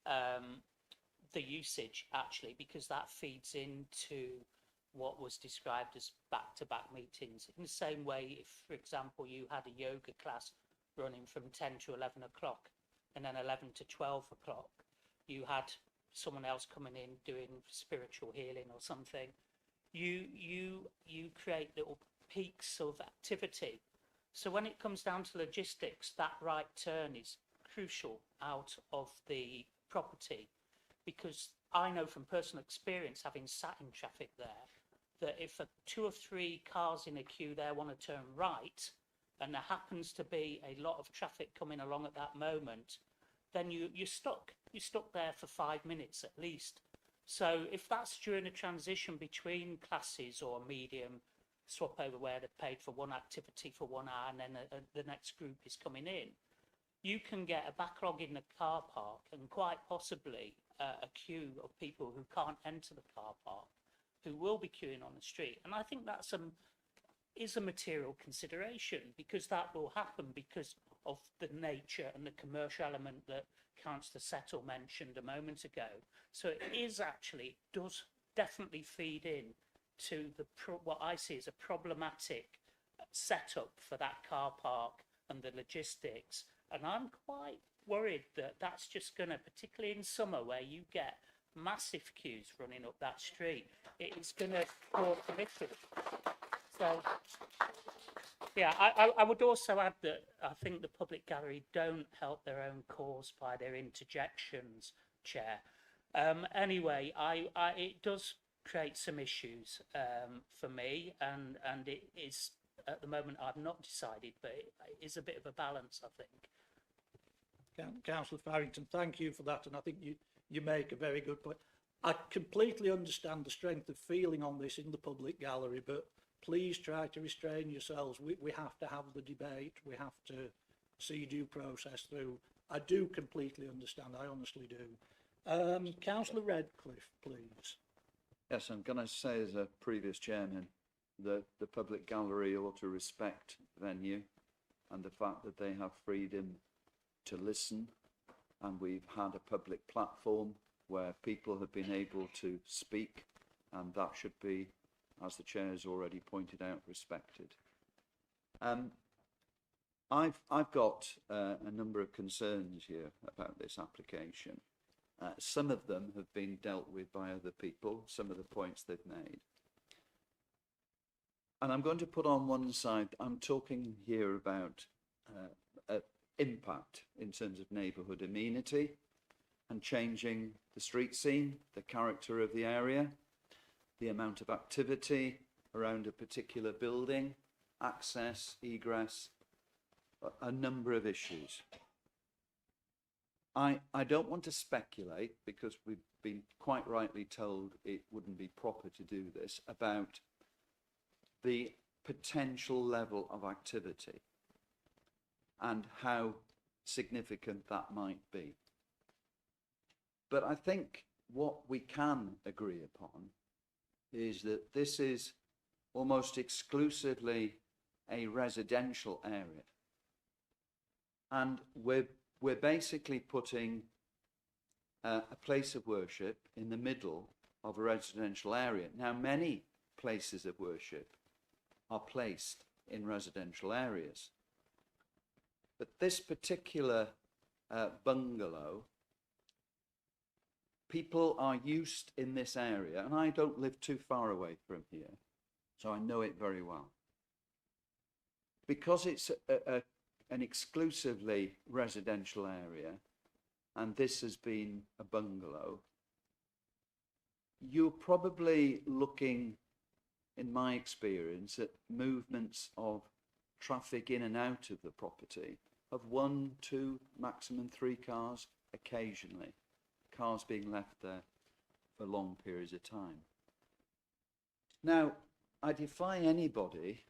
the usage, actually, because that feeds into what was described as back-to-back meetings. In the same way, if, for example, you had a yoga class running from 10 to 11 o'clock and then 11 to 12 o'clock, you had someone else coming in doing spiritual healing or something, you create little peaks of activity. So when it comes down to logistics, that right turn is crucial out of the property, because I know from personal experience, having sat in traffic there, that if 2 or 3 cars in a queue there want to turn right, and there happens to be a lot of traffic coming along at that moment, then you're stuck. You're stuck there for 5 minutes at least. So if that's during a transition between classes or a medium swap over where they've paid for one activity for 1 hour and then the next group is coming in, you can get a backlog in the car park and quite possibly a queue of people who can't enter the car park, who will be queuing on the street. And I think that's is a material consideration, because that will happen because of the nature and the commercial element that Councillor Settle mentioned a moment ago. So it is actually, does definitely feed in to what I see as a problematic setup for that car park and the logistics. And I'm quite worried that that's just going to, particularly in summer where you get massive queues running up that street, it is going to cause an issue. So, yeah, I would also add that I think the public gallery don't help their own cause by their interjections, Chair. Anyway, it does create some issues for me, and it is, at the moment, I've not decided, but it is a bit of a balance, I think. Councillor Farrington, thank you for that, and I think you make a very good point. I completely understand the strength of feeling on this in the public gallery, but please try to restrain yourselves. We have to have the debate. We have to see due process through. I do completely understand. I honestly do. Councillor Redcliffe, please. Yes, I'm going to say as a previous chairman that the public gallery ought to respect venue and the fact that they have freedom to listen, and we've had a public platform where people have been able to speak, and that should be, as the chair has already pointed out, respected. I've got a number of concerns here about this application. Some of them have been dealt with by other people, some of the points they've made. And I'm going to put on one side, I'm talking here about impact in terms of neighbourhood amenity and changing the street scene, the character of the area, the amount of activity around a particular building, access, egress, a number of issues. I don't want to speculate, because we've been quite rightly told it wouldn't be proper to do this, about the potential level of activity and how significant that might be. But I think what we can agree upon is that this is almost exclusively a residential area. And we're basically putting a place of worship in the middle of a residential area. Now, many places of worship are placed in residential areas. But this particular bungalow, people are used in this area, and I don't live too far away from here, so I know it very well. Because it's an exclusively residential area, and this has been a bungalow, you're probably looking, in my experience, at movements of traffic in and out of the property of 1, 2, maximum 3 cars occasionally, cars being left there for long periods of time. Now, I defy anybody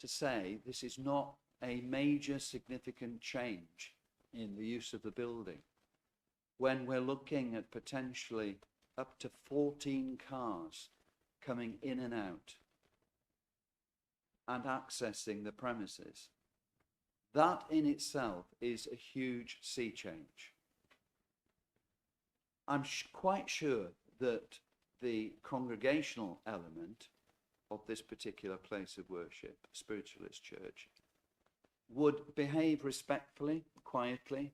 to say this is not a major significant change in the use of the building when we're looking at potentially up to 14 cars coming in and out and accessing the premises. That in itself is a huge sea change. I'm quite sure that the congregational element of this particular place of worship, Spiritualist Church, would behave respectfully, quietly,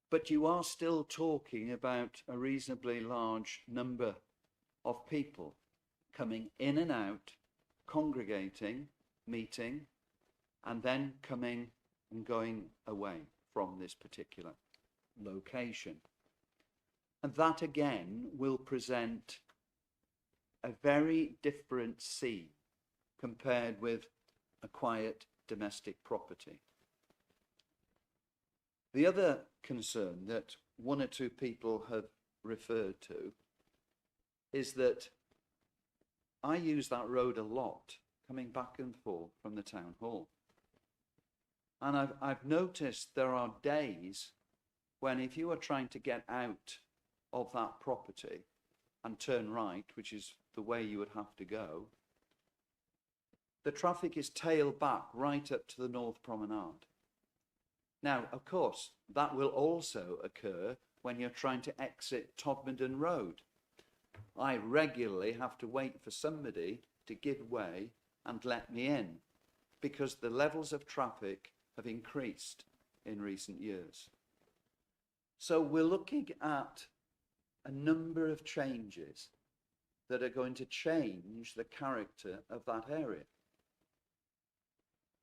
but you are still talking about a reasonably large number of people coming in and out, congregating, meeting, and then coming and going away from this particular location. And that again will present a very different scene compared with a quiet domestic property. The other concern that one or two people have referred to is that I use that road a lot coming back and forth from the town hall. And I've noticed there are days when if you are trying to get out of that property and turn right, which is the way you would have to go, the traffic is tailed back right up to the North Promenade. Now, of course, that will also occur when you're trying to exit Todmorden Road. I regularly have to wait for somebody to give way and let me in because the levels of traffic have increased in recent years. So we're looking at a number of changes that are going to change the character of that area.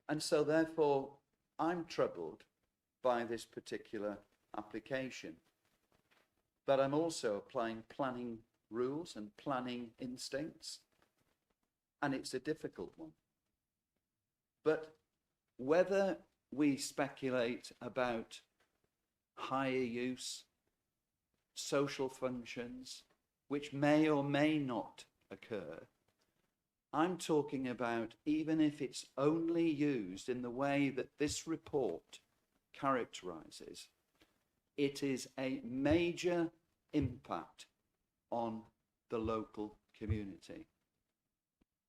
And so therefore, I'm troubled by this particular application. But I'm also applying planning rules and planning instincts, and it's a difficult one. But whether we speculate about higher use, social functions, which may or may not occur. I'm talking about even if it's only used in the way that this report characterises, it is a major impact on the local community.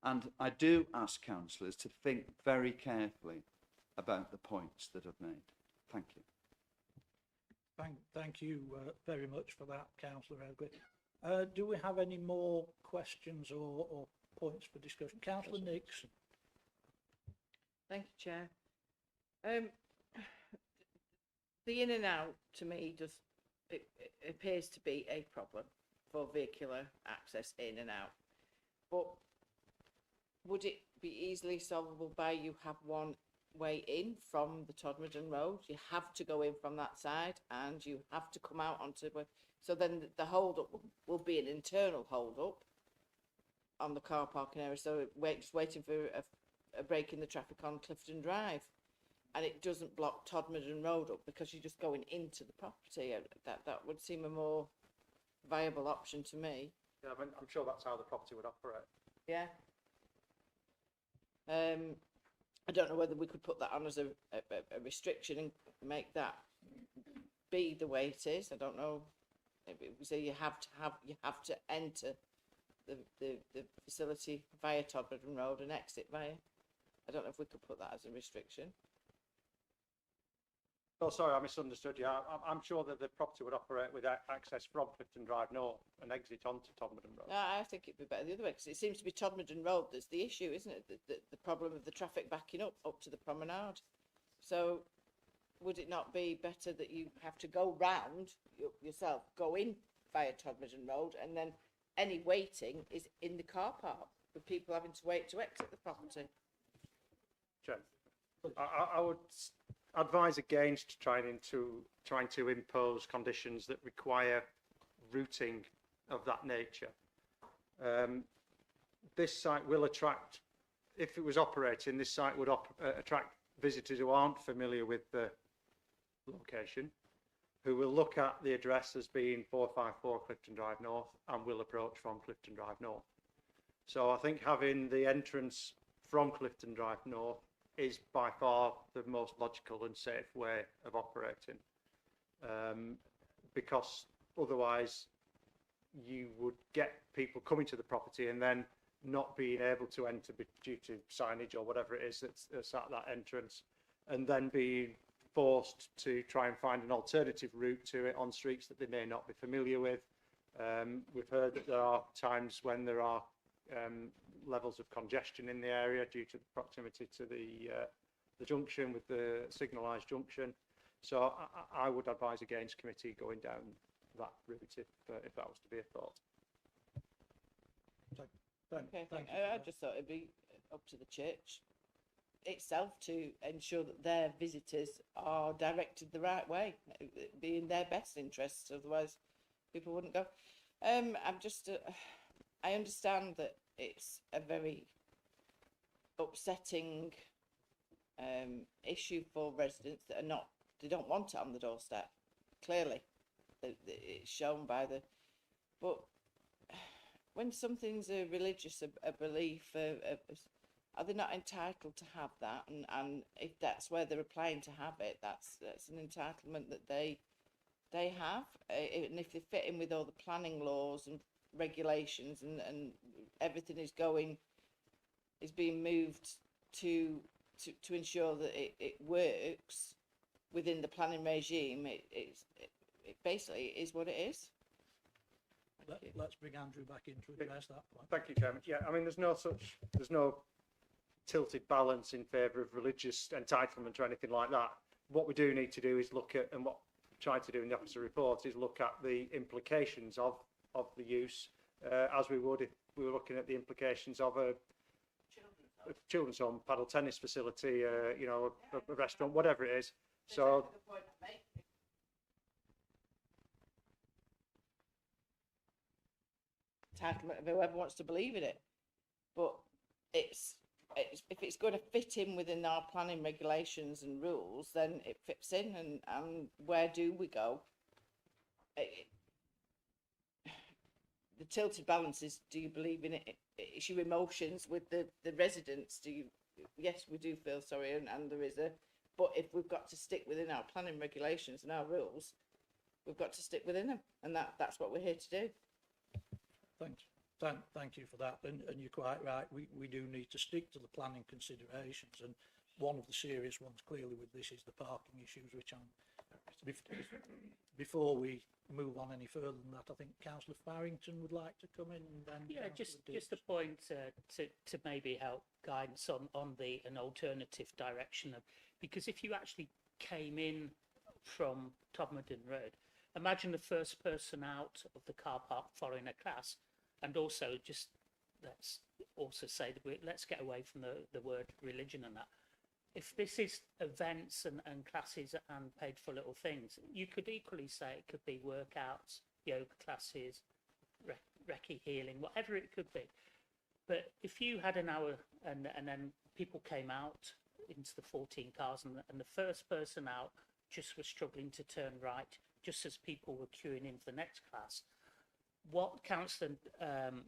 And I do ask councillors to think very carefully about the points that I've made. Thank you. Thank you very much for that, Councillor Egley. Do we have any more questions or points for discussion? Councillor Nixon. Thank you, Chair. The in and out to me it appears to be a problem for vehicular access in and out. But would it be easily solvable by you have one way in from the Todmorden Road? You have to go in from that side and you have to come out onto so then the hold up will be an internal hold up on the car parking area. So just waiting for a break in the traffic on Clifton Drive, and it doesn't block Todmorden Road up because you're just going into the property. That would seem a more viable option to me. Yeah, I mean, I'm sure that's how the property would operate. Yeah. I don't know whether we could put that on as a restriction and make that be the way it is. I don't know. Maybe we say you have to enter the facility via Todmorden Road and exit via. I don't know if we could put that as a restriction. Oh, sorry, I misunderstood you. I'm sure that the property would operate with access from Clifton Drive North and exit onto Todmorden Road. No, I think it'd be better the other way, because it seems to be Todmorden Road that's the issue, isn't it? The problem of the traffic backing up to the promenade. So would it not be better that you have to go round yourself, go in via Todmorden Road, and then any waiting is in the car park, with people having to wait to exit the property? Sure. I would advise against trying to impose conditions that require routing of that nature. This site will attract, if it was operating, this site would attract visitors who aren't familiar with the location, who will look at the address as being 454 Clifton Drive North and will approach from Clifton Drive North. So I think having the entrance from Clifton Drive North is by far the most logical and safe way of operating, because otherwise you would get people coming to the property and then not being able to enter due to signage or whatever it is that's at that entrance, and then being forced to try and find an alternative route to it on streets that they may not be familiar with. We've heard that there are times when there are levels of congestion in the area due to the proximity to the junction with the signalised junction. So I would advise against committee going down that route if that was to be a thought. I just thought it'd be up to the church itself to ensure that their visitors are directed the right way. It'd be in their best interests, otherwise people wouldn't go. I understand that it's a very upsetting issue for residents that they don't want it on the doorstep. Clearly, it's shown by but when something's a religious, a belief, are they not entitled to have that? And if that's where they're applying to have it, that's an entitlement that they have. And if they fit in with all the planning laws and regulations and everything is being moved to ensure that it works within the planning regime, it basically is what it is. Let's bring Andrew back in to address that point. Thank you, Chairman. Yeah, I mean, there's no tilted balance in favour of religious entitlement or anything like that. What we do need to do is look at, and what we try to do in the officer report, is look at the implications of the use, as we would if we were looking at the implications of a children's home, paddle tennis facility, a restaurant, whatever it is. So. Entitlement of whoever wants to believe in it, but it's if it's going to fit in within our planning regulations and rules, then it fits in. And where do we go? the tilted balances, do you believe in it? It's your emotions with the residents. Do you? Yes, we do feel sorry, and there is a. But if we've got to stick within our planning regulations and our rules, we've got to stick within them, and that's what we're here to do. Thank you for that, and you're quite right. We do need to stick to the planning considerations, and one of the serious ones clearly with this is the parking issues, which before we move on any further than that, I think Councillor Farrington would like to come in, and then Yeah, Councillor just a point to maybe help guidance on an alternative direction of, because if you actually came in from Todmorden Road, imagine the first person out of the car park following a class, and also just let's also say that let's get away from the word religion and that. If this is events and classes and paid for little things, you could equally say it could be workouts, yoga classes, Reiki healing, whatever it could be. But if you had an hour and then people came out into the 14 cars and the first person out just was struggling to turn right, just as people were queuing in for the next class, what Councillor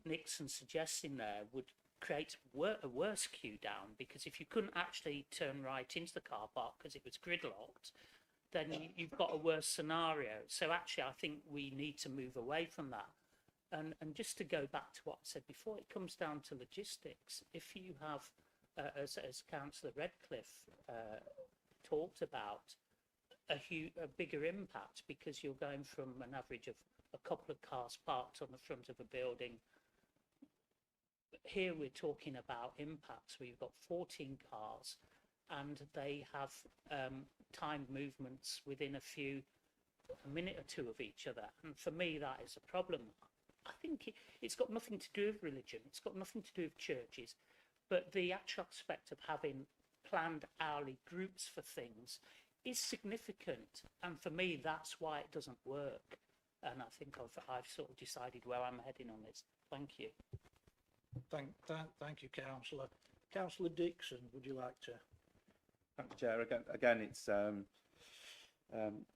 Nixon's suggesting there would create a worse queue down, because if you couldn't actually turn right into the car park because it was gridlocked, then you've got a worse scenario. So actually I think we need to move away from that. And just to go back to what I said before, it comes down to logistics. If you have, as Councillor Redcliffe talked about, a bigger impact, because you're going from an average of a couple of cars parked on the front of a building. Here we're talking about impacts where you've got 14 cars and they have timed movements within a minute or two of each other. And for me, that is a problem. I think it's got nothing to do with religion. It's got nothing to do with churches, but the actual aspect of having planned hourly groups for things is significant. And for me, that's why it doesn't work. And I think I've sort of decided where I'm heading on this. Thank you. Thank you, Councillor. Councillor Dixon, would you like to? Thanks, Chair. Again, it's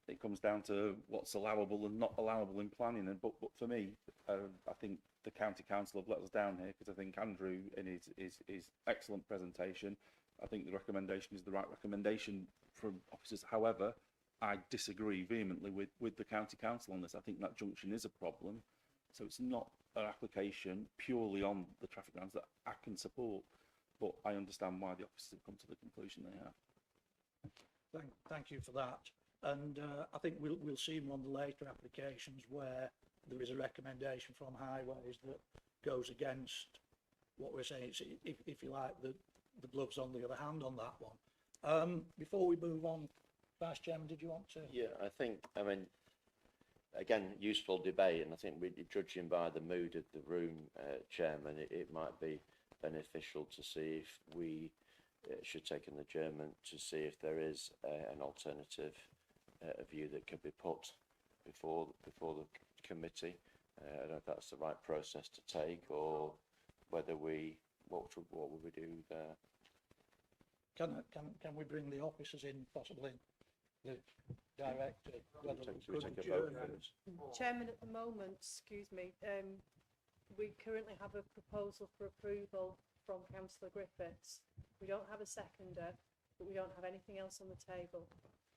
it comes down to what's allowable and not allowable in planning. And but for me, I think the County Council have let us down here, because I think Andrew, in his excellent presentation, I think the recommendation is the right recommendation from officers. However, I disagree vehemently with the County Council on this. I think that junction is a problem. So it's not an application purely on the traffic grounds that I can support, but I understand why the officers have come to the conclusion they have. Thank you for that. And I think we'll see in one of the later applications where there is a recommendation from Highways that goes against what we're saying. It's, if you like, the gloves on the other hand on that one. Before we move on, Vice Chairman, did you want to? Yeah, I mean, again, useful debate, and I think we're judging by the mood of the room, Chairman, it might be beneficial to see if we should take an adjournment to see if there is an alternative view that can be put before the committee. I don't know if that's the right process to take, or whether what would we do there? Can we bring the officers in, possibly the director? We take a vote first. Chairman, at the moment, excuse me, we currently have a proposal for approval from Councillor Griffiths. We don't have a seconder, but we don't have anything else on the table.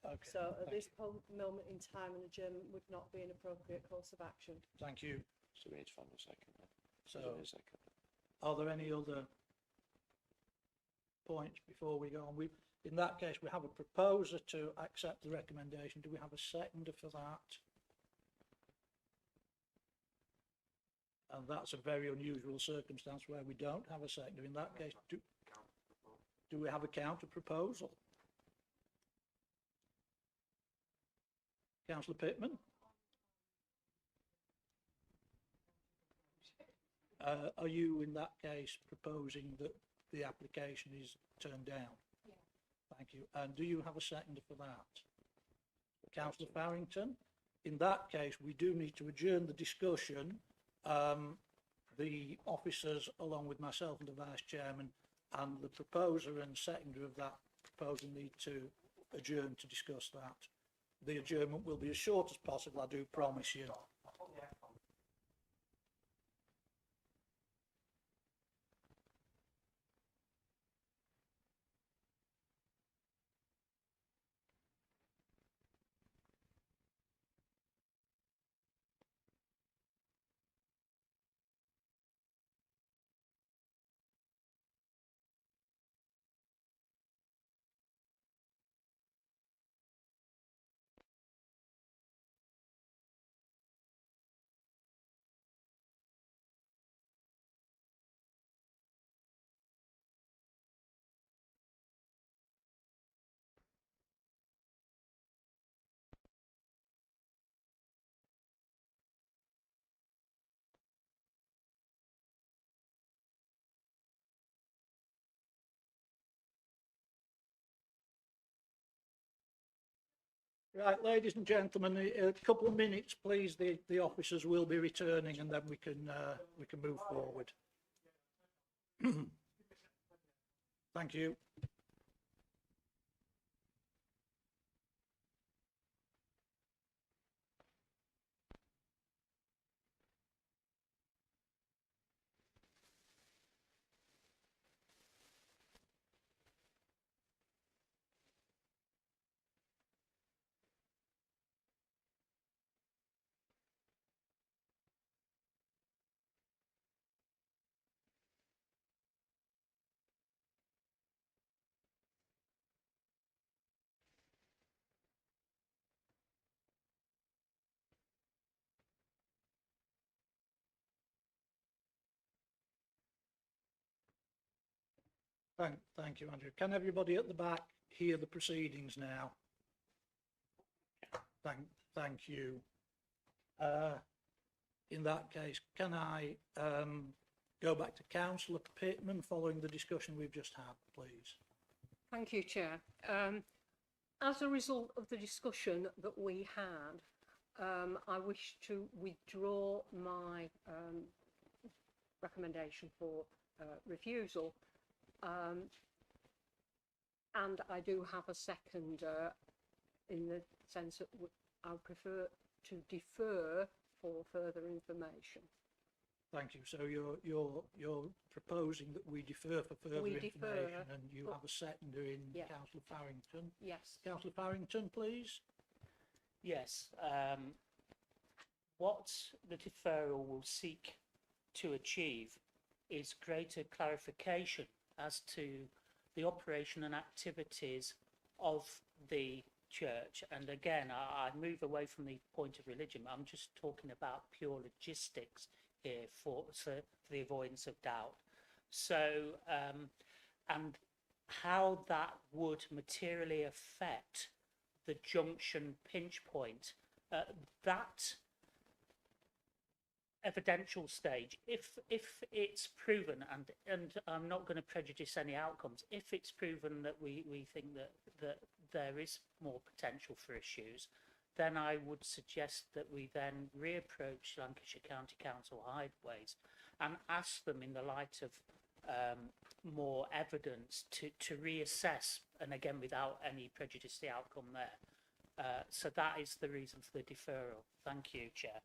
Okay, so at this moment in time, an adjournment would not be an appropriate course of action. Thank you. So we need to find a second. So, are there any other points before we go on? In that case, we have a proposer to accept the recommendation. Do we have a seconder for that? And that's a very unusual circumstance where we don't have a seconder. In that case, do we have a counter proposal? Councillor Pittman? Are you, in that case, proposing that the application is turned down? Yeah. Thank you. And do you have a seconder for that? Councillor Farrington? In that case, we do need to adjourn the discussion. The officers, along with myself and the Vice Chairman, and the proposer and seconder of that proposal need to adjourn to discuss that. The adjournment will be as short as possible, I do promise you. Right, ladies and gentlemen, a couple of minutes, please. The officers will be returning, and then we can move forward. Thank you. Thank you, Andrew. Can everybody at the back hear the proceedings now? Thank you. In that case, can I go back to Councillor Pittman following the discussion we've just had, please? Thank you, Chair. As a result of the discussion that we had, I wish to withdraw my recommendation for refusal. And I do have a seconder in the sense that I would prefer to defer for further information. Thank you. So you're proposing that we defer for further information, and you have a seconder in Councillor Farrington. Yes. Councillor Farrington, please. Yes. What the deferral will seek to achieve is greater clarification as to the operation and activities of the church. And again, I move away from the point of religion. I'm just talking about pure logistics here for the avoidance of doubt. So, and how that would materially affect the junction pinch point, that evidential stage, if it's proven, and I'm not going to prejudice any outcomes, if it's proven that we think that there is more potential for issues, then I would suggest that we then reapproach Lancashire County Council Hideways and ask them, in the light of more evidence, to reassess, and again without any prejudice the outcome there. So that is the reason for the deferral. Thank you, Chair.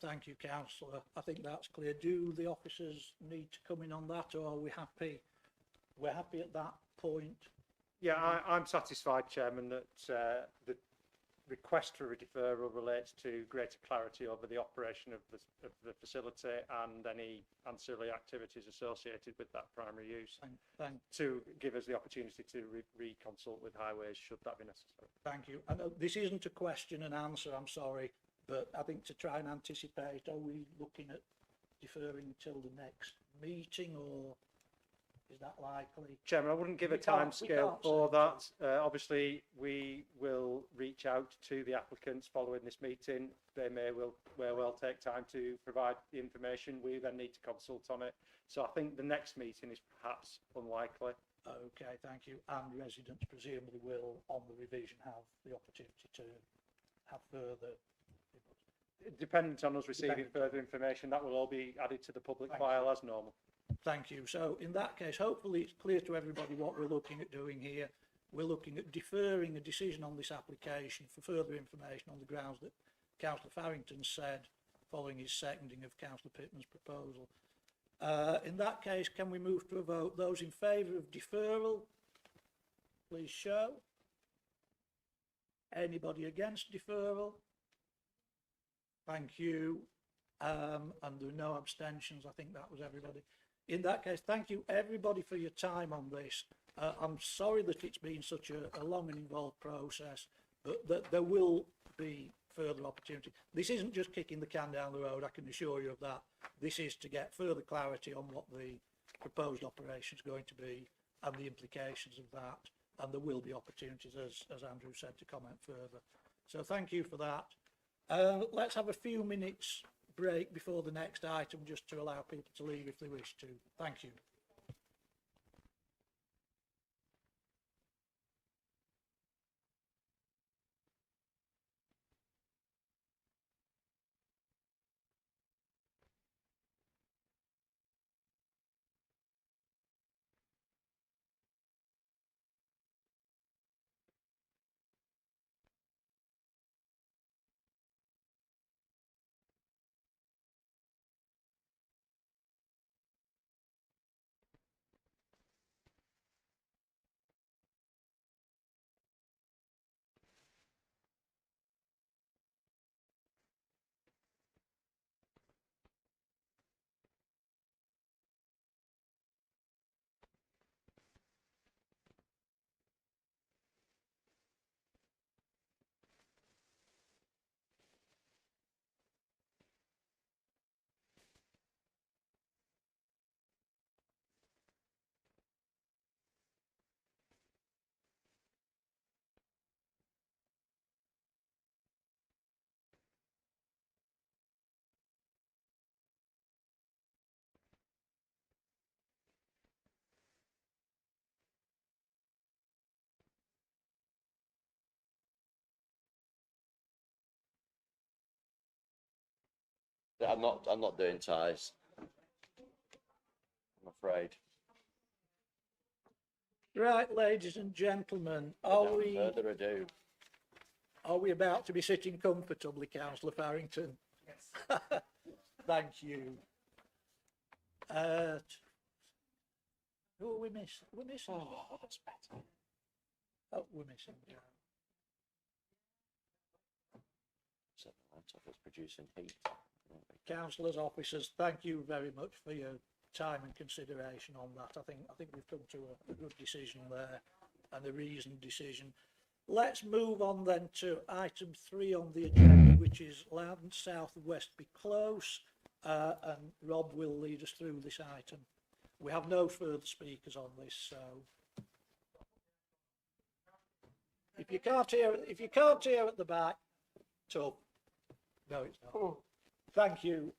Thank you, Councillor. I think that's clear. Do the officers need to come in on that, or are we happy? We're happy at that point. Yeah, I'm satisfied, Chairman, that the request for a deferral relates to greater clarity over the operation of the facility and any ancillary activities associated with that primary use. To give us the opportunity to reconsult with Highways should that be necessary. Thank you. And this isn't a question and answer, I'm sorry, but I think to try and anticipate, are we looking at deferring till the next meeting, or is that likely? Chairman, I wouldn't give a time scale for that. Obviously, we will reach out to the applicants following this meeting. They may well take time to provide the information. We then need to consult on it. So I think the next meeting is perhaps unlikely. Okay, thank you. And residents presumably will, on the revision, have the opportunity to have further. Dependent on us receiving further information, that will all be added to the public file as normal. Thank you. So in that case, hopefully it's clear to everybody what we're looking at doing here. We're looking at deferring a decision on this application for further information on the grounds that Councillor Farrington said following his seconding of Councillor Pittman's proposal. In that case, can we move to a vote? Those in favour of deferral, please show. Anybody against deferral? Thank you. And there are no abstentions. I think that was everybody. In that case, thank you everybody for your time on this. I'm sorry that it's been such a long and involved process, but that there will be further opportunity. This isn't just kicking the can down the road, I can assure you of that. This is to get further clarity on what the proposed operation is going to be and the implications of that. And there will be opportunities, as Andrew said, to comment further. So thank you for that. Let's have a few minutes break before the next item, just to allow people to leave if they wish to. Thank you. I'm not doing ties. I'm afraid. Right, ladies and gentlemen, are Without further ado. we about to be sitting comfortably, Councillor Farrington? Yes. Thank you. Who are we missing? We're missing. Oh, that's better. Oh, we're missing. So the laptop is producing heat. Councillors, officers, thank you very much for your time and consideration on that. I think we've come to a good decision there, and a reasoned decision. Let's move on then to item 3 on the agenda, which is Loudon South Westby Close, and Rob will lead us through this item. We have no further speakers on this, so if you can't hear at the back, tough. No, it's not. Thank you.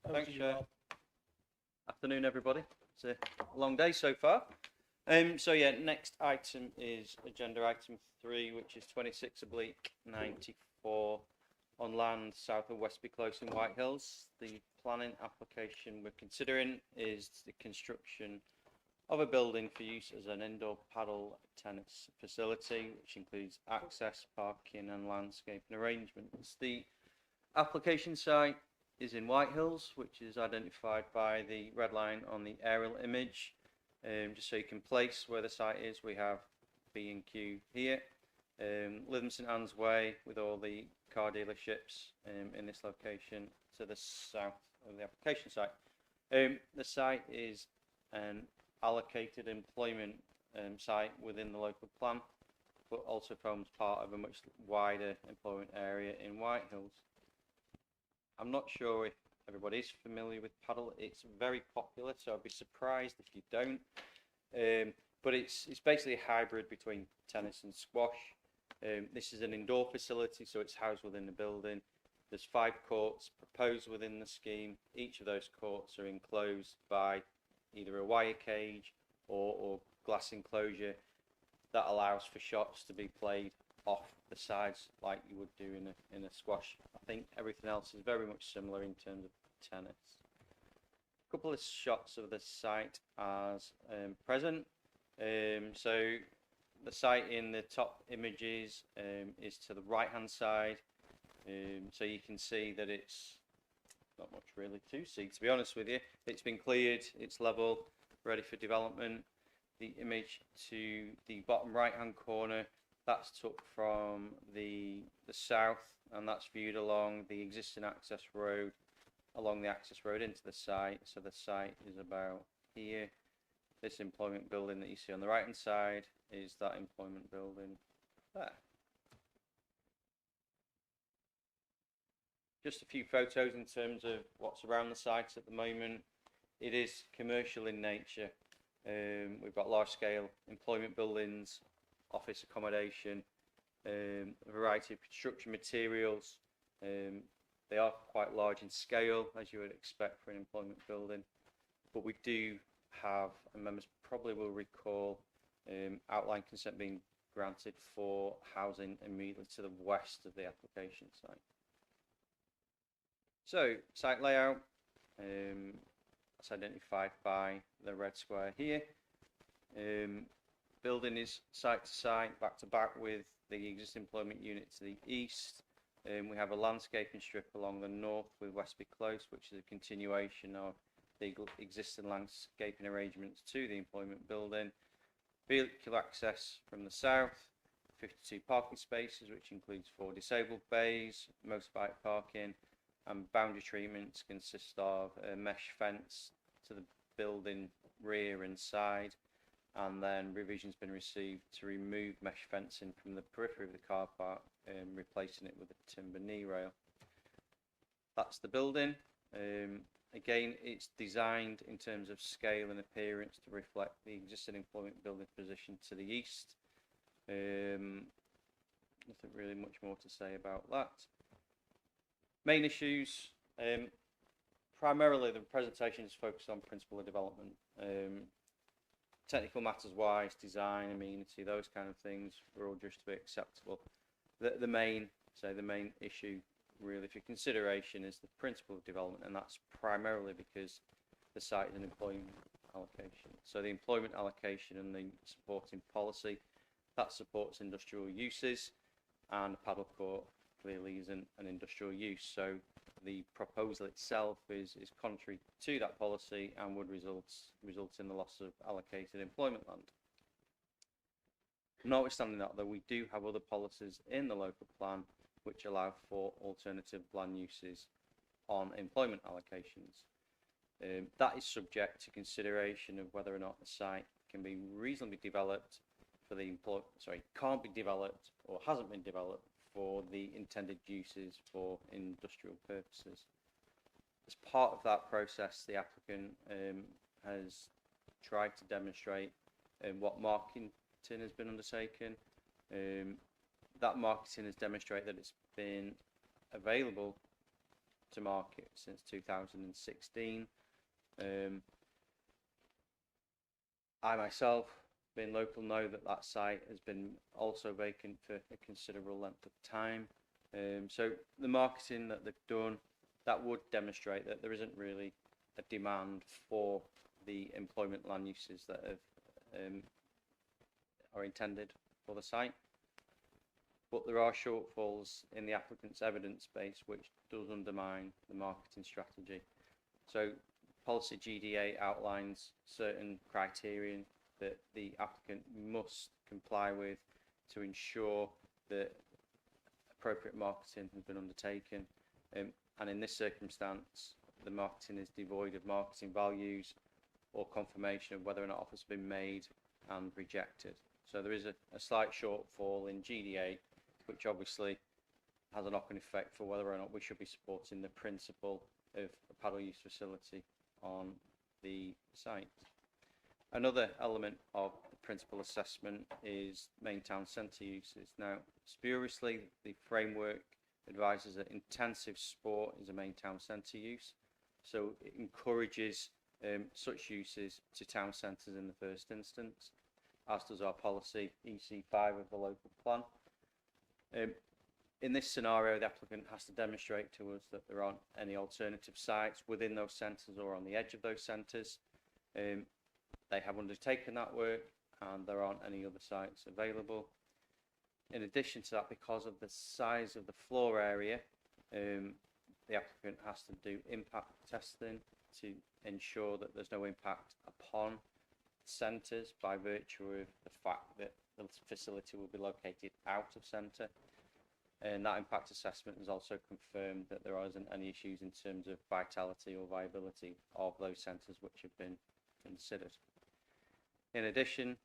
Over Thanks, to you, Chair. Rob. Afternoon, everybody. It's a long day so far. So yeah, next item is agenda item 3, which is 26/94 on land south of Westby Close in White Hills. The planning application we're considering is the construction of a building for use as an indoor paddle tennis facility, which includes access, parking and landscaping arrangements. The application site is in White Hills, which is identified by the red line on the aerial image. Just so you can place where the site is, we have B&Q here, Lytham St Anne's Way with all the car dealerships in this location to the south of the application site. The site is an allocated employment site within the local plan, but also forms part of a much wider employment area in White Hills. I'm not sure if everybody is familiar with paddle. It's very popular, so I'd be surprised if you don't. But it's basically a hybrid between tennis and squash. This is an indoor facility, so it's housed within the building. There's 5 courts proposed within the scheme. Each of those courts are enclosed by either a wire cage or glass enclosure that allows for shots to be played off the sides like you would do in a squash. I think everything else is very much similar in terms of tennis. A couple of shots of the site as present. So the site in the top images is to the right hand side, so you can see that it's not much really to see, to be honest with you. It's been cleared, it's level, ready for development. The image to the bottom right hand corner, that's took from the south, and that's viewed along the existing access road, along the access road into the site. So the site is about here. This employment building that you see on the right hand side is that employment building there. Just a few photos in terms of what's around the site at the moment. It is commercial in nature. We've got large scale employment buildings, office accommodation, a variety of construction materials. They are quite large in scale, as you would expect for an employment building, but we do have, and members probably will recall, outline consent being granted for housing immediately to the west of the application site. So, site layout, that's identified by the red square here. Building is site to site, back to back with the existing employment unit to the east. We have a landscaping strip along the north with Westby Close, which is a continuation of the existing landscaping arrangements to the employment building. Vehicle access from the south, 52 parking spaces, which includes 4 disabled bays, motorbike parking, and boundary treatments consist of a mesh fence to the building rear and side, and then revision's been received to remove mesh fencing from the periphery of the car park, replacing it with a timber knee rail. That's the building. Again, it's designed in terms of scale and appearance to reflect the existing employment building position to the east. Nothing really much more to say about that. Main issues, primarily the presentation is focused on principle of development. Technical matters wise, design, amenity, those kind of things were all just to be acceptable. The main issue really for consideration is the principle of development, and that's primarily because the site is an employment allocation. So the employment allocation and the supporting policy, that supports industrial uses, and the paddle court clearly isn't an industrial use. So the proposal itself is contrary to that policy and would result in the loss of allocated employment land. Notwithstanding that, though, we do have other policies in the local plan which allow for alternative land uses on employment allocations. That is subject to consideration of whether or not the site can be reasonably developed for the can't be developed or hasn't been developed for the intended uses for industrial purposes. As part of that process, the applicant has tried to demonstrate what marketing has been undertaken. That marketing has demonstrated that it's been available to market since 2016. I myself, being local, know that that site has been also vacant for a considerable length of time. So the marketing that they've done, that would demonstrate that there isn't really a demand for the employment land uses that have, are intended for the site. But there are shortfalls in the applicant's evidence base which does undermine the marketing strategy. So policy GDA outlines certain criteria that the applicant must comply with to ensure that appropriate marketing has been undertaken. And in this circumstance, the marketing is devoid of marketing values or confirmation of whether or not offers have been made and rejected. So there is a slight shortfall in GDA, which obviously has a knock-on effect for whether or not we should be supporting the principle of a paddle use facility on the site. Another element of the principal assessment is main town centre uses. Now, spuriously, the framework advises that intensive sport is a main town centre use, so it encourages such uses to town centres in the first instance, as does our policy EC5 of the local plan. In this scenario, the applicant has to demonstrate to us that there aren't any alternative sites within those centres or on the edge of those centres. They have undertaken that work and there aren't any other sites available. In addition to that, because of the size of the floor area, the applicant has to do impact testing to ensure that there's no impact upon centres by virtue of the fact that the facility will be located out of centre. And that impact assessment has also confirmed that there isn't any issues in terms of vitality or viability of those centres which have been considered. In addition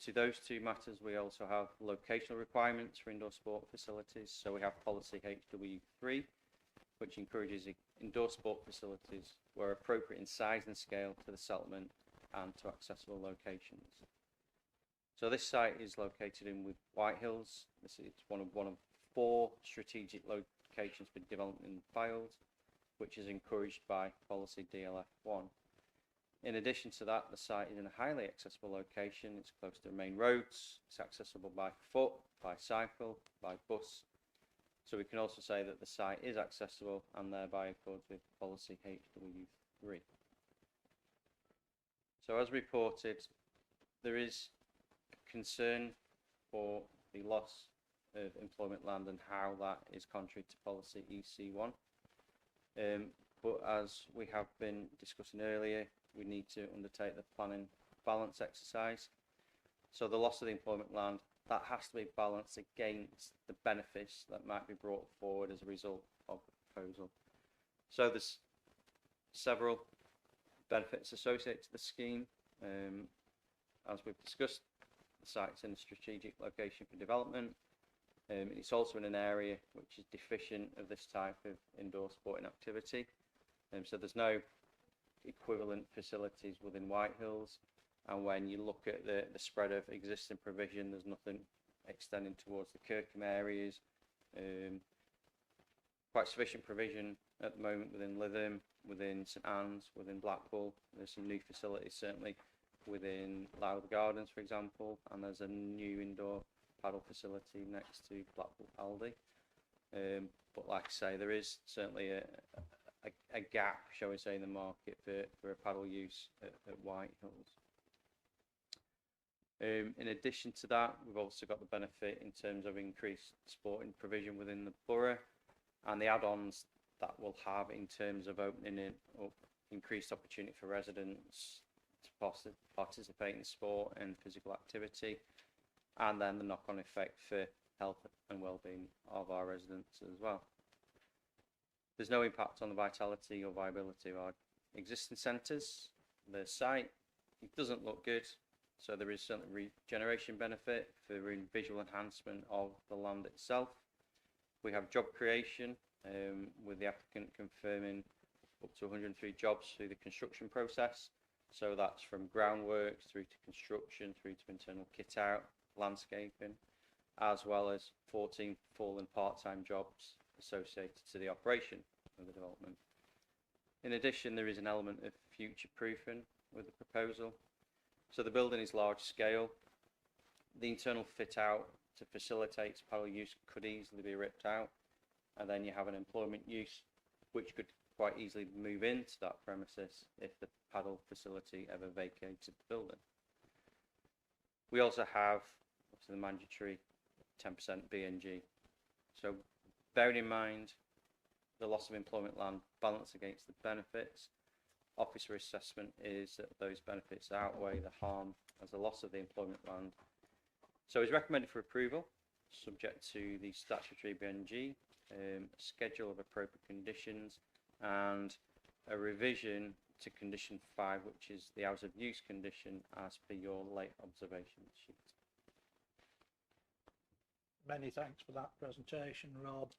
to those two matters, we also have locational requirements for indoor sport facilities. So we have policy HW3, which encourages indoor sport facilities where appropriate in size and scale to the settlement and to accessible locations. So this site is located in with Whitehills. It's one of 4 strategic locations for development in Fylde, which is encouraged by policy DLF1. In addition to that, the site is in a highly accessible location. It's close to the main roads. It's accessible by foot, by cycle, by bus. So we can also say that the site is accessible and thereby accords with policy HW3. So as reported, there is concern for the loss of employment land and how that is contrary to policy EC1. But as we have been discussing earlier, we need to undertake the planning balance exercise. So the loss of the employment land, that has to be balanced against the benefits that might be brought forward as a result of the proposal. So there's several benefits associated to the scheme. As we've discussed, the site's in a strategic location for development. It's also in an area which is deficient of this type of indoor sporting activity. So there's no equivalent facilities within Whitehills, and when you look at the spread of existing provision, there's nothing extending towards the Kirkham areas. Quite sufficient provision at the moment within Lytham, within St Anne's, within Blackpool. There's some new facilities certainly within Lowther Gardens, for example, and there's a new indoor paddle facility next to Blackpool Aldi. But like I say, there is certainly a gap, shall we say, in the market for a paddle use at White Hills. In addition to that, we've also got the benefit in terms of increased sporting provision within the borough and the add-ons that we'll have in terms of opening it up, increased opportunity for residents to participate in sport and physical activity, and then the knock-on effect for health and well-being of our residents as well. There's no impact on the vitality or viability of our existing centres. The site, it doesn't look good, so there is certainly regeneration benefit for visual enhancement of the land itself. We have job creation, with the applicant confirming up to 103 jobs through the construction process. So that's from groundwork through to construction, through to internal kit out, landscaping, as well as 14 full and part-time jobs associated to the operation of the development. In addition, there is an element of future proofing with the proposal. So the building is large scale. The internal fit out to facilitate paddle use could easily be ripped out, and then you have an employment use which could quite easily move into that premises if the paddle facility ever vacated the building. We also have obviously the mandatory 10% BNG. So bearing in mind the loss of employment land balance against the benefits, officer assessment is that those benefits outweigh the harm as the loss of the employment land. So it's recommended for approval, subject to the statutory BNG, schedule of appropriate conditions, and a revision to condition 5, which is the hours of use condition as per your late observation sheet. Many thanks for that presentation, Rob.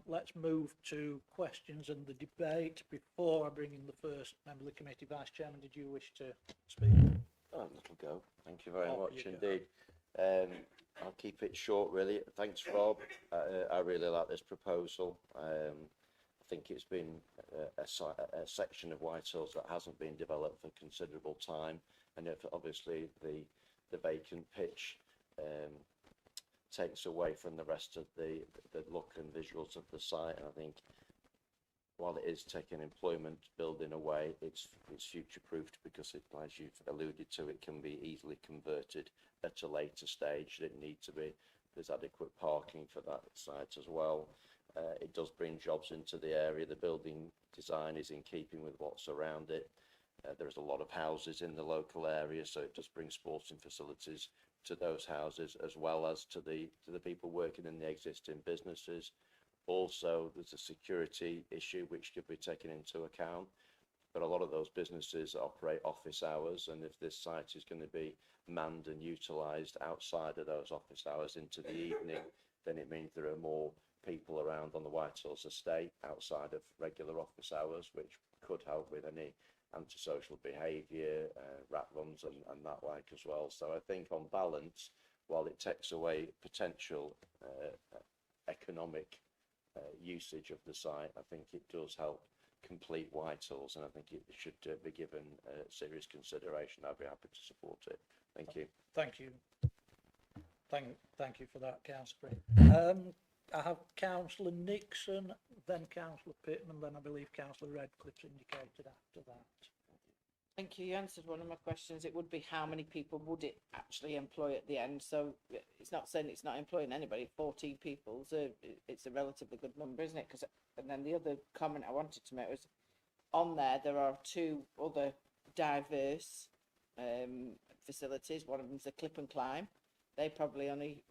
Let's move to questions and the debate. Before I bring in the first member of the committee, Vice Chairman, did you wish to speak? Oh, little go. Thank you very Off much you indeed. I'll keep it short, really. Thanks, Rob. I really like this proposal. I think it's been a section of White Hills that hasn't been developed for considerable time, and if obviously the vacant pitch takes away from the rest of the look and visuals of the site. And I think while it is taking employment building away, it's future-proofed because it, as you've alluded to, it can be easily converted at a later stage. It need to be, there's adequate parking for that site as well. It does bring jobs into the area. The building design is in keeping with what's around it. There's a lot of houses in the local area, so it does bring sporting facilities to those houses as well as to the people working in the existing businesses. Also, there's a security issue which could be taken into account, but a lot of those businesses operate office hours, and if this site is going to be manned and utilised outside of those office hours into the evening, then it means there are more people around on the White Hills estate outside of regular office hours, which could help with any antisocial behaviour, rat runs and that like as well. So I think on balance, while it takes away potential economic usage of the site, I think it does help complete White Hills, and I think it should be given serious consideration. I'd be happy to support it. Thank you. Thank you. Thank you for that, Councillor. I have Councillor Nixon, then Councillor Pittman, then I believe Councillor Redcliffe's indicated after that. Thank you. You answered one of my questions. It would be how many people would it actually employ at the end? So it's not saying it's not employing anybody. 14 people, so it's a relatively good number, isn't it? And then the other comment I wanted to make was on there are 2 other diverse facilities. One of them's the Clip and Climb. They probably only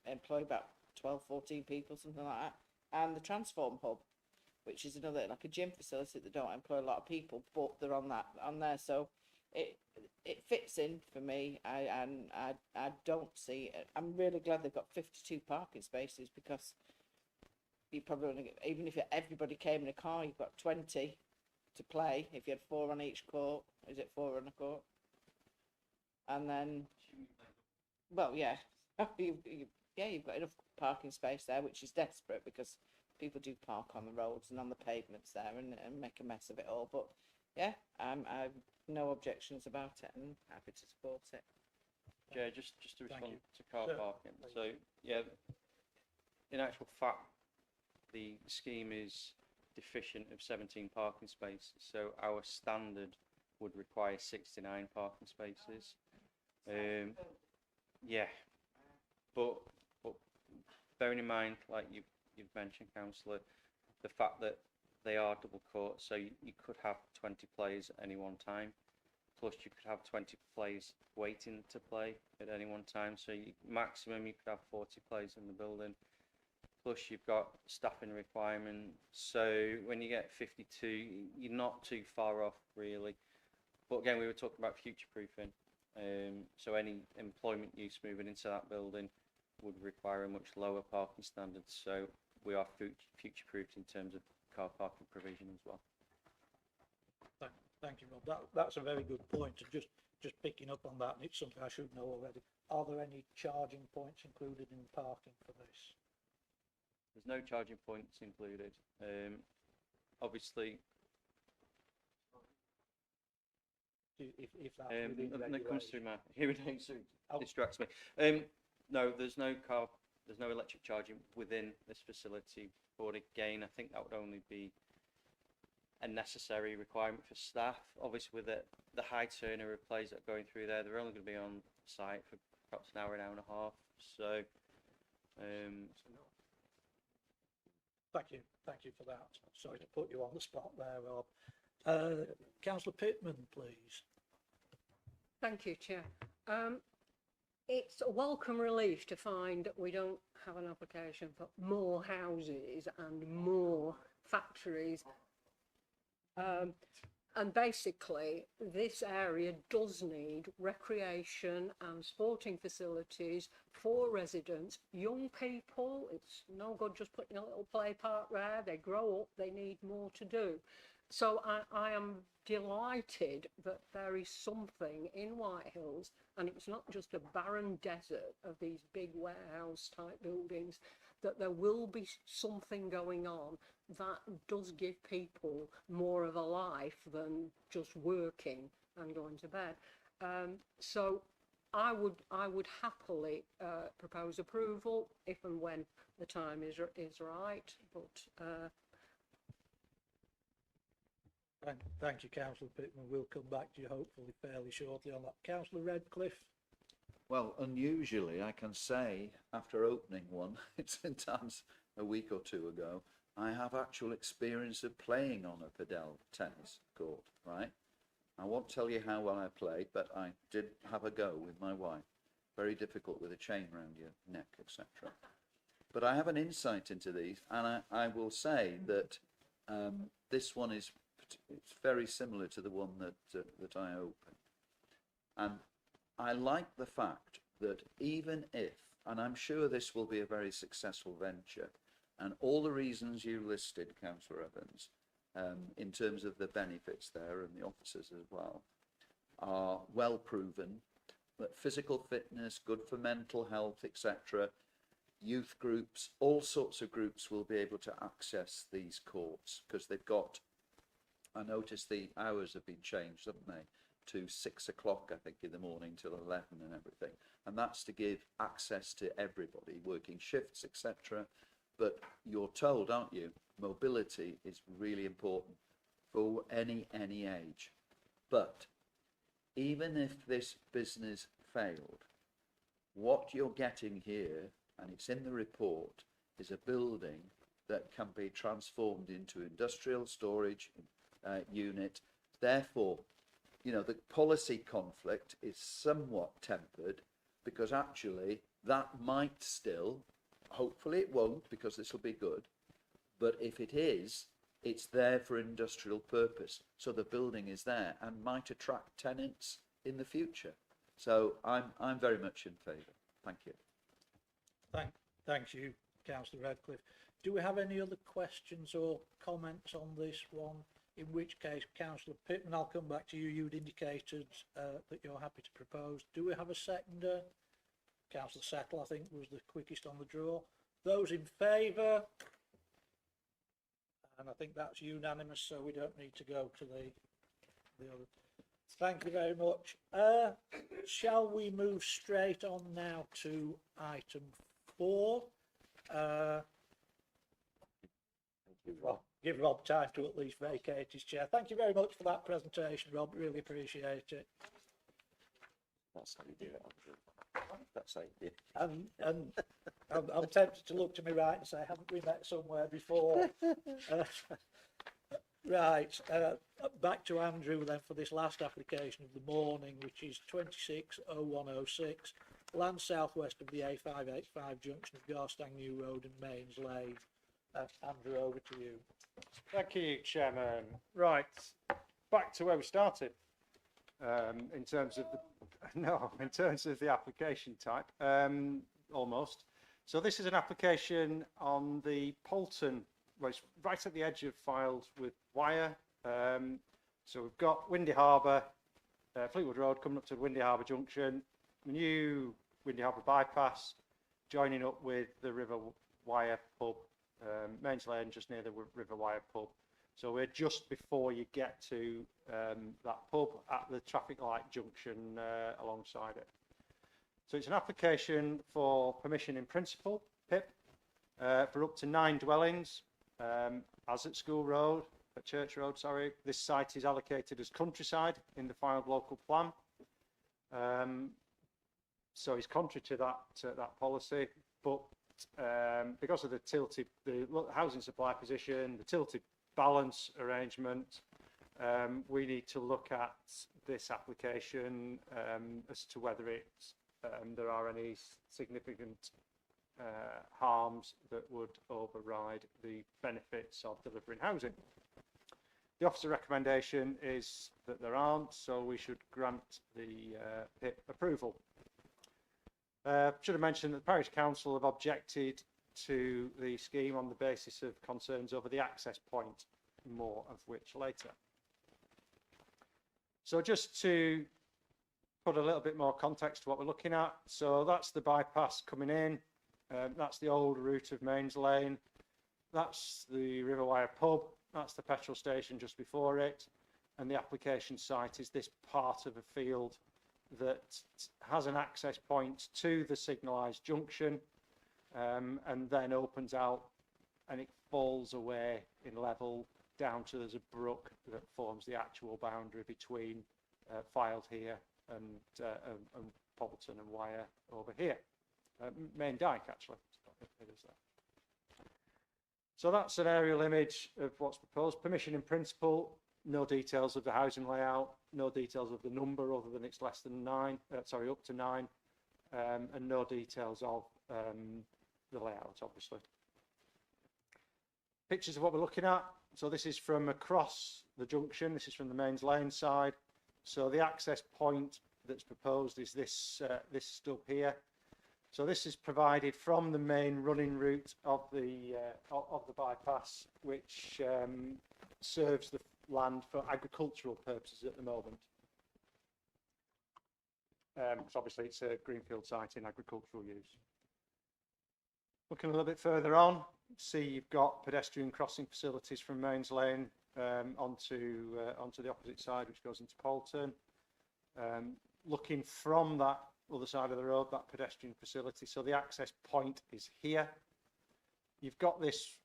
employ about 12, 14 people, something like that. And the Transform Hub, which is another, like a gym facility that don't employ a lot of people, but they're on there. So it fits in for me. I don't see it. I'm really glad they've got 52 parking spaces, because you probably only get, even if everybody came in a car, you've got 20 to play. If you had 4 on each court, is it 4 on a court? And then, well, yeah, you've got enough parking space there, which is desperate because people do park on the roads and on the pavements there and make a mess of it all. But yeah, I've no objections about it and happy to support it. Yeah, just to respond to car parking. So yeah, in actual fact, the scheme is deficient of 17 parking spaces, so our standard would require 69 parking spaces. Yeah, but bearing in mind, like you've mentioned, councillor, the fact that they are double courts, so you could have 20 players at any one time, plus you could have 20 players waiting to play at any one time, so maximum you could have 40 players in the building, plus you've got staffing requirements, so when you get 52, you're not too far off really. But again, we were talking about future proofing, so any employment use moving into that building would require a much lower parking standard, so we are future proofed in terms of car parking provision as well. Thank you, Rob. That's a very good point. And just picking up on that, and it's something I should know already. Are there any charging points included in parking for this? There's no charging points included. Obviously, if that's within that comes through my hearing aids, so Oh. distracts me. No, there's no electric charging within this facility. But again, I think that would only be a necessary requirement for staff. Obviously, with the high turnover of players that are going through there, they're only going to be on site for perhaps an hour and a half. So, Thank you for that. Sorry to put you on the spot there, Rob. Councillor Pittman, please. Thank you, Chair. It's a welcome relief to find that we don't have an application for more houses and more factories. And basically, this area does need recreation and sporting facilities for residents, young people. It's no good just putting a little play park there. They grow up, they need more to do. So I am delighted that there is something in White Hills, and it's not just a barren desert of these big warehouse type buildings, that there will be something going on that does give people more of a life than just working and going to bed. So I would happily propose approval if and when the time is right, but Thank you, Councillor Pittman. We'll come back to you hopefully fairly shortly on that. Councillor Redcliffe. Well, unusually, I can say after opening one, it's sometimes a week or two ago, I have actual experience of playing on a padel tennis court, right? I won't tell you how well I played, but I did have a go with my wife. Very difficult with a chain around your neck, etc. But I have an insight into these, and I will say that this one is it's very similar to the one that I opened. And I like the fact that even if, and I'm sure this will be a very successful venture, and all the reasons you listed, Councillor Evans, in terms of the benefits there and the officers as well, are well proven, that physical fitness, good for mental health, etc., youth groups, all sorts of groups will be able to access these courts because they've got, I noticed the hours have been changed, haven't they, to 6 o'clock, I think, in the morning till 11 and everything. And that's to give access to everybody, working shifts, etc. But you're told, aren't you, mobility is really important for any age. But even if this business failed, what you're getting here, and it's in the report, is a building that can be transformed into industrial storage unit. Therefore, you know, the policy conflict is somewhat tempered because actually that might still, hopefully it won't because this will be good, but if it is, it's there for industrial purpose. So the building is there and might attract tenants in the future. So I'm very much in favour. Thank you. Thank you, Councillor Redcliffe. Do we have any other questions or comments on this one? In which case, Councillor Pittman, I'll come back to you. You'd indicated that you're happy to propose. Do we have a seconder? Councillor Settle, I think, was the quickest on the draw. Those in favour? And I think that's unanimous, so we don't need to go to the other. Thank you very much. Shall we move straight on now to item 4? give Rob time to at least vacate his chair. Thank you very much for that presentation, Rob. Really appreciate it. That's how you do it, Andrew. That's how you do it. And I'm tempted to look to my right and say, haven't we met somewhere before? Right, back to Andrew then for this last application of the morning, which is 260106, land southwest of the A585 junction of Garstang New Road and Mains Lane. Andrew, over to you. Thank you, Chairman. Right, back to where we started. In terms of the application type, almost. So this is an application on the Polton, well, it's right at the edge of Fylde with Wyre. So we've got Windy Harbour, Fleetwood Road coming up to Windy Harbour Junction, the new Windy Harbour bypass, joining up with the River Wyre pub, Mains Lane just near the River Wyre pub. So we're just before you get to that pub at the traffic light junction alongside it. So it's an application for permission in principle, PIP, for up to 9 dwellings, as at School Road, at Church Road, sorry. This site is allocated as countryside in the Fylde local plan. So it's contrary to that policy, but because of the housing supply position, the tilted balance arrangement, we need to look at this application as to whether there are any significant harms that would override the benefits of delivering housing. The officer recommendation is that there aren't, so we should grant the PIP approval. Should have mentioned that the Parish Council have objected to the scheme on the basis of concerns over the access point, more of which later. So just to put a little bit more context to what we're looking at, so that's the bypass coming in, that's the old route of Mains Lane, that's the River Wyre pub, that's the petrol station just before it, and the application site is this part of a field that has an access point to the signalised junction, and then opens out and it falls away in level down to there's a brook that forms the actual boundary between Fylde here and Polton and Wyre over here. Main Dyke, actually. It is there. So that's an aerial image of what's proposed. Permission in principle, no details of the housing layout, no details of the number other than it's less than 9, sorry, up to 9, and no details of the layout, obviously. Pictures of what we're looking at. So this is from across the junction. This is from the Mains Lane side. So the access point that's proposed is this stub here. So this is provided from the main running route of the bypass, which serves the land for agricultural purposes at the moment. So obviously it's a greenfield site in agricultural use. Looking a little bit further on, see you've got pedestrian crossing facilities from Mains Lane onto the opposite side, which goes into Polton. Looking from that other side of the road, that pedestrian facility, so the access point is here. You've got this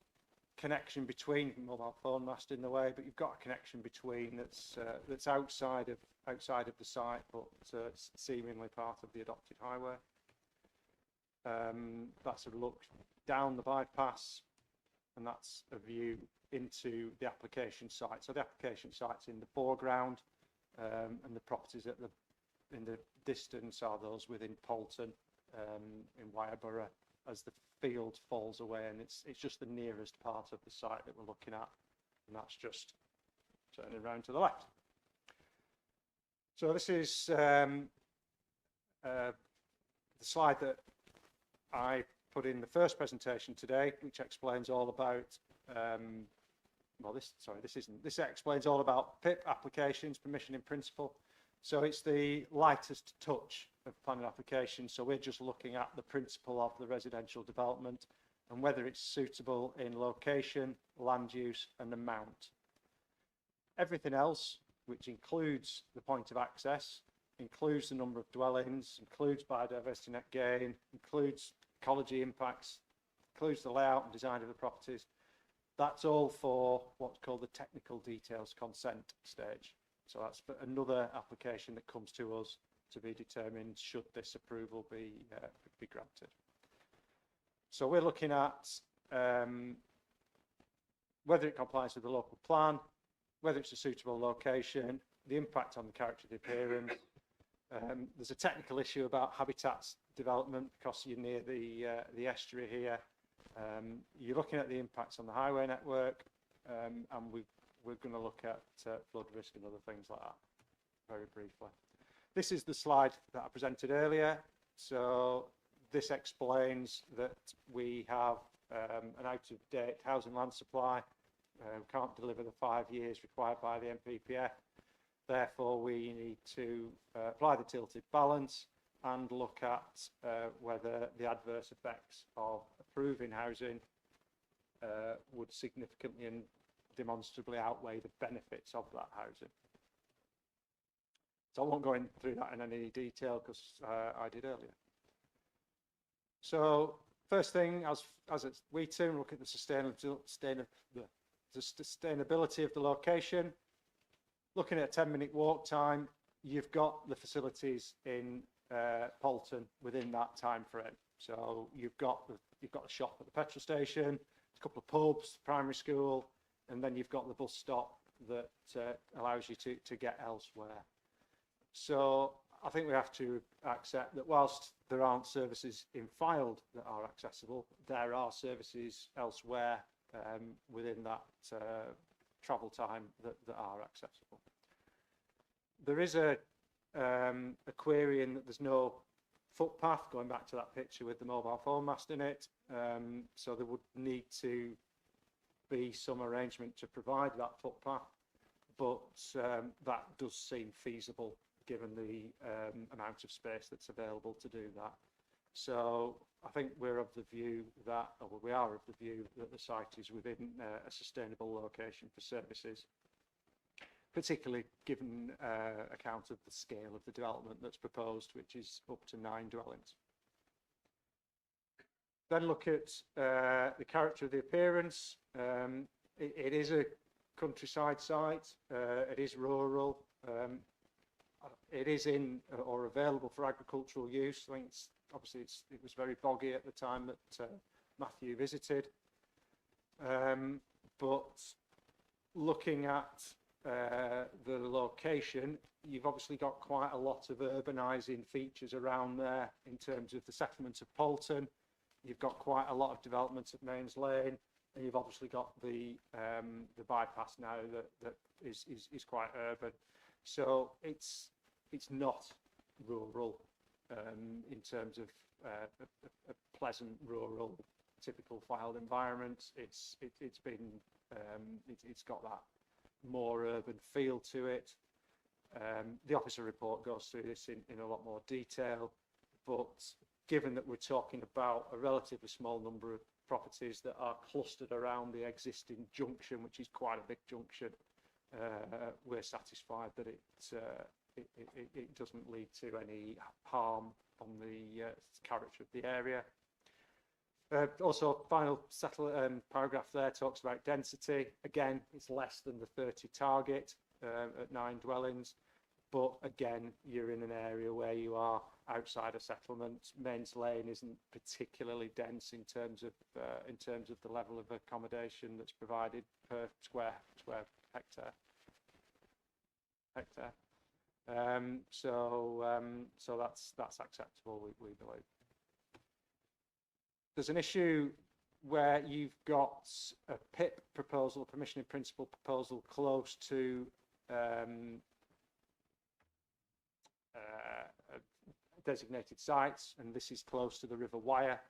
connection between mobile phone mast in the way, but you've got a connection between that's outside of the site, but seemingly part of the adopted highway. That's a look down the bypass, and that's a view into the application site. So the application site's in the foreground, and the properties in the distance are those within Polton, in Wyre Borough, as the field falls away, and it's just the nearest part of the site that we're looking at, and that's just turning around to the left. So this is the slide that I put in the first presentation today, which explains all about this explains all about PIP applications, permission in principle. So it's the lightest touch of planning applications. So we're just looking at the principle of the residential development and whether it's suitable in location, land use and amount. Everything else, which includes the point of access, includes the number of dwellings, includes biodiversity net gain, includes ecology impacts, includes the layout and design of the properties, That's all for what's called the technical details consent stage. So that's for another application that comes to us to be determined should this approval be granted. So we're looking at whether it complies with the local plan, whether it's a suitable location, the impact on the character of the appearance. There's a technical issue about habitats development because you're near the estuary here. You're looking at the impacts on the highway network, and we're going to look at flood risk and other things like that very briefly. This is the slide that I presented earlier. So this explains that we have an out-of-date housing land supply. We can't deliver the 5 years required by the NPPF. Therefore, we need to apply the tilted balance and look at whether the adverse effects of approving housing would significantly and demonstrably outweigh the benefits of that housing. So I won't go through that in any detail because I did earlier. So first thing, as it's Weeton, look at the sustainability of the location. Looking at a 10-minute walk time, you've got the facilities in Poulton within that time frame. So you've got a shop at the petrol station, a couple of pubs, primary school, and then you've got the bus stop that allows you to get elsewhere. So I think we have to accept that whilst there aren't services in Fylde that are accessible, there are services elsewhere within that travel time that are accessible. There is a query in that there's no footpath, going back to that picture with the mobile phone mast in it, so there would need to be some arrangement to provide that footpath, but that does seem feasible given the amount of space that's available to do that. So I think we're of the view that, or we are of the view that the site is within a sustainable location for services, particularly given account of the scale of the development that's proposed, which is up to 9 dwellings. Then look at the character of the appearance. It is a countryside site, it is rural, it is in or available for agricultural use. I think obviously it was very boggy at the time that Matthew visited, but looking at the location, you've obviously got quite a lot of urbanising features around there in terms of the settlement of Poulton. You've got quite a lot of development at Mains Lane, and you've obviously got the bypass now that is quite urban. So it's not rural in terms of a pleasant rural typical Fylde environment. It's got that more urban feel to it. The officer report goes through this in a lot more detail, but given that we're talking about a relatively small number of properties that are clustered around the existing junction, which is quite a big junction, we're satisfied that it doesn't lead to any harm on the character of the area. Also, final paragraph there talks about density. Again, it's less than the 30 target at 9 dwellings, but again, you're in an area where you are outside a settlement. Mains Lane isn't particularly dense in terms of the level of accommodation that's provided per square hectare. So that's acceptable, we believe. There's an issue where you've got a PIP proposal, permission in principle proposal, close to designated sites, and this is close to the River Wyre,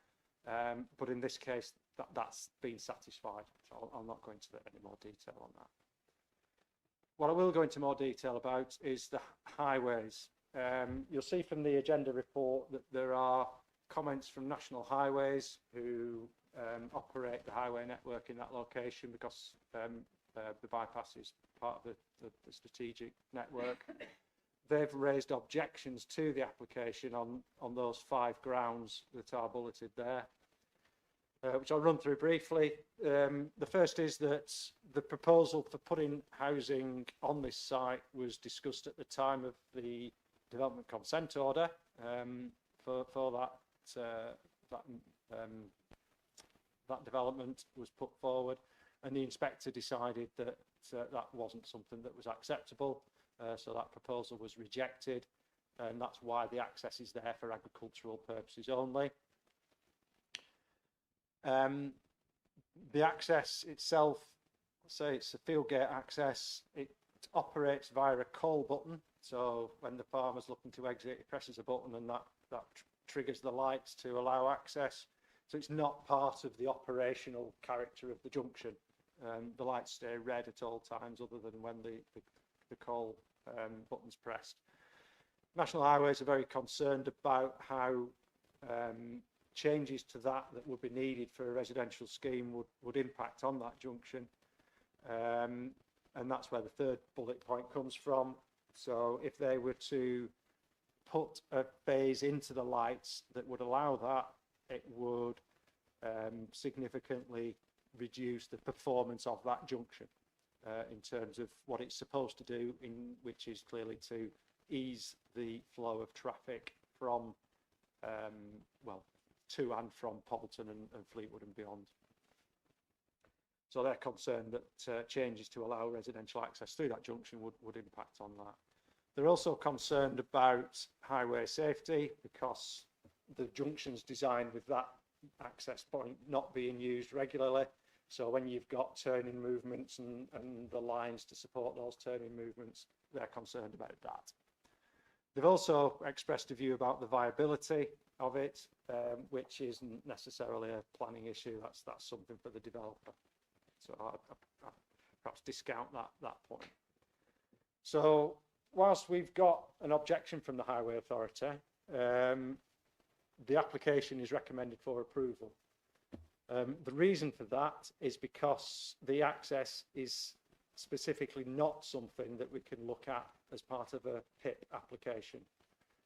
but in this case that's been satisfied, so I'll not go into any more detail on that. What I will go into more detail about is the highways. You'll see from the agenda report that there are comments from National Highways, who operate the highway network in that location because the bypass is part of the strategic network. They've raised objections to the application on those 5 grounds that are bulleted there. which I'll run through briefly. The first is that the proposal for putting housing on this site was discussed at the time of the development consent order for that development was put forward, and the inspector decided that that wasn't something that was acceptable, so that proposal was rejected, and that's why the access is there for agricultural purposes only. The access itself, say it's a field gate access, it operates via a call button, so when the farmer's looking to exit, he presses a button and that triggers the lights to allow access. So it's not part of the operational character of the junction. The lights stay red at all times other than when the call button's pressed. National Highways are very concerned about how changes to that would be needed for a residential scheme would impact on that junction. And that's where the third bullet point comes from. So if they were to put a phase into the lights that would allow that, it would significantly reduce the performance of that junction in terms of what it's supposed to do, which is clearly to ease the flow of traffic from, well, to and from Poulton and Fleetwood and beyond. So they're concerned that changes to allow residential access through that junction would impact on that. They're also concerned about highway safety because the junction's designed with that access point not being used regularly. So when you've got turning movements and the lines to support those turning movements, they're concerned about that. They've also expressed a view about the viability of it, which isn't necessarily a planning issue. That's something for the developer. So I perhaps discount that point. So whilst we've got an objection from the Highway Authority, the application is recommended for approval. The reason for that is because the access is specifically not something that we can look at as part of a PIP application.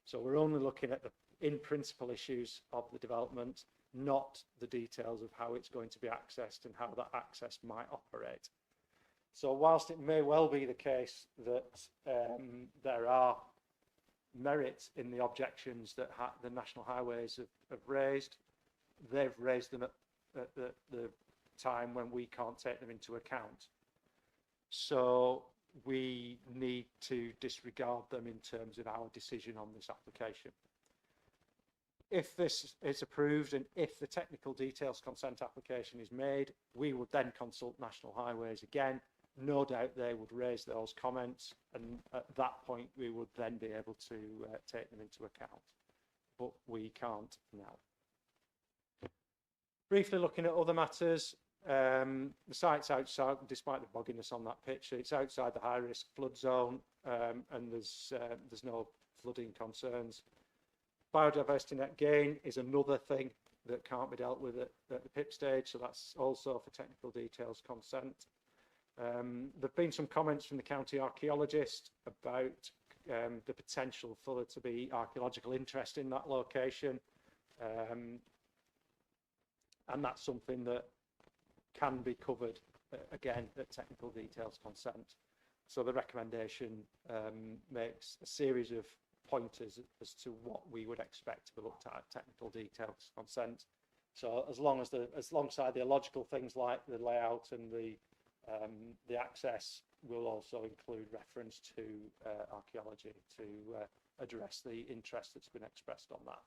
So we're only looking at the in-principle issues of the development, not the details of how it's going to be accessed and how that access might operate. So whilst it may well be the case that there are merits in the objections that the National Highways have raised, they've raised them at the time when we can't take them into account. So we need to disregard them in terms of our decision on this application. If this is approved and if the technical details consent application is made, we would then consult National Highways again. No doubt they would raise those comments, and at that point we would then be able to take them into account, but we can't now. Briefly looking at other matters, the site's outside, despite the bogginess on that picture, it's outside the high-risk flood zone, and there's no flooding concerns. Biodiversity net gain is another thing that can't be dealt with at the PIP stage, so that's also for technical details consent. There have been some comments from the county archaeologist about the potential for there to be archaeological interest in that location, and that's something that can be covered again at technical details consent. So the recommendation makes a series of pointers as to what we would expect to be looked at technical details consent. So alongside the illogical things like the layout and the access will also include reference to archaeology to address the interest that's been expressed on that.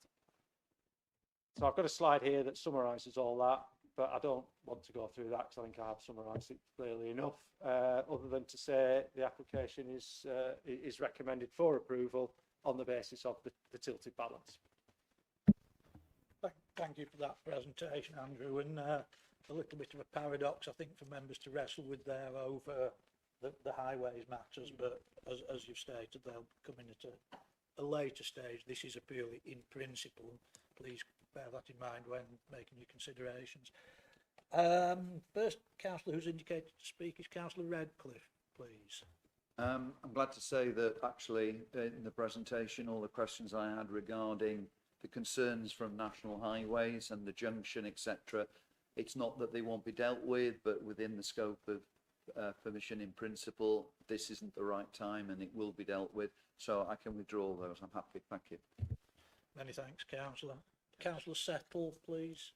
So I've got a slide here that summarises all that, but I don't want to go through that because I think I have summarised it clearly enough, other than to say the application is recommended for approval on the basis of the tilted balance. Thank you for that presentation, Andrew, and a little bit of a paradox, I think, for members to wrestle with there over the highways matters, but as you've stated, they'll come in at a later stage. This is a purely in principle. Please bear that in mind when making your considerations. First councillor who's indicated to speak is Councillor Redcliffe, please. I'm glad to say that actually in the presentation all the questions I had regarding the concerns from National Highways and the junction etc It's not that they won't be dealt with, but within the scope of permission in principle, this isn't the right time and it will be dealt with. So I can withdraw those. I'm happy. Thank you. Many thanks, Councillor. Councillor Settle, please.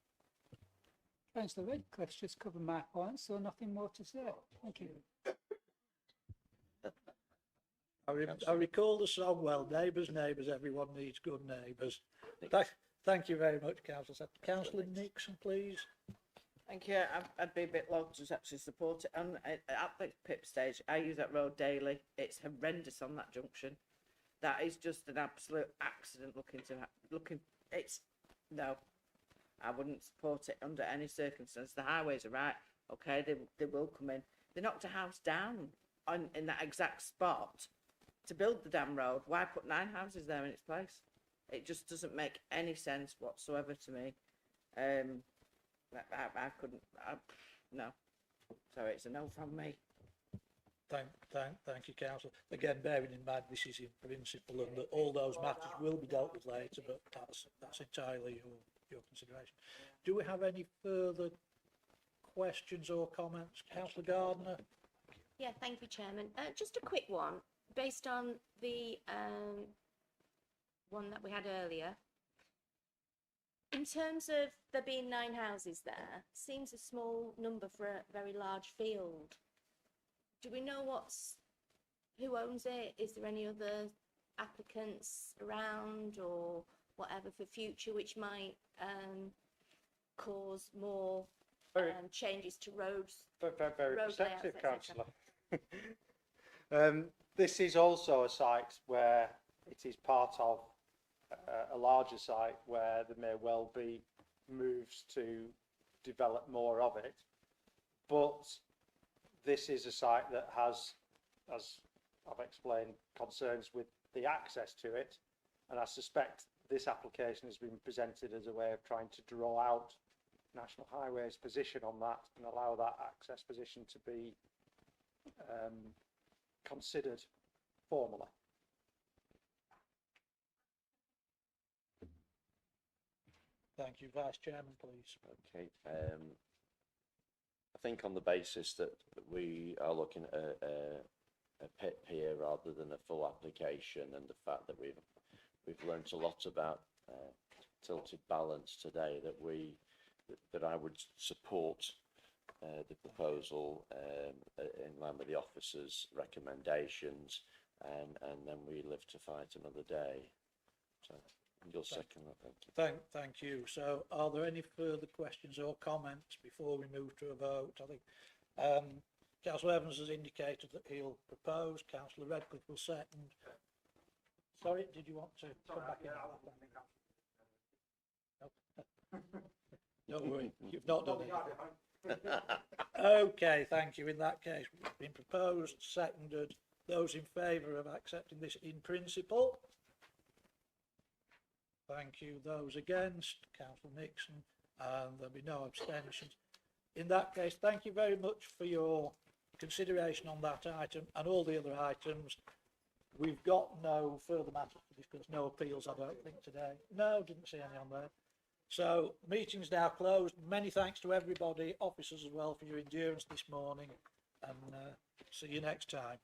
Councillor Redcliffe's just covered my points, so nothing more to say. Thank you. I recall the song well, neighbours, neighbours, everyone needs good neighbours. Thank you very much, Councillor Settle. Councillor Nixon, please. Thank you. I'd be a bit loath to actually support it. And at the PIP stage, I use that road daily. It's horrendous on that junction. That is just an absolute accident no, I wouldn't support it under any circumstance. The highways are right. Okay, they will come in. They knocked a house down in that exact spot to build the damn road. Why put 9 houses there in its place? It just doesn't make any sense whatsoever to me. I couldn't. No. So it's a no from me. Thank you, Councillor. Again, bearing in mind this is in principle and that all those matters will be dealt with later, but that's entirely your consideration. Do we have any further questions or comments? Councillor Gardner? Yeah, thank you, Chairman. Just a quick one, based on the one that we had earlier. In terms of there being 9 houses there, seems a small number for a very large field. Do we know who owns it? Is there any other applicants around or whatever for future which might cause more changes to roads? Very road perceptive, layouts, Councillor. This is also a site where it is part of a larger site where there may well be moves to develop more of it. But this is a site that has, as I've explained, concerns with the access to it. And I suspect this application has been presented as a way of trying to draw out National Highways' position on that and allow that access position to be considered formally. Thank you. Vice Chairman, please. Okay. I think on the basis that we are looking at a PIP here rather than a full application, and the fact that we've learnt a lot about tilted balance today, that I would support the proposal in line with the officer's recommendations, and then we live to fight another day. So you'll second that, thank you. Thank you. So are there any further questions or comments before we move to a vote? I think Councillor Evans has indicated that he'll propose. Councillor Redcliffe will second. Sorry, did you want to come back in? Don't worry, you've not done it. Okay, thank you. In that case, it's been proposed, seconded. Those in favour of accepting this in principle? Thank you. Those against? Councillor Nixon, and there'll be no abstentions. In that case, thank you very much for your consideration on that item and all the other items. We've got no further matters to discuss, no appeals, I don't think, today. No, didn't see any on there. So, meeting's now closed. Many thanks to everybody, officers as well, for your endurance this morning, and see you next time.